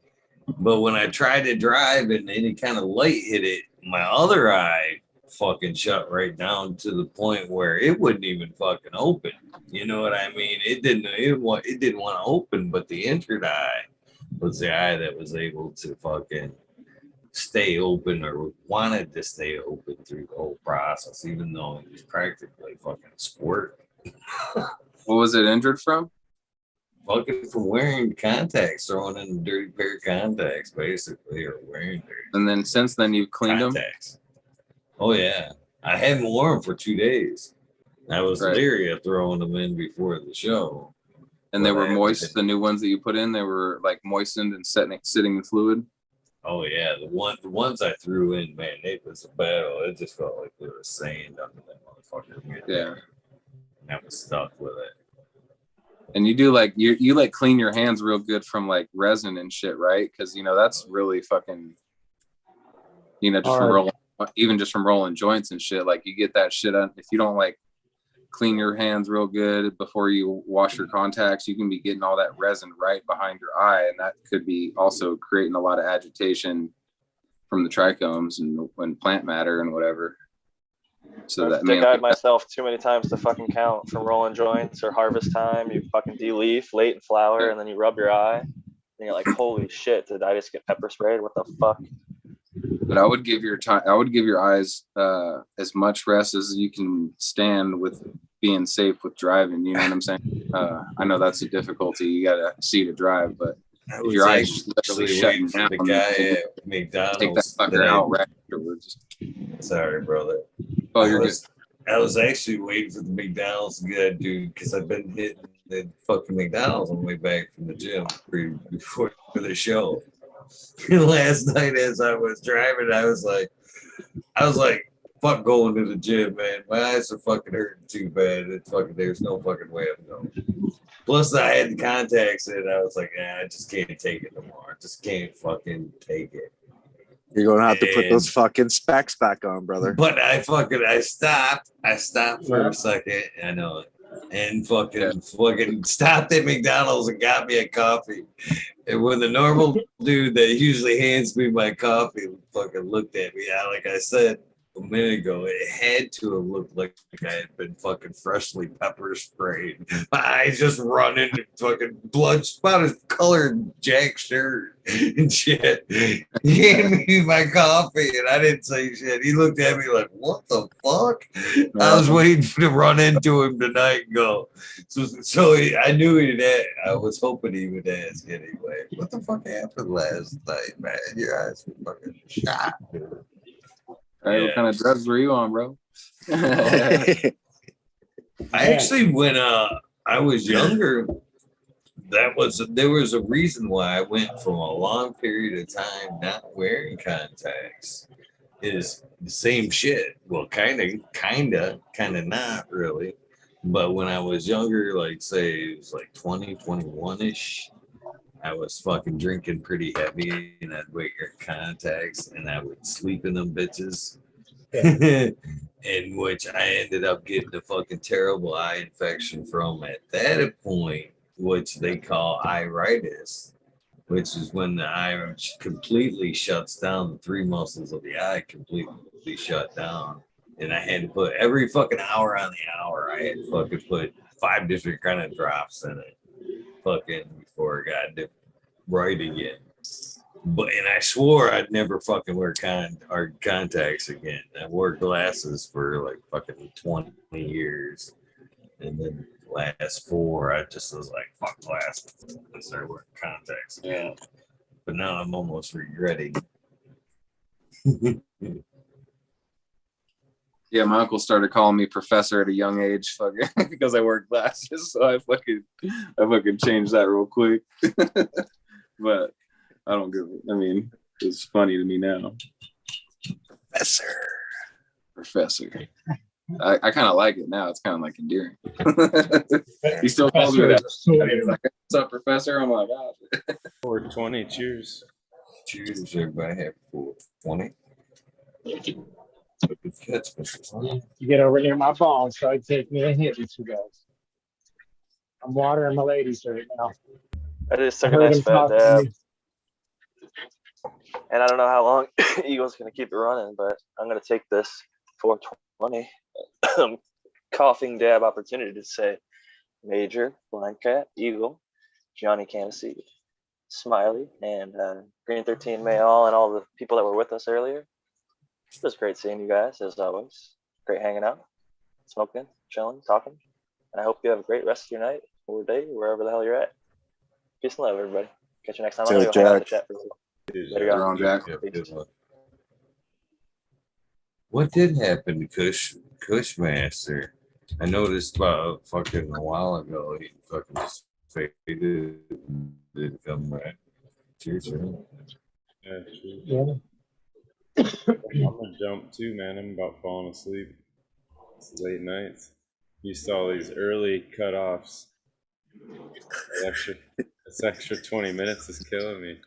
But when I tried to drive and any kind of light hit it, my other eye fucking shut right down to the point where it wouldn't even fucking open. You know what I mean? It didn't want to open, but the injured eye was the eye that was able to fucking stay open or wanted to stay open through the whole process, even though it was practically fucking squirt. What was it injured from? Fucking from wearing contacts, throwing in a dirty pair of contacts, basically, or wearing dirty. And then since then you've cleaned contacts. Oh yeah, I hadn't worn them for 2 days. I was leery of throwing them in before the show. And they were moist. The new ones that you put in, they were like moistened and sitting in fluid. Oh yeah, the ones I threw in, man, it was a battle. It just felt like there was sand under that motherfucker. Yeah, and I was stuck with it. And you do like you like clean your hands real good from like resin and shit, right? Because you know that's really fucking, you know, just from rolling, even just from rolling joints and shit. Like you get that shit on. If you don't like clean your hands real good before you wash your contacts, you can be getting all that resin right behind your eye, and that could be also creating a lot of agitation from the trichomes and plant matter and whatever. So that may guide myself too many times to fucking count from rolling joints or harvest time. You fucking de-leaf late in flower, and then you rub your eye, and you're like, holy shit, did I just get pepper sprayed? What the fuck? But I would give your eyes as much rest as you can stand with being safe with driving. You know what I'm saying? I know that's a difficulty. You gotta see to drive, but if your eyes just literally shutting down, the guy at McDonald's, take that fucker out right afterwards. Sorry, brother. Oh, you're good. I was actually waiting for the McDonald's good dude because I've been hitting the fucking McDonald's on the way back from the gym before the show. And last night, as I was driving, I was like, fuck going to the gym, man. My eyes are fucking hurting too bad. There's no fucking way I'm going. Plus, I had the contacts in. I was like, I just can't take it no more. I just can't fucking take it. You're gonna have to put those fucking specs back on, brother. But I stopped. I stopped for a second. I know it. And fucking stopped at McDonald's and got me a coffee. And when the normal dude that usually hands me my coffee fucking looked at me, like I said a minute ago, it had to have looked like I had been fucking freshly pepper sprayed. My eyes just running and fucking blood spotted colored jack shirt and shit. He handed me my coffee and I didn't say shit. He looked at me like, what the fuck? I was waiting to run into him tonight and go. So I knew I was hoping he would ask anyway. What the fuck happened last night, man? Your eyes were fucking shot, dude. Hey, what kind of drugs were you on, bro? I actually, when I was younger, there was a reason why I went from a long period of time not wearing contacts. Is the same shit. Well, kind of not really. But when I was younger, like say it was like 20, 21-ish, I was fucking drinking pretty heavy and I'd wear contacts and I would sleep in them bitches. In which I ended up getting a fucking terrible eye infection from at that point, which they call iritis, which is when the eye completely shuts down. The three muscles of the eye completely shut down. And I had to put every fucking hour on the hour, I had to fucking put 5 different kind of drops in it. Fucking before it got right again. And I swore I'd never fucking wear contacts again. I wore glasses for like fucking 20 years. And then last 4, I just was like, fuck glasses. I started wearing contacts again. Yeah. But now I'm almost regretting. Yeah, my uncle started calling me professor at a young age, fucking, because I wear glasses. So I fucking changed that real quick. But I don't give it. I mean, it's funny to me now. Professor. I kind of like it now. It's kind of like endearing. He still calls me that. He's like, what's up, professor? I'm like, oh. 420. Cheers. Cheers, everybody. Happy 420. You get over near my phone, so I'd take me a hit with you guys. I'm watering my ladies right now. I just took a nice fat dab. And I don't know how long Eagle's going to keep it running, but I'm going to take this 420 coughing dab opportunity to say Major, Blind Cat, Eagle, Johnny Candace, Smiley, and Green 13 Mayall, and all the people that were with us earlier. It was great seeing you guys, as always. Great hanging out, smoking, chilling, talking. And I hope you have a great rest of your night or day, wherever the hell you're at. Peace and love, everybody. Catch you next time. I'm going to go hang out in the chat for a little. There you go. Jack. What did happen to Cushmaster? I noticed about fucking a while ago he fucking just faded, didn't come back. Cheers, man. Yeah. I'm gonna jump too, man. I'm about falling asleep. It's late nights. Used to all these early cutoffs. This extra 20 minutes is killing me.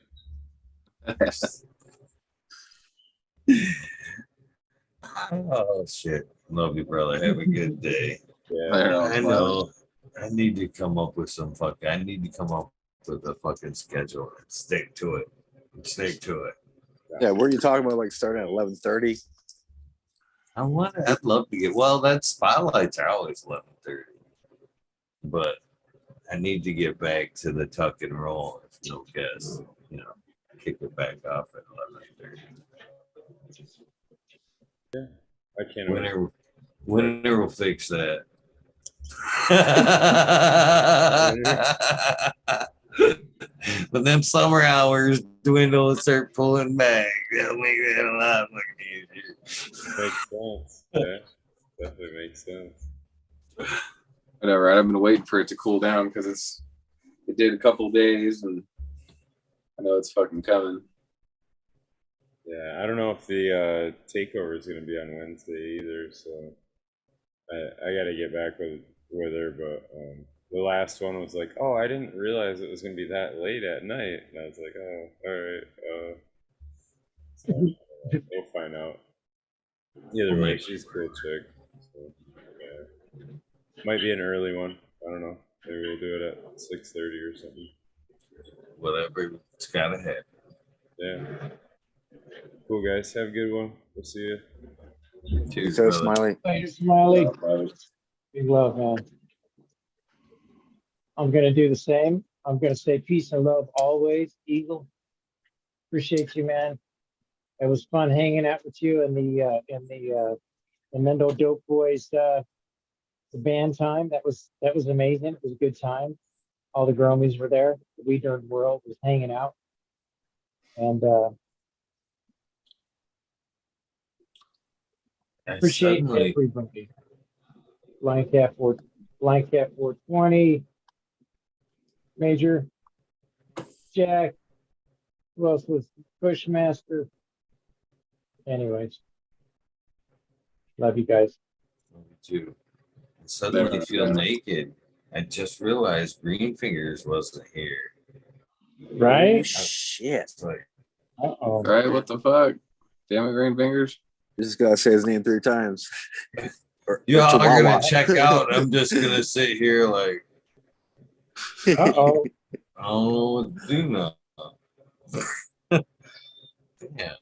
Oh shit. Love you, brother. Have a good day. Yeah. I know. I need to come up with some fucking I need to come up with a fucking schedule and stick to it. Stick to it. Yeah, were you talking about like starting at 11:30? I'd love to get that spotlights are always 11:30. But I need to get back to the tuck and roll if no guess. Kick it back off at 11:30. Yeah. I can't wait. Winter will fix that. But them summer hours dwindle and start pulling back. That'll make that a lot fucking easier. Makes sense. Yeah, definitely makes sense. Whatever. I've been waiting for it to cool down because it did a couple days, and I know it's fucking coming. Yeah, I don't know if the takeover is going to be on Wednesday either, so I got to get back with her. But the last one was like, oh, I didn't realize it was going to be that late at night, and I was like, oh, all right. So we'll find out. Either way, she's a cool chick. So, yeah. Might be an early one. I don't know. Maybe we'll do it at 6:30 or something. Whatever. It's gotta happen. Yeah. Cool, guys. Have a good one. We'll see you. Cheers, So brother. Smiley. Thanks, Smiley. Big love, man. I'm gonna do the same. I'm gonna say peace and love always, Eagle. Appreciate you, man. It was fun hanging out with you in the Mendo Dope Boys the band time. That was amazing. It was a good time. All the Gromies were there. The WEedNerdWorld was hanging out. And appreciate everybody. Blind Cat 420, Major, Jack, who else was Bushmaster? Anyways, love you guys. Love you too. I suddenly feel naked. I just realized Green Fingers wasn't here. Right? Oh, shit. Like, Uh-oh. Right? What the fuck? Damn it, Green Fingers. You just gotta say his name 3 times. you all are gonna check out. I'm just gonna sit here like, Uh-oh. I don't know what to do now. Damn.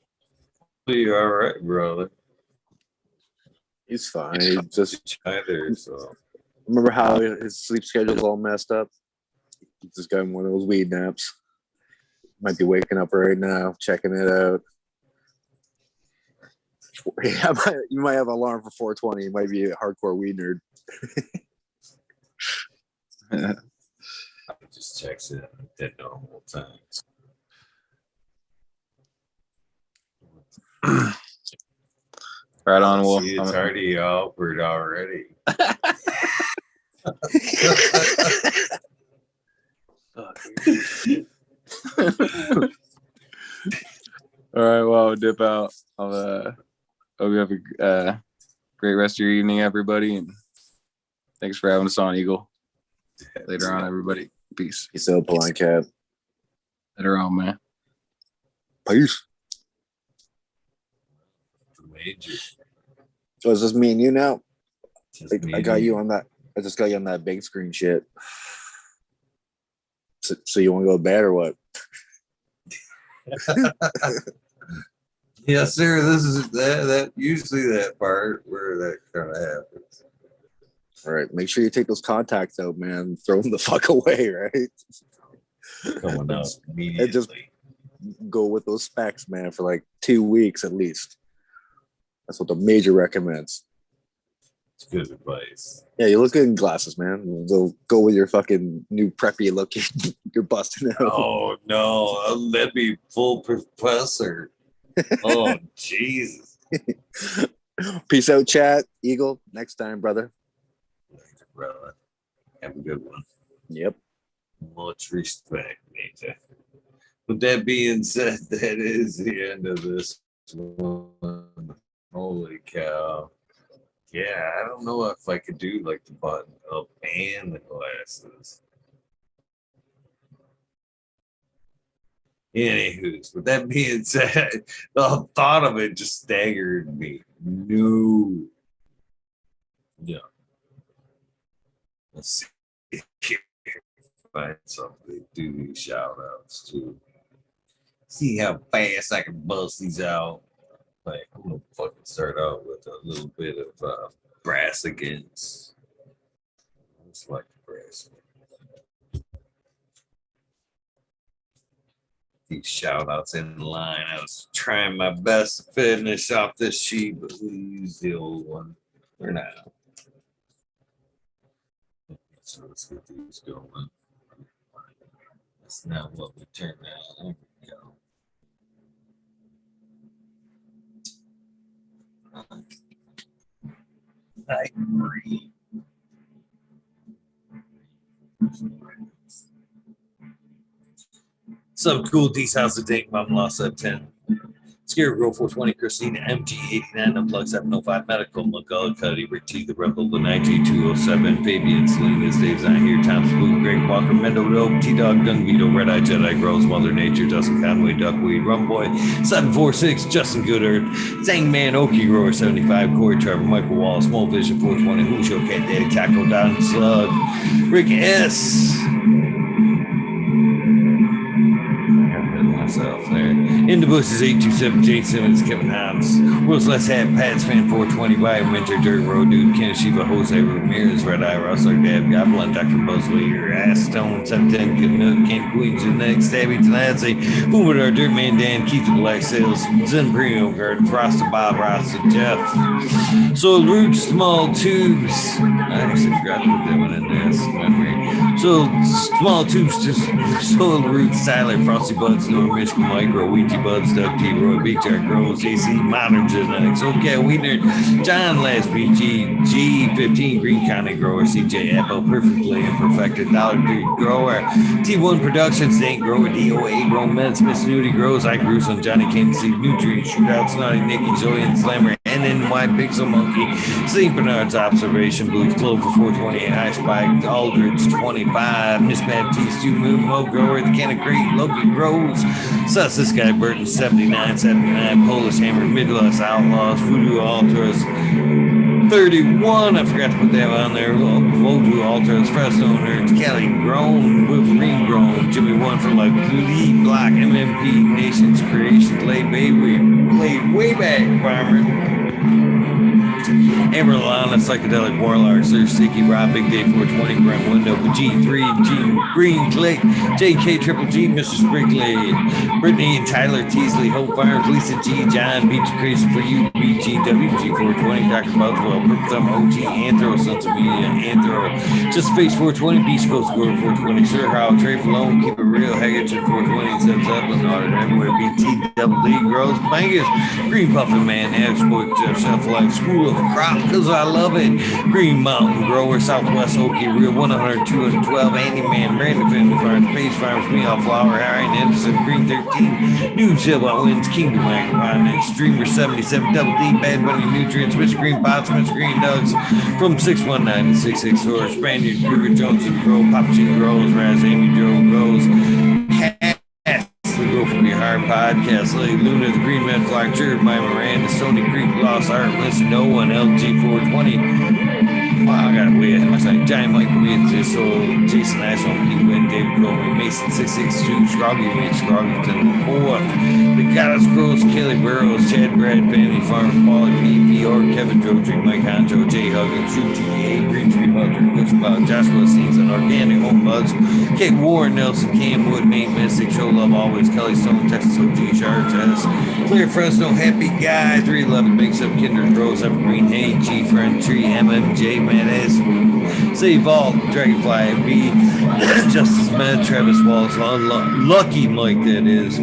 You all right, brother? He's fine. He just either. So remember how his sleep schedule's all messed up. He just got one of those weed naps. Might be waking up right now, checking it out. Yeah, you might have an alarm for 420. You might be a hardcore weed nerd. just checks it at normal times. Right on, Wolf. See, it's already awkward already. All right, well, I'll dip out. Hope you have a great rest of your evening, everybody, and thanks for having us on, Eagle. Later on, everybody. Peace. Peace out, Blind Cat. Later on, man. Peace. Major. So is this me and you now? I got you. you on that. I just got you on that big screen shit. So you want to go to bed or what? Yes, sir. This is that usually that part where that kind of happens. All right. Make sure you take those contacts out, man. Throw them the fuck away, right? Coming out immediately. And just go with those specs, man, for like 2 weeks at least. That's what the major recommends. It's good advice. Yeah, you look good in glasses, man. Go with your fucking new preppy look you're busting out. Oh no, that'd be full professor. Oh Jesus. Peace out, chat. Eagle. Next time, brother. Later, brother. Have a good one. Yep. Much respect, Major. With that being said, that is the end of this one. Holy cow. Yeah, I don't know if I could do like the button up and the glasses. Anywho's, with that being said, the thought of it just staggered me. No. Yeah. Let's see here. Find something to do these shout outs to. See how fast I can bust these out. Like, I'm gonna fucking start out with a little bit of brass against. I just like the brass. These shout outs in line. I was trying my best to finish off this sheet, but we use the old one for now. So let's get these going. That's not what we turned out. There we go. I agree. Some cool D's house to date. Mom lost at 10. Scarecrow 420, Christina MG89, Unplugged 705, Medical, McGullicuddy, Rick T, The Rebel, the 9G207, Fabian, Salinas, Dave's not here, Tom Spook, Greg Walker, Mendo Dope, T-Dog, Dunvito, Red Eye Jedi Grows, Mother Nature, Dustin Conway, Duckweed, Rumboy, 746, Justin Gooder, Zang Man, Okie Grower 75, Corey Trevor, Michael Wall, Small Vision 420, Who Show Cat Daddy, Taco Don Slug, Rick S. Myself there. In the Bushes 827, Jay Simmons, Kevin Hobbs, World's Less Hat, Pats Fan 420, Ryan Winter, Dirt Road Dude, Ken Shiva, Jose Ramirez, Red Eye, Rustler, Dab, Goblin, Dr. Buzzleader, Ass Stone, 710, Good Nook, Ken Queen, Genetic, Stabby, Tenazzi, Boomidar, Dirt Man Dan, Keith the Black Sales, Zen Premium Garden, Frosted Bob, Rasta Jeff, Soil Roots, Small Tubes. I actually forgot to put that one in there. That's my favorite. So Small Tubes, just Soil Roots, Tyler, Frosty Buds, North Michigan Micro, Ouija Buds, Doug T, Roy, BJ Grows, AC, Modern Genetics, okay, WEedNerd, John Lasby, G15, Green County Grower, CJ Apple, Perfectly Imperfected, Dollar Tree Grower, T1 Productions, Stank Grower, DOA, Grown Men, Smith Snooty Grows, I Grew Some, Johnny Cane Seed, Nutrient, Shootouts, Naughty Nicky, Zoe and Slammer, NNY Pixel Monkey, St. Bernard's Observation, Blues, Clover 428, High Spike, Aldridge 25, Miss Baptiste, Stu Moon, Mo Grower, The Can of Crate, Loki Grows, Sus, this guy, Burton 79, Polish Hammer, Midwest Outlaws, Voodoo Altars 31, I forgot to put that on there, Voodoo Altars, Fresno Nerds, Kelly Grown, Wolverine Grown, Jimmy One for like Lead Block, MMP, Nations Creation, Lay Baby, played way back, Farmer. Amber Lana, Psychedelic Warlock, Sir Sticky, Rob, Big Day 420, Brent Window, G3, G Green Click, JK Triple G, Mr. Sprigley, Brittany and Tyler Teasley, Hope Farms, Lisa G, John, Beach Crazy for You, BGW, G420, Dr. Buzzwell, Purple Thumb, OG, Anthro, Sons of Media, Anthro, Just Face 420, Beast Coast Score 420, Sir Howell, Trey Falone, Keep It Real, Haggard 420, Zips Up, and Order Everywhere, BT, Double D, Grows, Bangus, Green Puffin Man, Abspoik, Jeff Shelf Life, School of Crop, because I love it. Green Mountain Grower, Southwest Okie, Real 100, 212, Andy Man, Brandon Family Farms, Pace Farms, meaulflower, Harry Edison, Green 13, New Silva Wins, Kingdom Agriculture, Streamer 77, Double D, Bad Bunny Nutrients, Mr. Green Pots, Mr. Green Dogs, from 619 to 664, Spaniard, Kruger Jones and Grow, Papa Chicken Grows, Raz, Amy Joe Grows, Go From Your Heart Podcast, like Luna, the Green Men Flock, Jared, My Miranda, Stony Creek, Lost Art, Listen, No One, LG 420. Wow, I got it way ahead of myself. Giant Mike, Just Soul, Jason Ashton, Pete Wynn, David Coleman, Mason 662, Scroggy Mitch, Scroggyton, 4th, The Goddess Grows, Kelly Burrows, Chad Brad, Family Farms, Paulie P, VR, Kevin Drotry, Mike Honcho, Jay Huggins, True TA, Green Tree Hunter, Coach Cloud, Joshua Season, Organic Home Buds, Kate Warren, Nelson, Cam Wood, Main Mystic, Show Love Always, Kelly Stone, Texas OG, Sharks, S, Clear Fresno, Happy Guy, 311, Makes Up, Kinder Rose, Evergreen, Hey, G Friend, Tree, MMJ, Man S, Say Vault, Dragonfly, B, Justice Med, Travis Wallace, Lucky Mike, that is.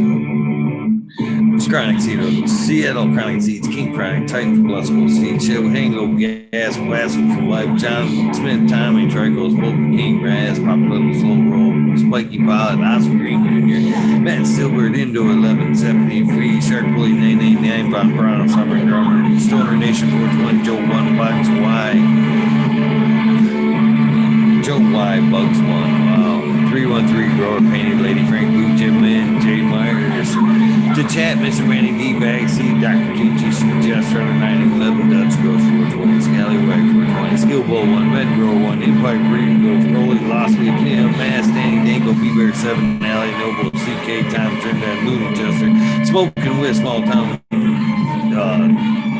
Chronic Seed, Seattle Chronic Seeds, King Chronic, Titan Plus Gold Seed, Chill, Hango, Gas, Wassel for Life, John Smith, Tommy, Tricos, Bolton King, Grass, Pop Little, Slow Roll, Spiky Pilot, Oscar Green Jr., Matt Silbert, Indo 1170, Free, Shark Bully 989, Von Brown, Summer Drummer, Stoner Nation 420, Joe 1, Bugs Y, Joe Y, Bugs 1, wow. 313 grower, painted lady, Frank Blue, Jim Lynn, Jay Myers. To chat, Mr. Manny D. Backseat, Dr. GG, Suggest, 911, Dutch Gross, 420, Scallywag, 420, Skill Bowl, 1, Med Grow, 1, Empire Breeding Growth, Rolly, Lossley, Kim, Mass, Danny, Dangle, B-Bear, 7, Alley, Noble, CK, Tom, Trinidad, Looney, Chester, Smoking with Small Town,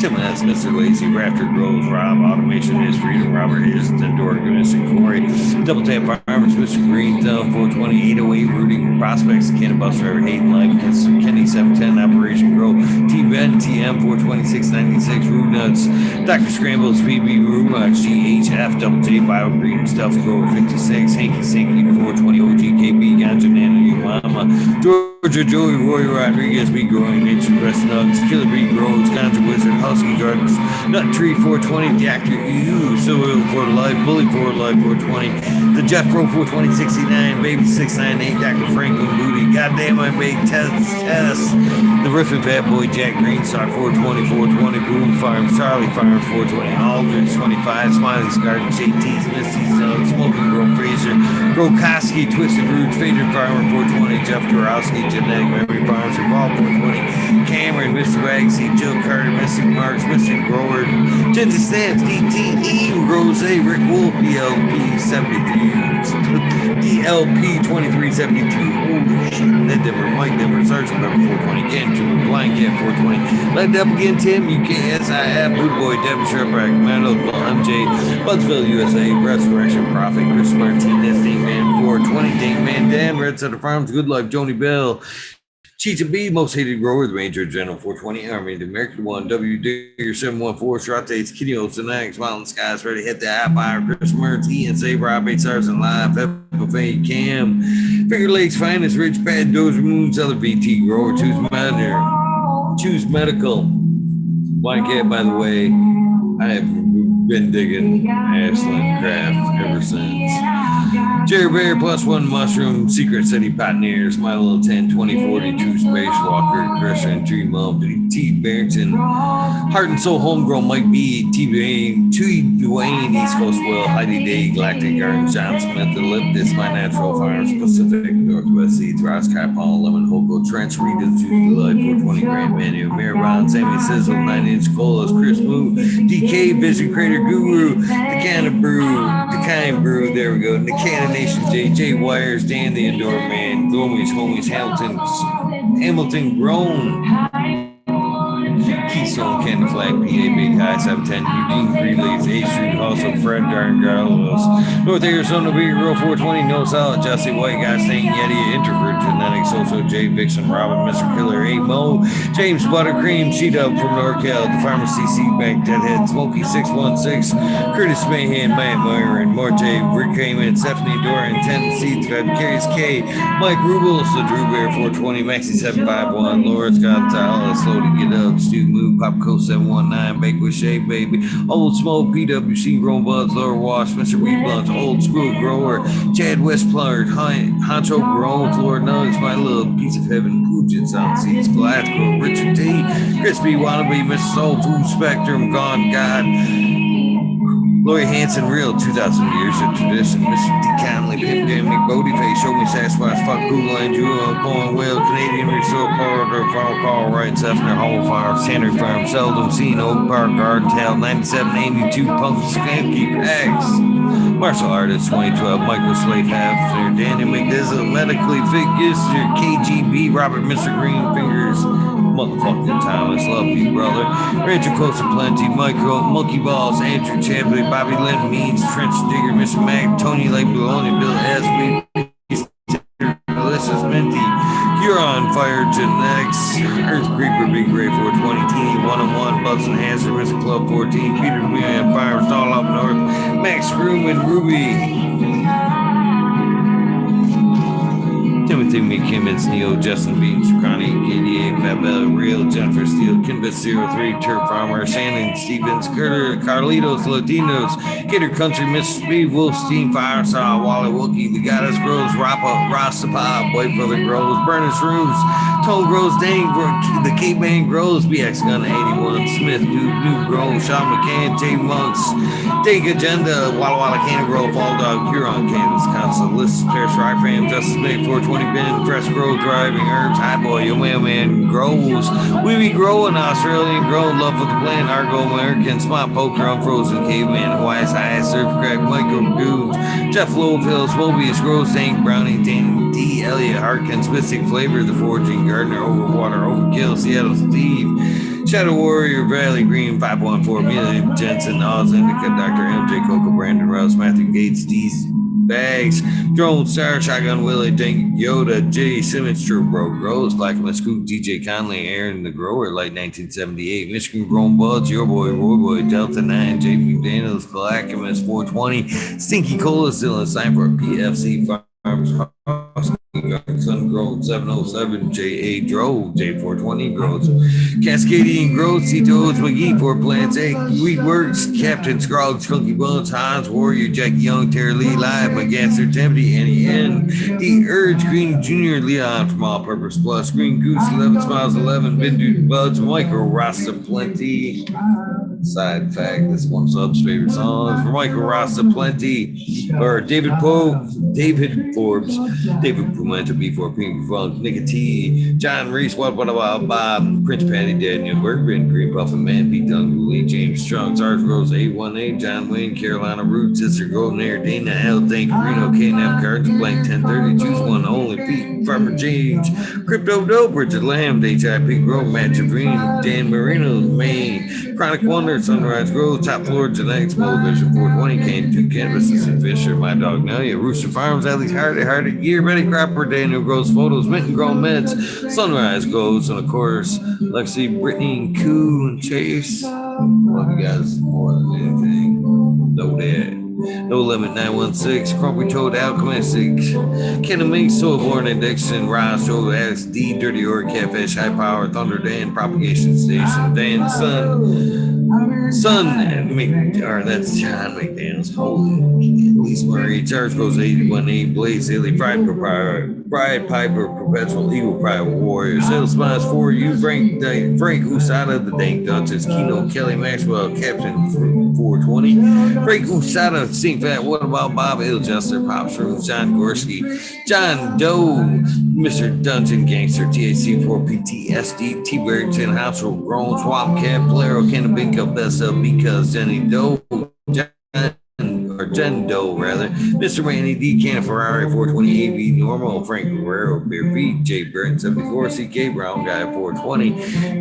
Tim S, Mr. Lazy, Rafter Groves, Rob, Automation is Freedom, Robert is Tendor, Mr. Corey, Double Tap Farmers, Mr. Green Thumb, 420, 808, Rooting, Prospects, Cannabis Driver, Hayden Life, Kenny 710, Operation Grow, T-Ben, TM, 426, 96, Root Nuts, Dr. Scrambles, PB, Root GHF, Double J, Bio Green, Stuff, Grower 56, Hanky Sinky, 420, OGKB, Ganja Nana, Your Mama, Georgia Joey, Roy Rodriguez, Bee Growing, Nature Breast Nuts, Killer Bee Grows, Ganja Wizard, Husky Gardens, Nut Tree 420, Dr. EU, Silver for Life, Bully for Life 420, the Jeff Pro 420, 69, Baby 698, Dr. Franklin Booty, Goddamn I Make Test, the Riffin' Fat Boy, Jack Greenstock 420, 420, Boom Farms, Charlie Farms 420, Aldridge 25, Smiley's Garden, JT's, Misty's Smoking Grow Fraser, Grokoski, Twisted Roots, Fader Farmer 420, Jeff Dorowski, Genetic Memory Farms, Revolve 420, Cameron, Mr. Wagsy, Jill Carter, Mr. Marks, Mr. Grower, Ginger Stamps, DTE, Rose, Rick Wolf, DLP 73, DLP 2372, holy shit, Ned Denver, Mike Denver, Sergeant Pepper 420, Ken Trooper, Blind Cat 420, Led Up Again, Tim, UKSIF, Blue Boy, Debbie Sherbrack, Mandel, MJ, Budsville, USA, Resurrection Prophet, Chris Martinez, Dingman 420, Dingman Dan, Red Center Farms, Good Life, Joni Bell, Cheetah B, Most Hated Grower, the Major General 420, Army, the American One, W. Digger 714, Strates, Kitty Olsen, X, Mountain Skies, Ready Hit the App, Chris Mertz, Ian Save, Rob 8 Stars and Live, Buffet, Cam, Finger Lakes, Finest, Rich, Pad, Dozer Moons, other VT Grower, Choose Medical. Blind Cat, by the way, I have been digging Ashland Craft ever since. Jerry Bear, Plus One Mushroom, Secret City Pioneers, My Little 10, 2042, Spacewalker, Christian, Dream Up, T. Barrington, Heart and Soul Homegrown, Mike B, T. Bain, Dwayne, East Coast Will, Heidi Day, Galactic Garden, John Smith, Elliptis, My Natural Farms, Pacific, Northwest Seeds, Ross Paul, Lemon Hobo, Trench, Rita's, Juice Life, 420 Grand Menu, Maribon, Sammy Sizzle, 9 Inch Colas, Chris Moo, DK, Vision Creator Guru, The Kind Brew, there we go, The Cannon Nation, JJ Wires, Dan the Indoor Man, Glomies, Homies, Hamilton Grown, Keystone, Candy Flag, PA, Big High, 710, Eugene, Relays, A Street, also Fred, Darn Garlos, North Arizona, Big Girl, 420, No Solid, Jesse White, Guy, Stain, Yeti, Introvert, Genetics, also Jay, Vixen, Robin, Mr. Killer, A Mo, James Buttercream, Cheetah from NorCal, The Farmer CC Bank, Deadhead, Smokey, 616, Curtis Mayhan, Matt Myron, Morte, Rick Heyman, Stephanie Doran, 10 Seeds, Fed, Curious K, Mike Rubles, The Drew Bear, 420, Maxi 751, Laura Gonzalez, Slow to Get Up, Stu Move, Popco 719, Bake with Shea Baby, Old Smoke, PWC, Grown Buds, Lower Wash, Mr. Weed Blunts, Old School Grower, Chad West Plunge, Honcho Grown, Florida Nuggets, My Little Piece of Heaven, Puget Sound Seeds, Glasgow, Richard T, Crispy Wannabe, Mr. Soul Food Spectrum, Gone God, Lori Hanson, Real 2,000 Years of Tradition, Mr. D. Conley, Pimp Damn Nick Bodie Face, Show Me Sasquatch, Fuck Google and Jewel, Corn Whale, Canadian Resort Corridor, Carl Wright, Sefner, Home Farm, Tannery Farm, Seldom Seen, Oak Park, Garden Tail, 9782, Punk Skanky, X, Martial Artist 2012, Michael Slate Half, Danny McDizzle, Medically Fit Gister, KGB, Robert Mr. Green Fingers, Motherfucking Thomas, love you, brother. Rachel Costa Plenty, Michael, Monkey Balls, Andrew Chamberlain, Bobby Lynn Means, Trench Digger, Mr. Mac, Tony Lake Baloney, Bill Asby, Delicious Minty, Huron Fire Genetics, Earth Creeper, Big Ray 420, Teeny 101, Buzzin' Hazard, Mr. Club 14, Peter Million, Fires all up north, Max Room and Ruby. Timothy McKimmons, Neil, Justin Beams, Connie, KDA, Fabella, Real, Jennifer Steele, Kinbus 03, Turf Farmer, Shannon Stevens, Carlitos, Latinos, Gator Country, Miss Speed, Wolfstein, Firesaw, Wally Wookie, The Goddess Grows, Rapa, Rasta Pop, White Brother Grows, Burners Rooms, Tone grows dang, the caveman grows, BX Gun 81, Smith, Dude, New Grow, Sean McCann, J Monks, Dig Agenda, Walla Walla Cannon Grow, Fall Dog, Huron Cannabis Council, List, Paris Rock Fam, Justice Make, 420 Bin, Fresh Grow, Thriving Herbs, High Boy, Yo Man Grows, We Be Growing, Australian Grow, Love for the Plant, Argo American, Spot Poker, Unfrozen Caveman, Hawaii's High, Surf Crack, Micro Goons, Jeff Lowfield, Mobius Grows, Tank Brownie, Dan D. Elliott Harkins, Mystic Flavor, The Forging Gardener, Overwater, Overkill, Seattle Steve, Shadow Warrior, Valley Green, 514, Amelia Jensen, Oz Indica, Dr. MJ, Coco, Brandon Rouse, Matthew Gates, D's Bags, Drone Star, Shotgun Willie, Dink Yoda, J. Simmons, True Bro, Grows, Black Scoop, DJ Conley, Aaron the Grower, Light 1978, Michigan Grown Buds, Your Boy, Roy Boy, Delta 9, JP Daniels, Clackamas, 420, Stinky Cola, Dylan Sniper, PFC Farms, Sun Grown 707, J.A. Drove, J420 Grows, Cascadian Grows, Tito's McGee, 4 Plants, A. Weed Works, Captain Scroggs, Chunky Buns, Hans Warrior, Jackie Young, Terry Lee, Live, McGanster, Tempty, Annie N, The Urge, Green Jr., Leon from All Purpose Plus, Green Goose, 11 Smiles, 11, Bindu Buds, Micro Rasta Plenty. Side fact, this one sub's favorite songs for Michael Rasta Plenty, or David Poe, David Forbes, David Pimenta, B4 Pink Funk, Nick T, John Reese, What About Bob, Prince Patty, Daniel Bergman, Green Buffin Man, B. Dungley, James Strong, Sarge Rose, 818, John Wayne, Carolina Roots, Sister Golden Air, Dana L, Thank Reno, KNF Cards, Blank 1030, Choose One Only, Pete, Farmer James, Crypto Dope, Richard Lamb, HIP Grove, Matt Javine, Dan Marino, Maine, Chronic Wonder, Sunrise Grove, Top Floor, Genetics, Motivation 420, Can 2 Canvas, and Fisher, My Dog Nelia, Rooster Farms, Ellie's Hardy Gear, Betty Cropper, Daniel Grows Photos, Minton Grown Meds, Sunrise Goes, and of course, Lexi, Brittany, and Koo, and Chase. Love you guys more than anything. Know that. No Limit 916, Crumpy Toad Alchemistic, Ken and Mink, Soulborn Addiction, Ross, Joe, Alex D, Dirty Org, Catfish, High Power, Thunder Dan, Propagation Station, Dan, Son, or that's John McDaniels, holy Lisa Marie, Charge Goes 818, Blaze, Haley, Pride Piper, Perpetual Evil, Pride Warrior, Sales Smiles for you, Frank Usada, the Dank Duchess, Kino, Kelly Maxwell, Captain 420, Frank Usada, Sing Fat, What About Bob Hill, Jester, Pop Shrooms, John Gorski, John Doe, Mr. Dungeon Gangster, THC4, PTSD, T Barrington, Household Grown, Swamp Cat, Polaro, Cannabinka, Best Up Because, Jenny Doe, Jen Doe, rather, Mr. Manny D, Canna Ferrari, 420 AV Normal, Frank Guerrero, Beer Pete, Jay Burton, 74, CK Brown Guy, 420,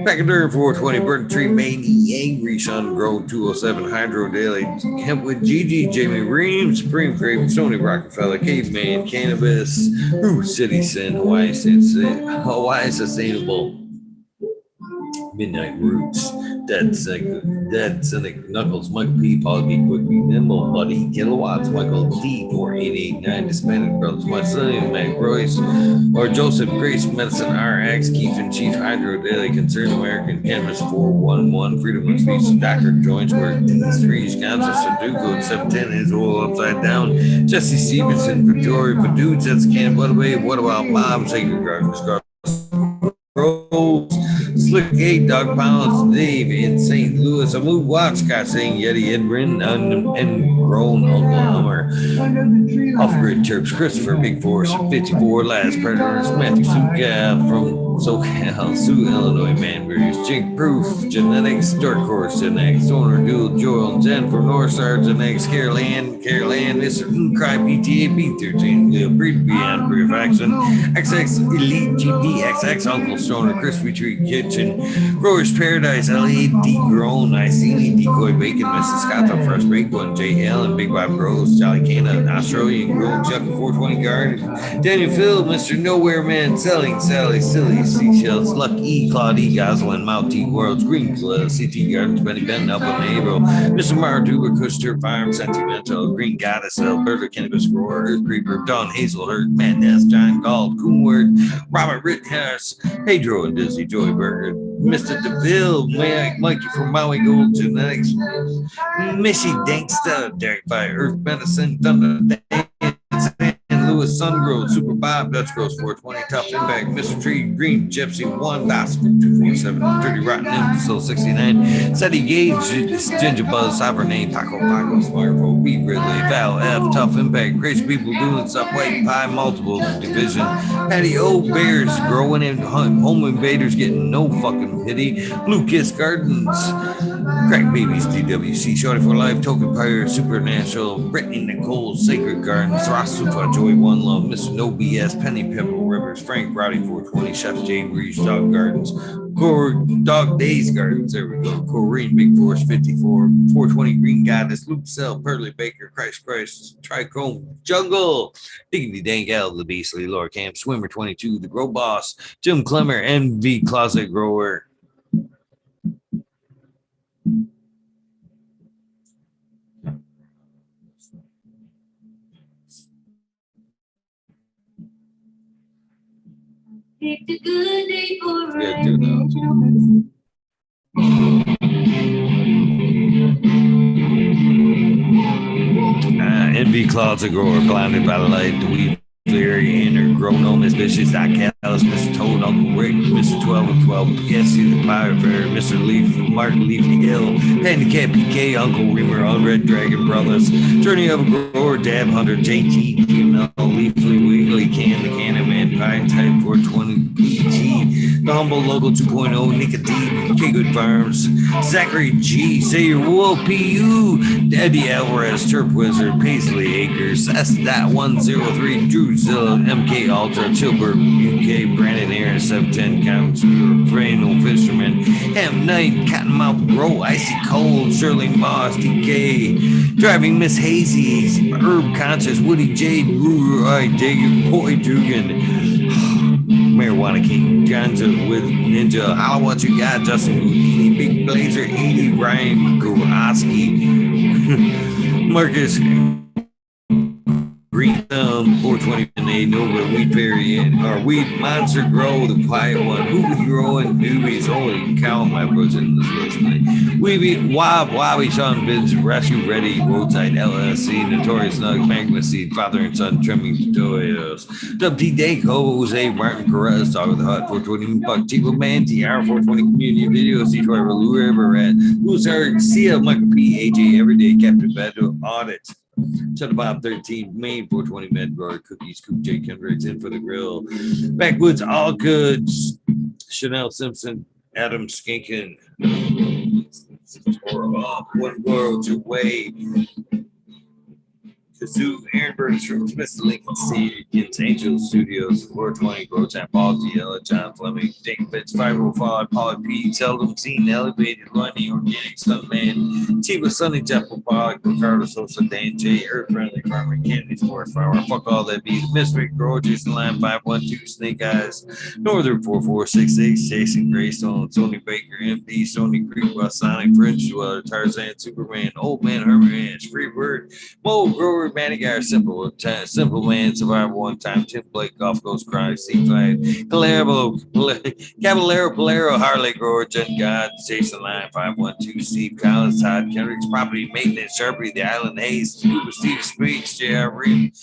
Packadur, 420, Burton Tree, Manny, Angry, Sun Grow, 207, Hydro Daily, Hemp with Gigi, Jamie Reams, Supreme Grape, Sony Rockefeller, Caveman, Cannabis, City Sin, Hawaii Sustainable, Midnight Roots, Dead Cynic Knuckles, Michael P, Paul B, Quick B, Nimble, Buddy, Kilowatts, Michael D, 4889, Disbanded Brothers, my son, Mac Royce, or Joseph Grace, Medicine RX, Keith and Chief, Hydro Daily, Concern American, Canvas 411, Freedom of Speech, Dr. Joints, Work, D3, Gonzo, Sudoku, 710 is all upside down, Jesse Stevenson, Victoria, for dudes, that's Can Butterway, What About Bob, Sacred Gardens, Rose, Slick 8, Dog Pounds, Dave in St. Louis, a move watch, Scott saying Yeti Edwin, and grown Uncle Hummer, Off Grid Terps, Christopher, Big Force, 54, Last Predators, Matthew Suka from SoCal, Sioux, Illinois, Manberries, Jake Proof, Genetics, Dark Horse Genetics, Owner Dual, Joel and Jen from North Star Genetics, Caroline, Mr. Cry, PTA, B13, Lil Breed, Beyond Perfection, XX Elite GPXX, Uncle Stoner, Crispy Tree Kitchen, Growers Paradise, LAD Grown, Iceni, Decoy Bacon, Mrs. Scott, the Fresh Baked One, J. Allen, Big Bob Grows, Jolly Cana, Australian Grown, Chuck 420 Garden, Daniel Phil, Mr. Nowhere Man, Selling, Sally, Silly, Seashells, Luck E, Claude E, Goslin, Mount T, Worlds, Green Club, CT Gardens, Benny Benton, Up on April, Mr. Marduber, Custer Farm, Sentimental, Green Goddess, Alberta, Cannabis Grower, Earth Creeper, Don Hazelhurst, Madness, John Galt, Coonward, Robert Rittenhouse, Pedro and Disney, Joey Burger, Mr. DeVille, Mikey from Maui Gold Genetics, Missy Danksta, Derek by Earth Medicine, Thunder Dance, Louis Sun Growth, Super Bob, Dutch Grows 420, Tough Impact, Mr. Tree, Green, Gypsy, 1, Gospel 247, Dirty Rotten, Episode 69, Seti Gage, Ginger Buzz, Sovereign Name, Taco Paco, Smartphone, Weed Ridley, Val F, Tough Impact, Crazy People Doing Stuff, White Pie, Multiple Division, Patty O, Bears, Growing and Home Invaders getting no fucking pity, Blue Kiss Gardens, Crack Babies, DWC, Shorty for Life, Token Pyre, Supernatural, Brittany Nicole, Sacred Gardens, Rasufa, Joy One Love, Mr. No BS, Penny Pimple Rivers, Frank Rowdy 420, Chef J. Reach, Dog Gardens, Dog Days Gardens, there we go, Corrine, Big Force 54, 420 Green Goddess, Loop Cell, Pearly Baker, Christ, Trichome, Jungle, Diggity Dank L, The Beastly, Laura Camp, Swimmer 22, The Grow Boss, Jim Clemmer, MV Closet Grower. Picked a good day for Yeah, do those. NV Closet Grower, Blinded by the Light, the Weed Fairy, Inner, Grow Gnome, Miss Vicious, Doc Callus, Mr. Toad, Uncle Rick, Mr. 12 and 12, Cassie the Pirate Fair, Mr. Leaf, Martin Leafy Hill, Handicap PK, Uncle Reamer, Unred Dragon Brothers, Journey of a Grower, Dab Hunter, JT, GML, Leafly, Wiggly, Can, the Cannon Man, Pine Type 420, PG, The Humble Local 2.0, Nicotine, K Good Farms, Zachary G, Sayer Wolf, PU, Eddie Alvarez, Turp Wizard, Paisley Acres, S.103, Drew Zilla, MK Ultra, Chilbert, UK, Brandon Aaron, 710, Counselor, Frano Fisherman, Ham Knight, Cottonmouth Grow, Icy Cold, Shirley Moss, DK, Driving Miss Hazy, Herb Conscious, Woody J, Guru, Digger, Boy Dugan, Marijuana King, Jonja with Ninja, Holla What You Got, Justin Houdini, Big Blazer, 80, Ryan Goroski, Marcus Green Thumb, 420 Nade, Nova, Weed Fairy, or Weed Monster Grow, the Quiet One, Hoobie Growing, Newbies, holy cow, my brother's in this list tonight. Weeby, Wobby, Sean Vince, Rescue Ready, Roadside LLC, Notorious Nugs, Magma Seed, Father and Son, Trimming Tutorials, WT Dank, Jose, Martin Perez, Dog with the Hut, 420 Buck, Chico Man, TR, 420 Community Videos, Detroit, Lou River, Rat, Louis Eric, Sia, Michael P, AJ, Everyday, Captain Beto, Audit. To the Bob 13, Main 420 Medgrower, Cookies, Coop J. Kendricks, In for the Grill, Backwoods, All Good, Chanel Simpson, Adam Skinkin, One World Your Way, Kazoo, Aaron Burns from Smith Lincoln Seed, Against Angel Studios, 420, Growtime, Paul Giella, John Fleming, Dave Fitz, 505, Polly P, Seldom Seen, Elevated, Lundy, Organic, Sunman, Chiba, Sunny, Jeff Pollock, Ricardo Sosa, Dan J, Earth Friendly Farmer, Kennedy's Forest Flower, Fuck All That Beat, Misfit Grower, Jason Line, 512, Snake Eyes, Northern 4466, Jason Greystone, Sony Baker, MD, Sony Creek, Sonic, Fringe Dweller, Tarzan, Superman, Old Man, Herman Ranch, Free Bird, Mo Grower, Manigar, Simple Man, Survivor One Time, Tim Blake, Golf Coast Cry, Sea Flag, Caballero, Polero, Harley Grower, Jen God, Jason Line, 512, Steve Collins, Todd Kendricks, Property Maintenance, Sharpie, The Island Hayes, Steve Speaks, J.R. Reed,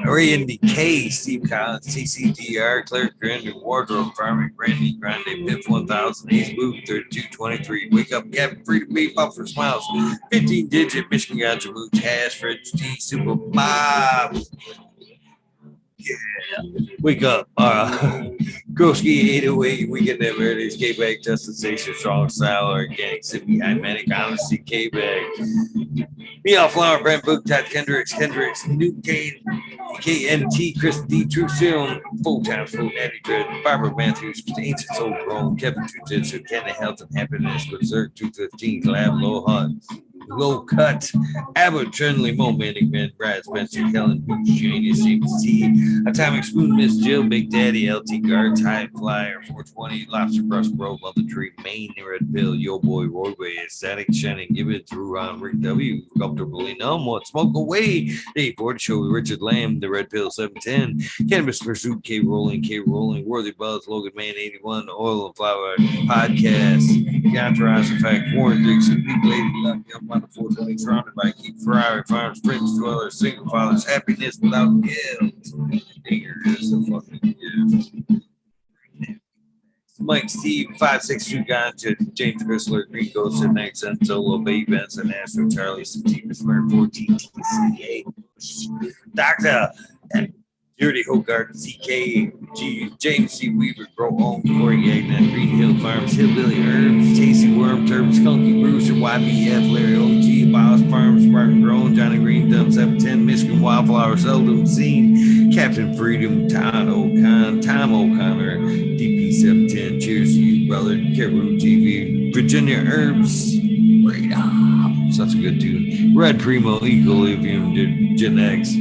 Randy K, Steve Collins, TCDR, Claire Grandin, Wardrobe, Farming, Randy Grande, Piff 1000, Ace Boo, 3223, Wake Up, Captain, Free to Be, Buffer Smiles, 15 Digit, Michigan Gotcha Mooch, Hash, Fridge T, Super Bob. Yeah. Wake up. Groski 808, Weekend Never Heritage, K-Bag, Justin Station, Strong Style, Organic City, Manic Honesty, K-Bag. Meaulflower, Brent Book, Todd Kendricks, New Kane, KNT, Chris D, True Film, Full Time Full, Natty Dread, Barbara Matthews, Ancient Soul Grown, Kevin Jujitsu, Canada Health and Happiness, Berserk 215, Collab, Low Hunt, Low Cut, Abbott, Trenley, Mo, Manning, Man, Brad, Spencer, Helen, Genius, James T, Atomic Spoon, Miss Jill, Big Daddy, LT Guard, Tide Flyer, 420, Lobster Brush, Bro, Mother Tree, Maine, Red Bill, Yo Boy, Roadway, Static, Shannon, Give It Through on Rick W, Comfortably Numb, What Smoke Away, Dave Ford Show, Richard Lamb, The Red Pill 710, Cannabis Pursuit, K Rolling, Worthy Buzz, Logan Man 81, Oil and Flower Podcast, Entourage Effect, Warren Dixon, Big Lady Luck, on the 420, surrounded by keep Ferrari farms, Prince dwellers, single fathers, happiness without guilt. Digger is a fucking gift. Mike Steve, 562 Ganja, James Chrysler, Green Ghost, and Accent, Solo, Bay Benson, Astro, Charlie, Steve, Smart 14, TCA, Doctor, Dirty Hogarden, CK, James C. Weaver, Grow Home, Corey Gagnon, Green Hill Farms, Hillbilly Herbs, Tasty Worm, Turb, Skunky Brewster, YBF, Larry OG, Boss Farms, Spartan Grown, Johnny Green, Dumb 710, Michigan Wildflower, Seldom Seen, Captain Freedom, Tom O'Connor, DP 710, cheers to you, brother, Caribou TV, Virginia Herbs, Radar, such a good tune, Red Primo, Equilibrium, Gen X,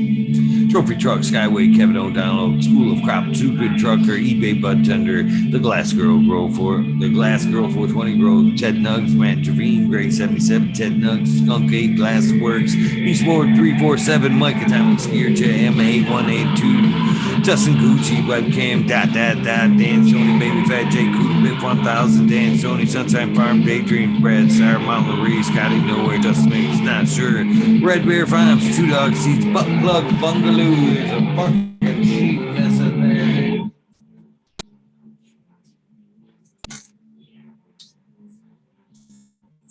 Trophy Truck, Skyway, Kevin O'Donnell, School of Crop, Two Good Trucker, eBay Bud Tender, The Glass Girl, The Glass Girl 420 Grow, Ted Nugs, Matt Javine, Greg 77, Ted Nugs, Skunk 8, Glass Works, East Ward 347, Mike Atomic Skier, JMA 182, Justin Gucci, Webcam, Dan Sony, Baby Fat, J Cooter, Bip 1000, Dan Sony, Sunshine Farm, Daydream, Brad, Sarah, Mount Marie, Scotty Nowhere, Justin Mix, Not Sure, Red Bear Farms, Two Dog Seats, Butt Plug, Bungaloo, there's a fucking sheep missing there.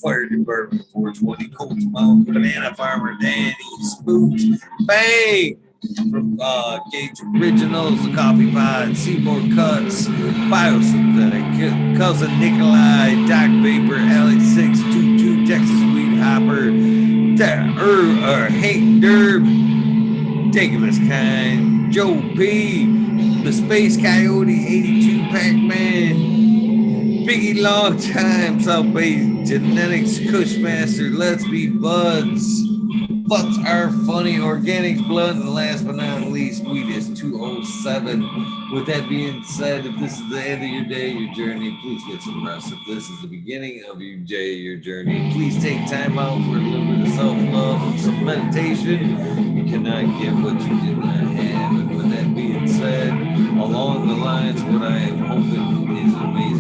Fire Department 420, Colts Mountain, Banana Farmer, Danny, Spooks, Bang! From Gage Originals, The Coffee Pod, Seymour Cuts, Biosynthetic, Cousin Nikolai, Doc Vapor, Alex 622, Texas Weed Hopper, Hank Derb, Dagless Kind, Joe P, The Space Coyote, 82 Pac-Man, Biggie Long Time, South Bay Genetics, Cushmaster, Let's Be Buds, Butts Are Funny, Organics Blunt, and last but not least, Weed is 207. With that being said, if this is the end of your day, your journey, please get some rest. If this is the beginning of your day, your journey, please take time out for a little bit of self-love and some meditation. You cannot get what you did not have. And with that being said, along the lines, what I am hoping is an amazing